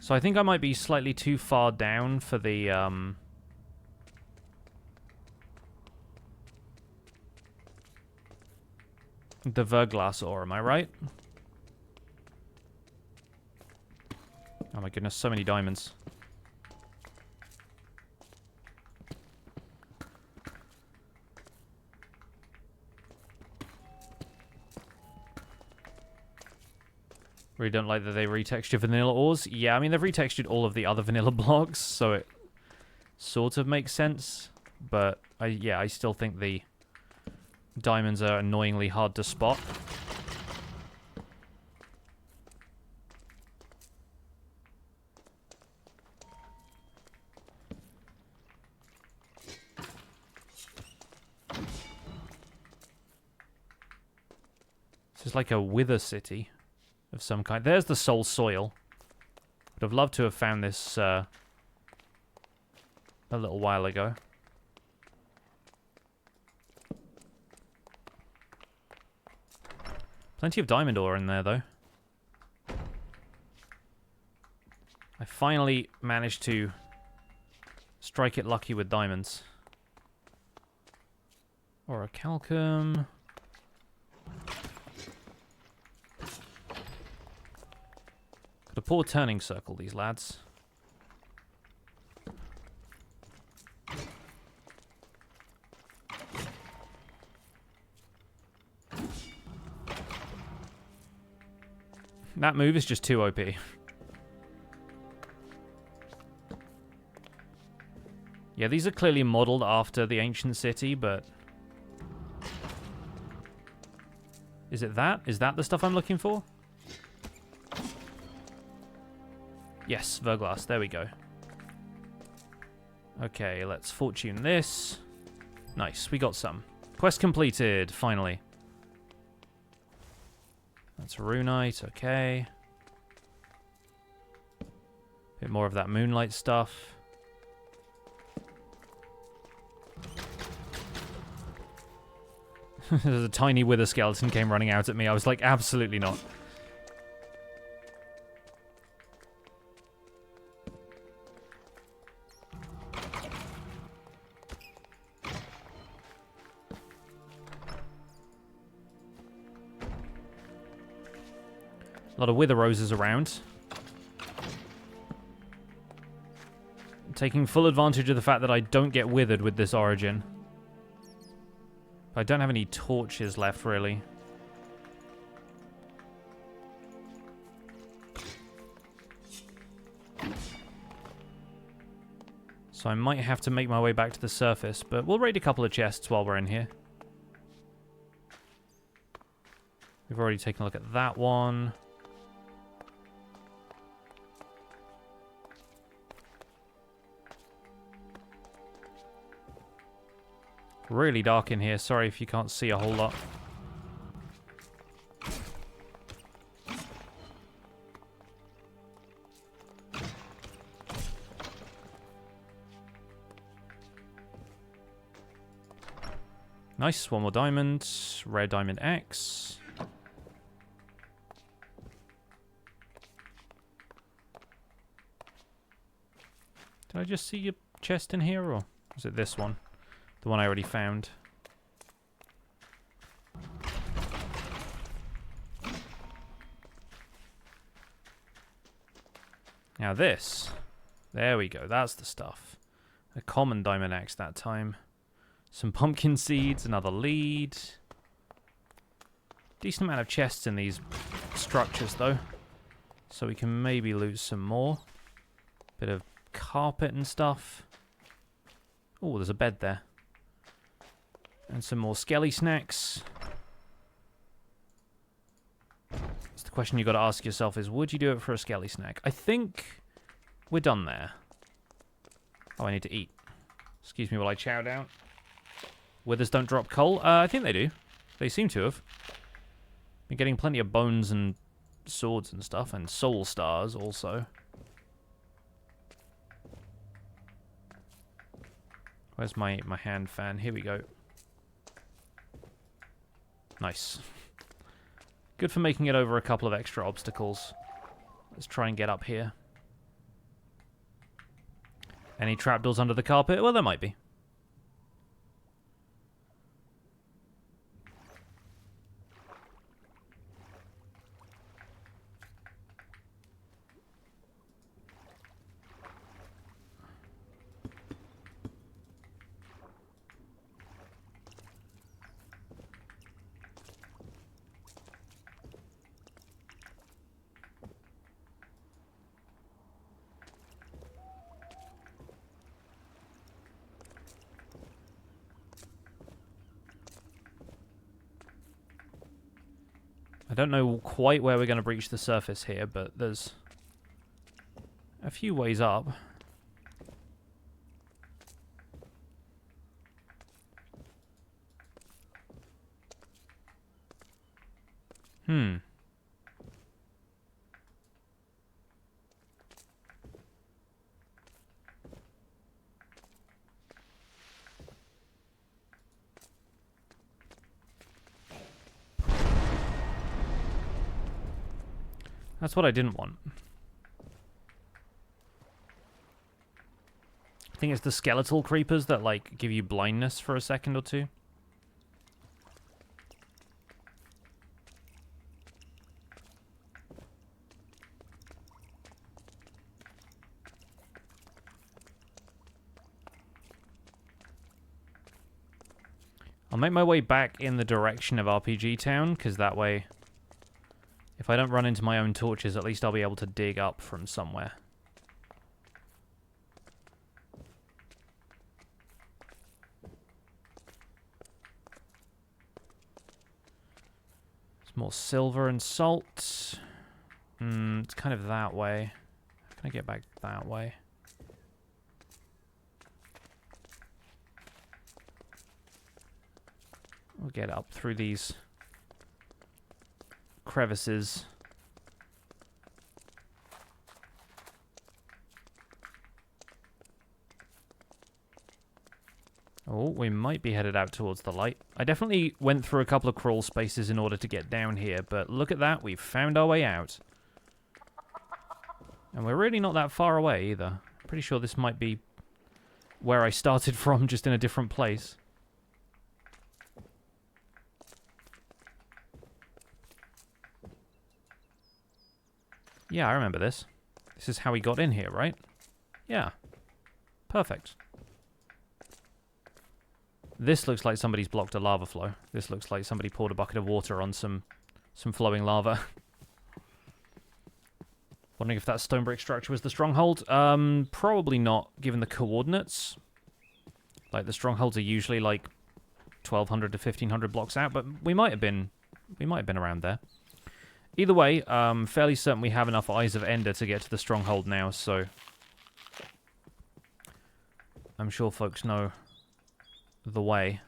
So I think I might be slightly too far down for the Verglass ore, am I right? Oh my goodness, so many diamonds. Really don't like that they retextured vanilla ores. Yeah, I mean, they've retextured all of the other vanilla blocks, so it sort of makes sense. But, yeah, I still think the diamonds are annoyingly hard to spot. This is like a wither city of some kind. There's the soul soil. Would have loved to have found this a little while ago. Plenty of diamond ore in there, though. I finally managed to strike it lucky with diamonds. Orichalcum. Got a poor turning circle, these lads. That move is just too OP. Yeah, these are clearly modeled after the ancient city, but... Is it that? Is that the stuff I'm looking for? Yes, Verglass. There we go. Okay, let's fortune this. Nice, we got some. Quest completed, finally. That's runite, okay. Bit more of that moonlight stuff. There's a tiny wither skeleton came running out at me. I was like, absolutely not. A lot of wither roses around. Taking full advantage of the fact that I don't get withered with this origin. I don't have any torches left, really. So I might have to make my way back to the surface, but we'll raid a couple of chests while we're in here. We've already taken a look at that one. Really dark in here. Sorry if you can't see a whole lot. Nice. One more diamond. Rare diamond X. Did I just see a chest in here, or was it this one? The one I already found. Now this. There we go. That's the stuff. A common diamond axe that time. Some pumpkin seeds. Another lead. Decent amount of chests in these structures, though. So we can maybe loot some more. Bit of carpet and stuff. Oh, there's a bed there. And some more skelly snacks. It's the question you got to ask yourself is, would you do it for a skelly snack? I think we're done there. Oh, I need to eat. Excuse me while I chow down. Withers don't drop coal? I think they do. They seem to have. Been getting plenty of bones and swords and stuff, and soul stars also. Where's my hand fan? Here we go. Nice. Good for making it over a couple of extra obstacles. Let's try and get up here. Any trapdoors under the carpet? Well, there might be. I don't know quite where we're going to breach the surface here, but there's a few ways up. That's what I didn't want. I think it's the skeletal creepers that, like, give you blindness for a second or two. I'll make my way back in the direction of RPG Town, because that way, if I don't run into my own torches, at least I'll be able to dig up from somewhere. There's more silver and salt. It's kind of that way. How can I get back that way? We'll get up through these crevices. Oh, we might be headed out towards the light. I definitely went through a couple of crawl spaces in order to get down here, but look at that, we've found our way out. And we're really not that far away either. Pretty sure this might be where I started from, just in a different place. Yeah, I remember this. This is how we got in here, right? Yeah. Perfect. This looks like somebody's blocked a lava flow. This looks like somebody poured a bucket of water on some flowing lava. Wondering if that stone brick structure was the stronghold. Probably not, given the coordinates. Like, the strongholds are usually like 1,200 to 1,500 blocks out, but we might have been around there. Either way, fairly certain we have enough Eyes of Ender to get to the stronghold now, so I'm sure folks know the way.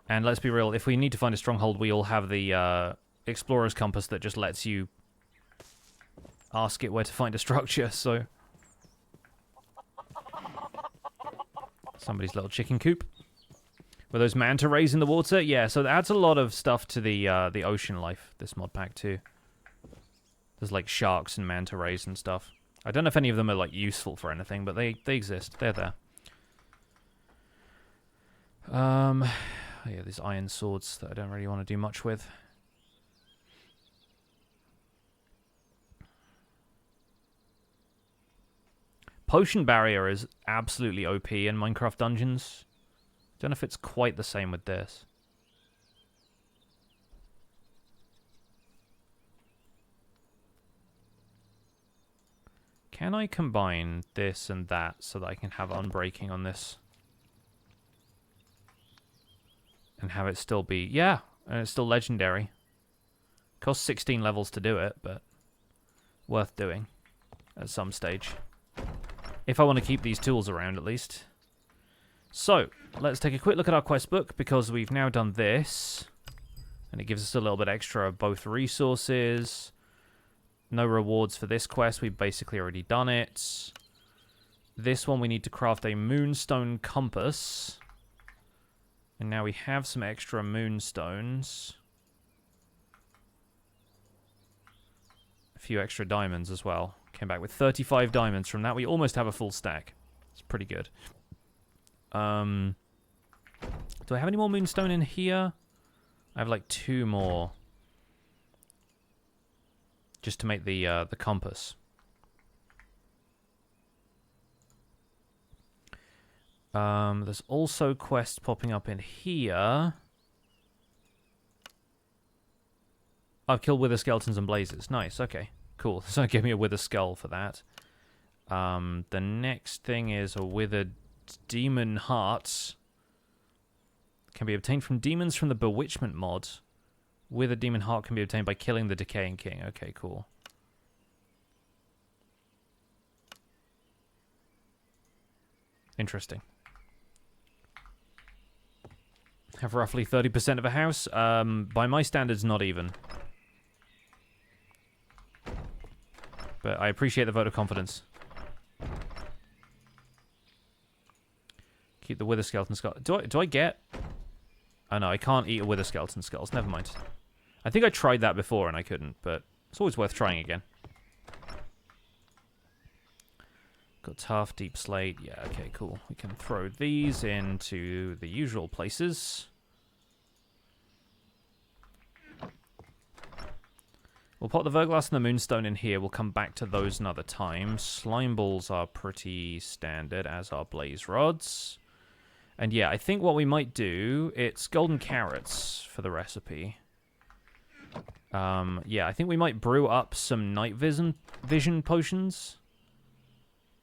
And let's be real, if we need to find a stronghold, we all have the Explorer's Compass that just lets you ask it where to find a structure, so... Somebody's little chicken coop. Were those manta rays in the water? Yeah, so that adds a lot of stuff to the ocean life, this mod pack too. There's like sharks and manta rays and stuff. I don't know if any of them are like useful for anything, but they exist. They're there. Yeah, these iron swords that I don't really want to do much with. Potion barrier is absolutely OP in Minecraft Dungeons. Don't know if it's quite the same with this. Can I combine this and that so that I can have unbreaking on this? And have it still be... Yeah, and it's still legendary. Costs 16 levels to do it, but worth doing at some stage. If I want to keep these tools around, at least. So, let's take a quick look at our quest book, because we've now done this. And it gives us a little bit extra of both resources. No rewards for this quest, we've basically already done it. This one we need to craft a moonstone compass. And now we have some extra moonstones. A few extra diamonds as well. Came back with 35 diamonds from that. We almost have a full stack. It's pretty good. Do I have any more moonstone in here? I have like 2 more. Just to make the compass. There's also quests popping up in here. I've killed wither skeletons and blazes. Nice, okay. Cool. So give me a wither skull for that. The next thing is a withered demon heart. Can be obtained from demons from the Bewitchment mod. Withered demon heart can be obtained by killing the Decaying King. Okay, cool. Interesting. Have roughly 30% of a house. By my standards, not even. But I appreciate the vote of confidence. Keep the wither skeleton skull. Do I get... Oh no, I can't eat a wither skeleton skulls. Never mind. I think I tried that before and I couldn't, but it's always worth trying again. Got tough, deep slate. Yeah, okay, cool. We can throw these into the usual places. We'll pop the verglass and the moonstone in here. We'll come back to those another time. Slime balls are pretty standard, as are blaze rods. And yeah, I think what we might do, it's golden carrots for the recipe. Yeah, I think we might brew up some night vision potions.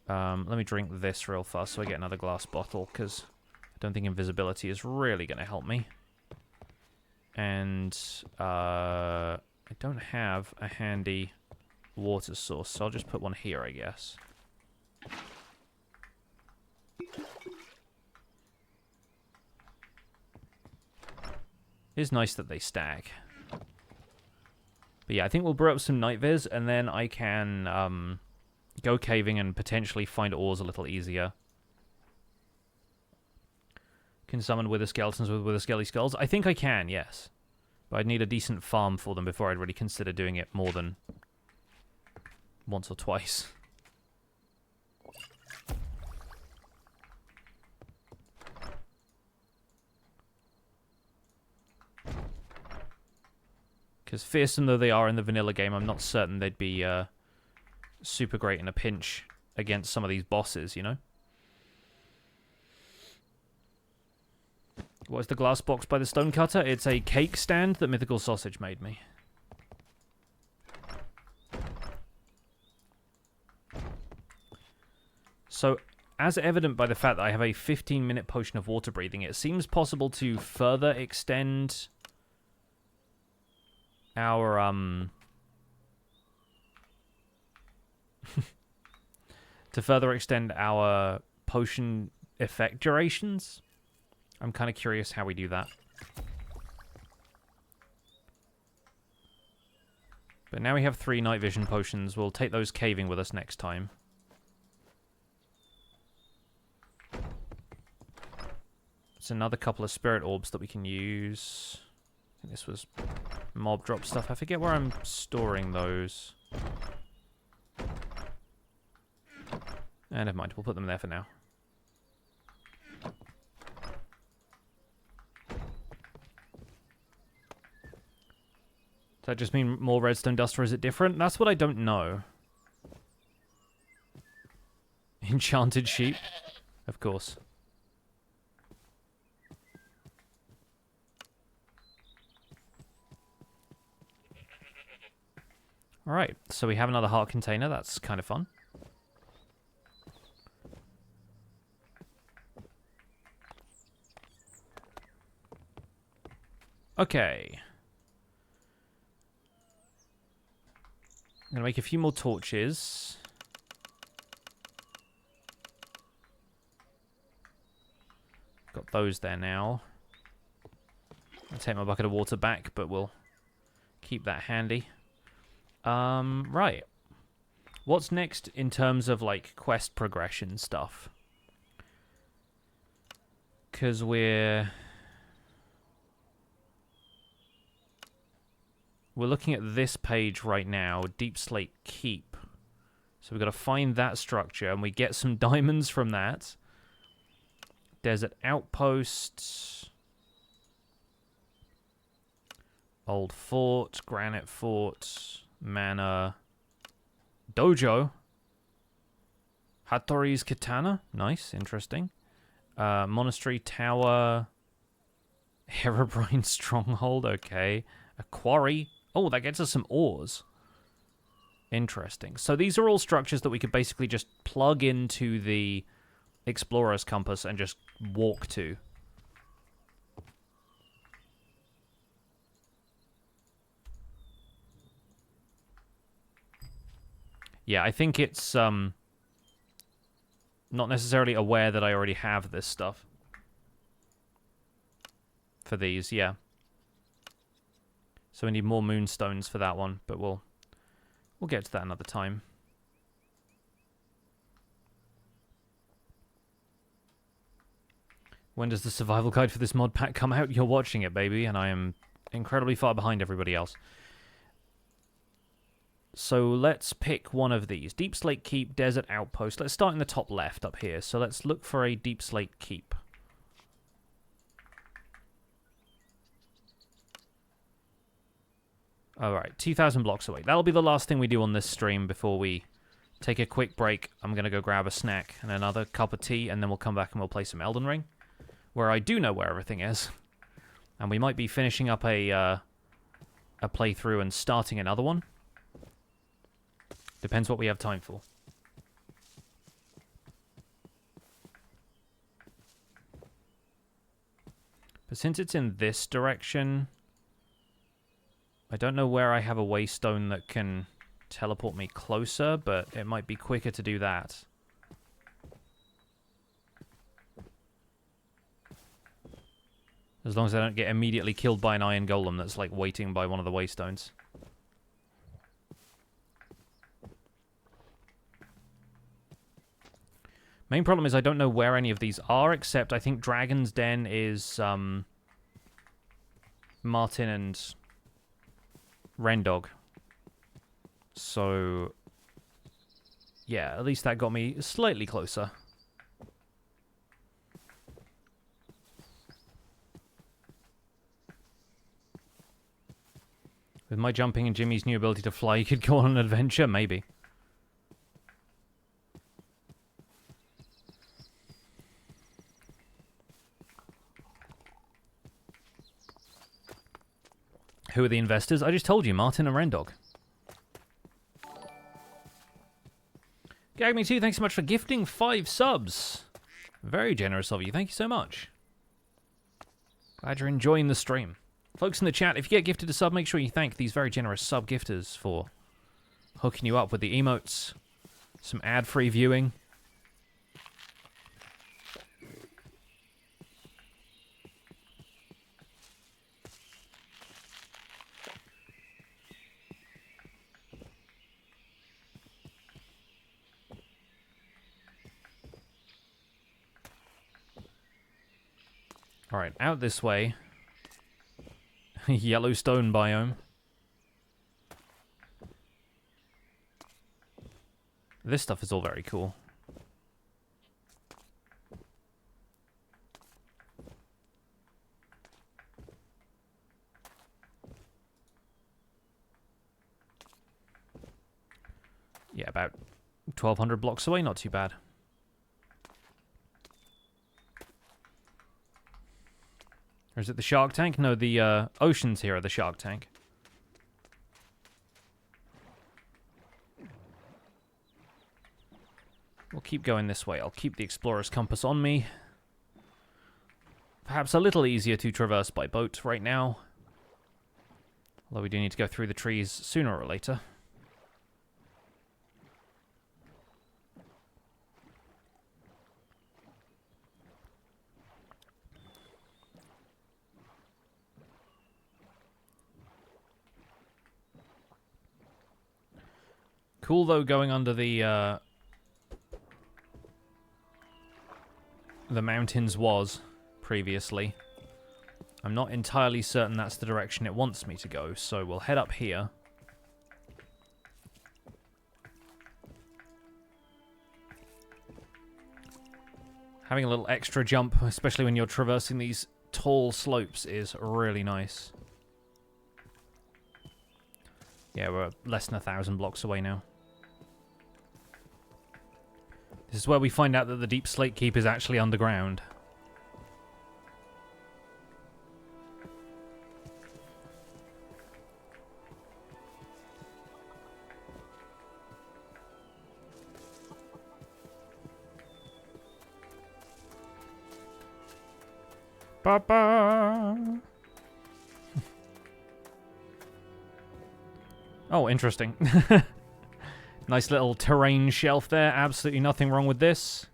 Let me drink this real fast so I get another glass bottle, because I don't think invisibility is really going to help me. And I don't have a handy water source, so I'll just put one here, I guess. It's nice that they stack. But yeah, I think we'll brew up some night viz, and then I can go caving and potentially find ores a little easier. Can summon wither skeletons with wither skelly skulls? I think I can, yes. But I'd need a decent farm for them before I'd really consider doing it more than once or twice. Because fearsome though they are in the vanilla game, I'm not certain they'd be super great in a pinch against some of these bosses, you know? What is the glass box by the stonecutter? It's a cake stand that MythicalSausage made me. So, as evident by the fact that I have a 15-minute potion of water breathing, it seems possible to further extend our, to further extend our potion effect durations. I'm kind of curious how we do that. But now we have 3 night vision potions. We'll take those caving with us next time. There's another couple of spirit orbs that we can use. I think this was mob drop stuff. I forget where I'm storing those. Never mind. We'll put them there for now. Does that just mean more redstone dust, or is it different? That's what I don't know. Enchanted sheep? Of course. Alright, so we have another heart container. That's kind of fun. Okay. I'm going to make a few more torches. Got those there now. I'll take my bucket of water back, but we'll keep that handy. Right. What's next in terms of, like, quest progression stuff? Because we're looking at this page right now, Deep Slate Keep. So we've got to find that structure, and we get some diamonds from that. Desert Outpost. Old Fort, Granite Fort, Manor, Dojo. Hattori's Katana. Nice, interesting. Monastery Tower. Herobrine Stronghold, okay. A quarry. Oh, that gets us some ores. Interesting. So these are all structures that we could basically just plug into the Explorer's Compass and just walk to. Yeah, I think it's not necessarily aware that I already have this stuff. For these, yeah. So we need more moonstones for that one, but we'll get to that another time. When does the survival guide for this mod pack come out? You're watching it, baby, and I am incredibly far behind everybody else. So let's pick one of these. Deep Slate Keep, Desert Outpost. Let's start in the top left up here. So let's look for a Deep Slate Keep. Alright, 2,000 blocks away. That'll be the last thing we do on this stream before we take a quick break. I'm going to go grab a snack and another cup of tea, and then we'll come back and we'll play some Elden Ring, where I do know where everything is. And we might be finishing up a playthrough and starting another one. Depends what we have time for. But since it's in this direction, I don't know where I have a waystone that can teleport me closer, but it might be quicker to do that. As long as I don't get immediately killed by an iron golem that's like waiting by one of the waystones. Main problem is I don't know where any of these are, except I think Dragon's Den is Martin and Rendog. So, yeah, at least that got me slightly closer. With my jumping and Jimmy's new ability to fly, you could go on an adventure, maybe. Who are the investors? I just told you, Martin and Rendog. Gagme2, thanks so much for gifting 5 subs. Very generous of you. Thank you so much. Glad you're enjoying the stream. Folks in the chat, if you get gifted a sub, make sure you thank these very generous sub gifters for hooking you up with the emotes, some ad-free viewing. Alright, out this way. Yellowstone biome. This stuff is all very cool. Yeah, about 1,200 blocks away, not too bad. Or is it the shark tank? No, the oceans here are the shark tank. We'll keep going this way. I'll keep the explorer's compass on me. Perhaps a little easier to traverse by boat right now. Although we do need to go through the trees sooner or later. Cool, though, going under the mountains was previously. I'm not entirely certain that's the direction it wants me to go, so we'll head up here. Having a little extra jump, especially when you're traversing these tall slopes, is really nice. Yeah, we're less than 1,000 blocks away now. This is where we find out that the deep slate keep is actually underground. Ba-ba! Oh, interesting. Nice little terrain shelf there. Absolutely nothing wrong with this.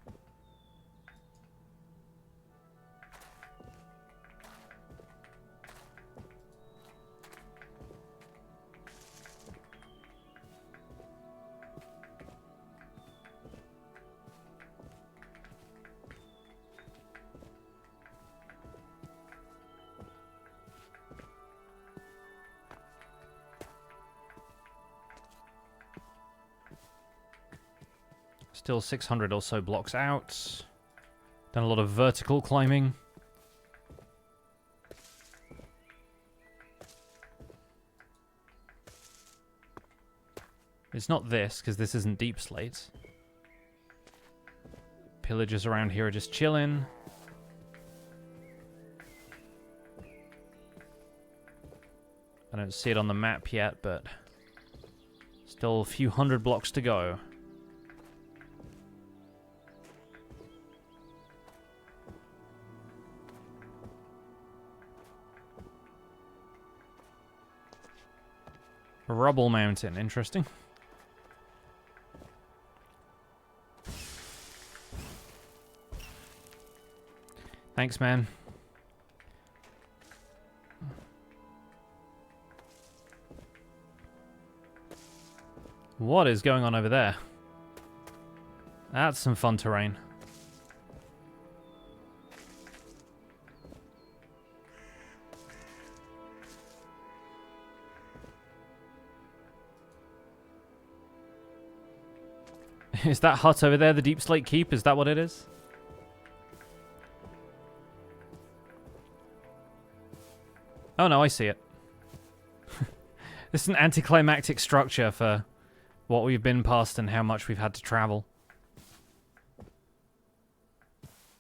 Still 600 or so blocks out. Done a lot of vertical climbing. It's not this, because this isn't deep slate. Pillagers around here are just chilling. I don't see it on the map yet, but still a few hundred blocks to go. Rubble Mountain, interesting. Thanks, man. What is going on over there? That's some fun terrain. Is that hut over there the Deep Slate Keep? Is that what it is? Oh no, I see it. This is an anticlimactic structure for what we've been past and how much we've had to travel.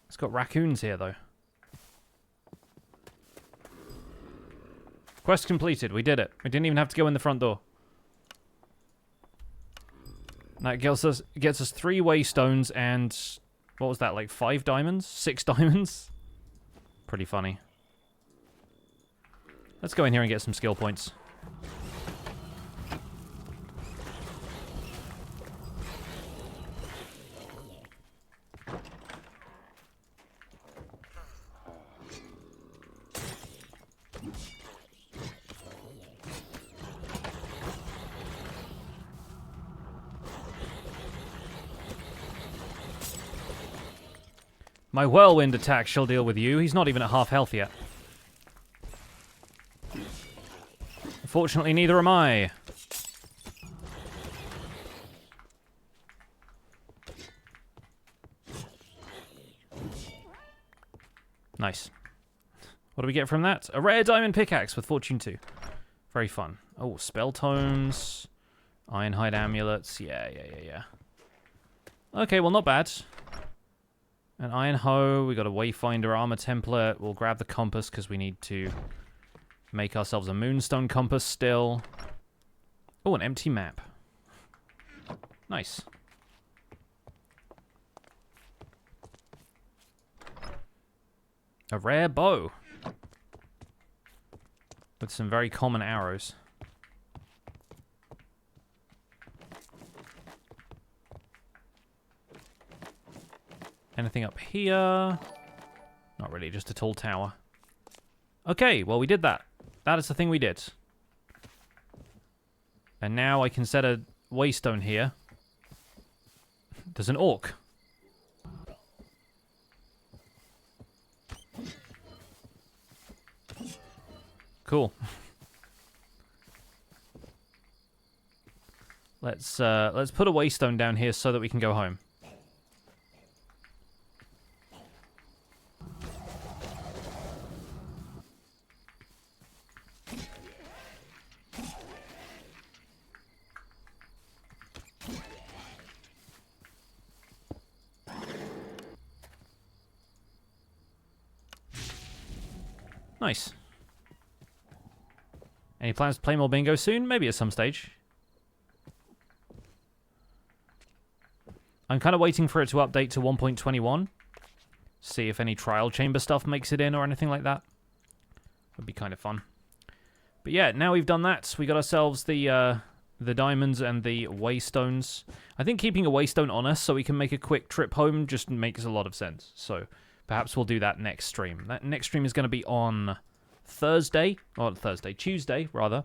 It's got raccoons here, though. Quest completed. We did it. We didn't even have to go in the front door. That gets us 3 waystones and... What was that, like 5 diamonds? 6 diamonds? Pretty funny. Let's go in here and get some skill points. My whirlwind attack shall deal with you. He's not even at half health yet. Unfortunately, neither am I. Nice. What do we get from that? A rare diamond pickaxe with Fortune 2. Very fun. Oh, spell tomes. Ironhide amulets. Yeah. Okay, well, not bad. An iron hoe. We got a wayfinder armor template. We'll grab the compass because we need to make ourselves a moonstone compass still. Oh, an empty map. Nice. A rare bow. With some very common arrows. Anything up here? Not really, just a tall tower. Okay, well, we did that. That is the thing we did. And now I can set a waystone here. There's an orc. Cool. Let's put a waystone down here so that we can go home. Nice. Any plans to play more bingo soon? Maybe at some stage. I'm kind of waiting for it to update to 1.21. See if any trial chamber stuff makes it in or anything like that. Would be kind of fun. But yeah, now we've done that, we got ourselves the diamonds and the waystones. I think keeping a waystone on us so we can make a quick trip home just makes a lot of sense. So perhaps we'll do that next stream. That next stream is going to be on Tuesday, rather.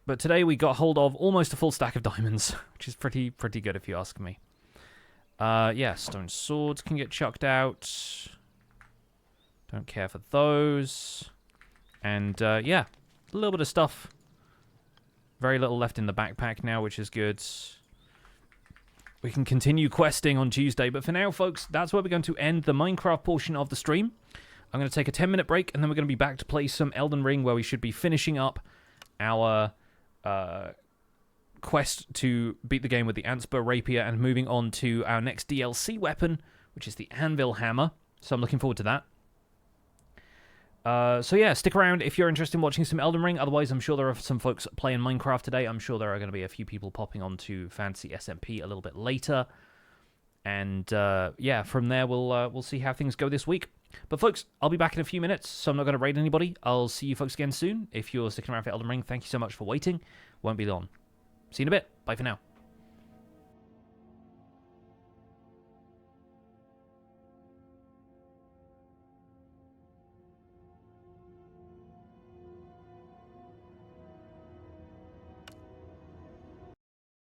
But today we got hold of almost a full stack of diamonds, which is pretty good if you ask me. Yeah, stone swords can get chucked out. Don't care for those. And yeah, a little bit of stuff. Very little left in the backpack now, which is good. We can continue questing on Tuesday, but for now, folks, that's where we're going to end the Minecraft portion of the stream. I'm going to take a 10-minute break, and then we're going to be back to play some Elden Ring, where we should be finishing up our quest to beat the game with the Antspur Rapier and moving on to our next DLC weapon, which is the Anvil Hammer. So I'm looking forward to that. So yeah, stick around if you're interested in watching some Elden Ring. Otherwise, I'm sure there are some folks playing Minecraft today. I'm sure there are going to be a few people popping on to Fantasy SMP a little bit later. And yeah, from there we'll see how things go this week. But folks, I'll be back in a few minutes, so I'm not going to raid anybody. I'll see you folks again soon. If you're sticking around for Elden Ring, thank you so much for waiting. Won't be long. See you in a bit. Bye for now.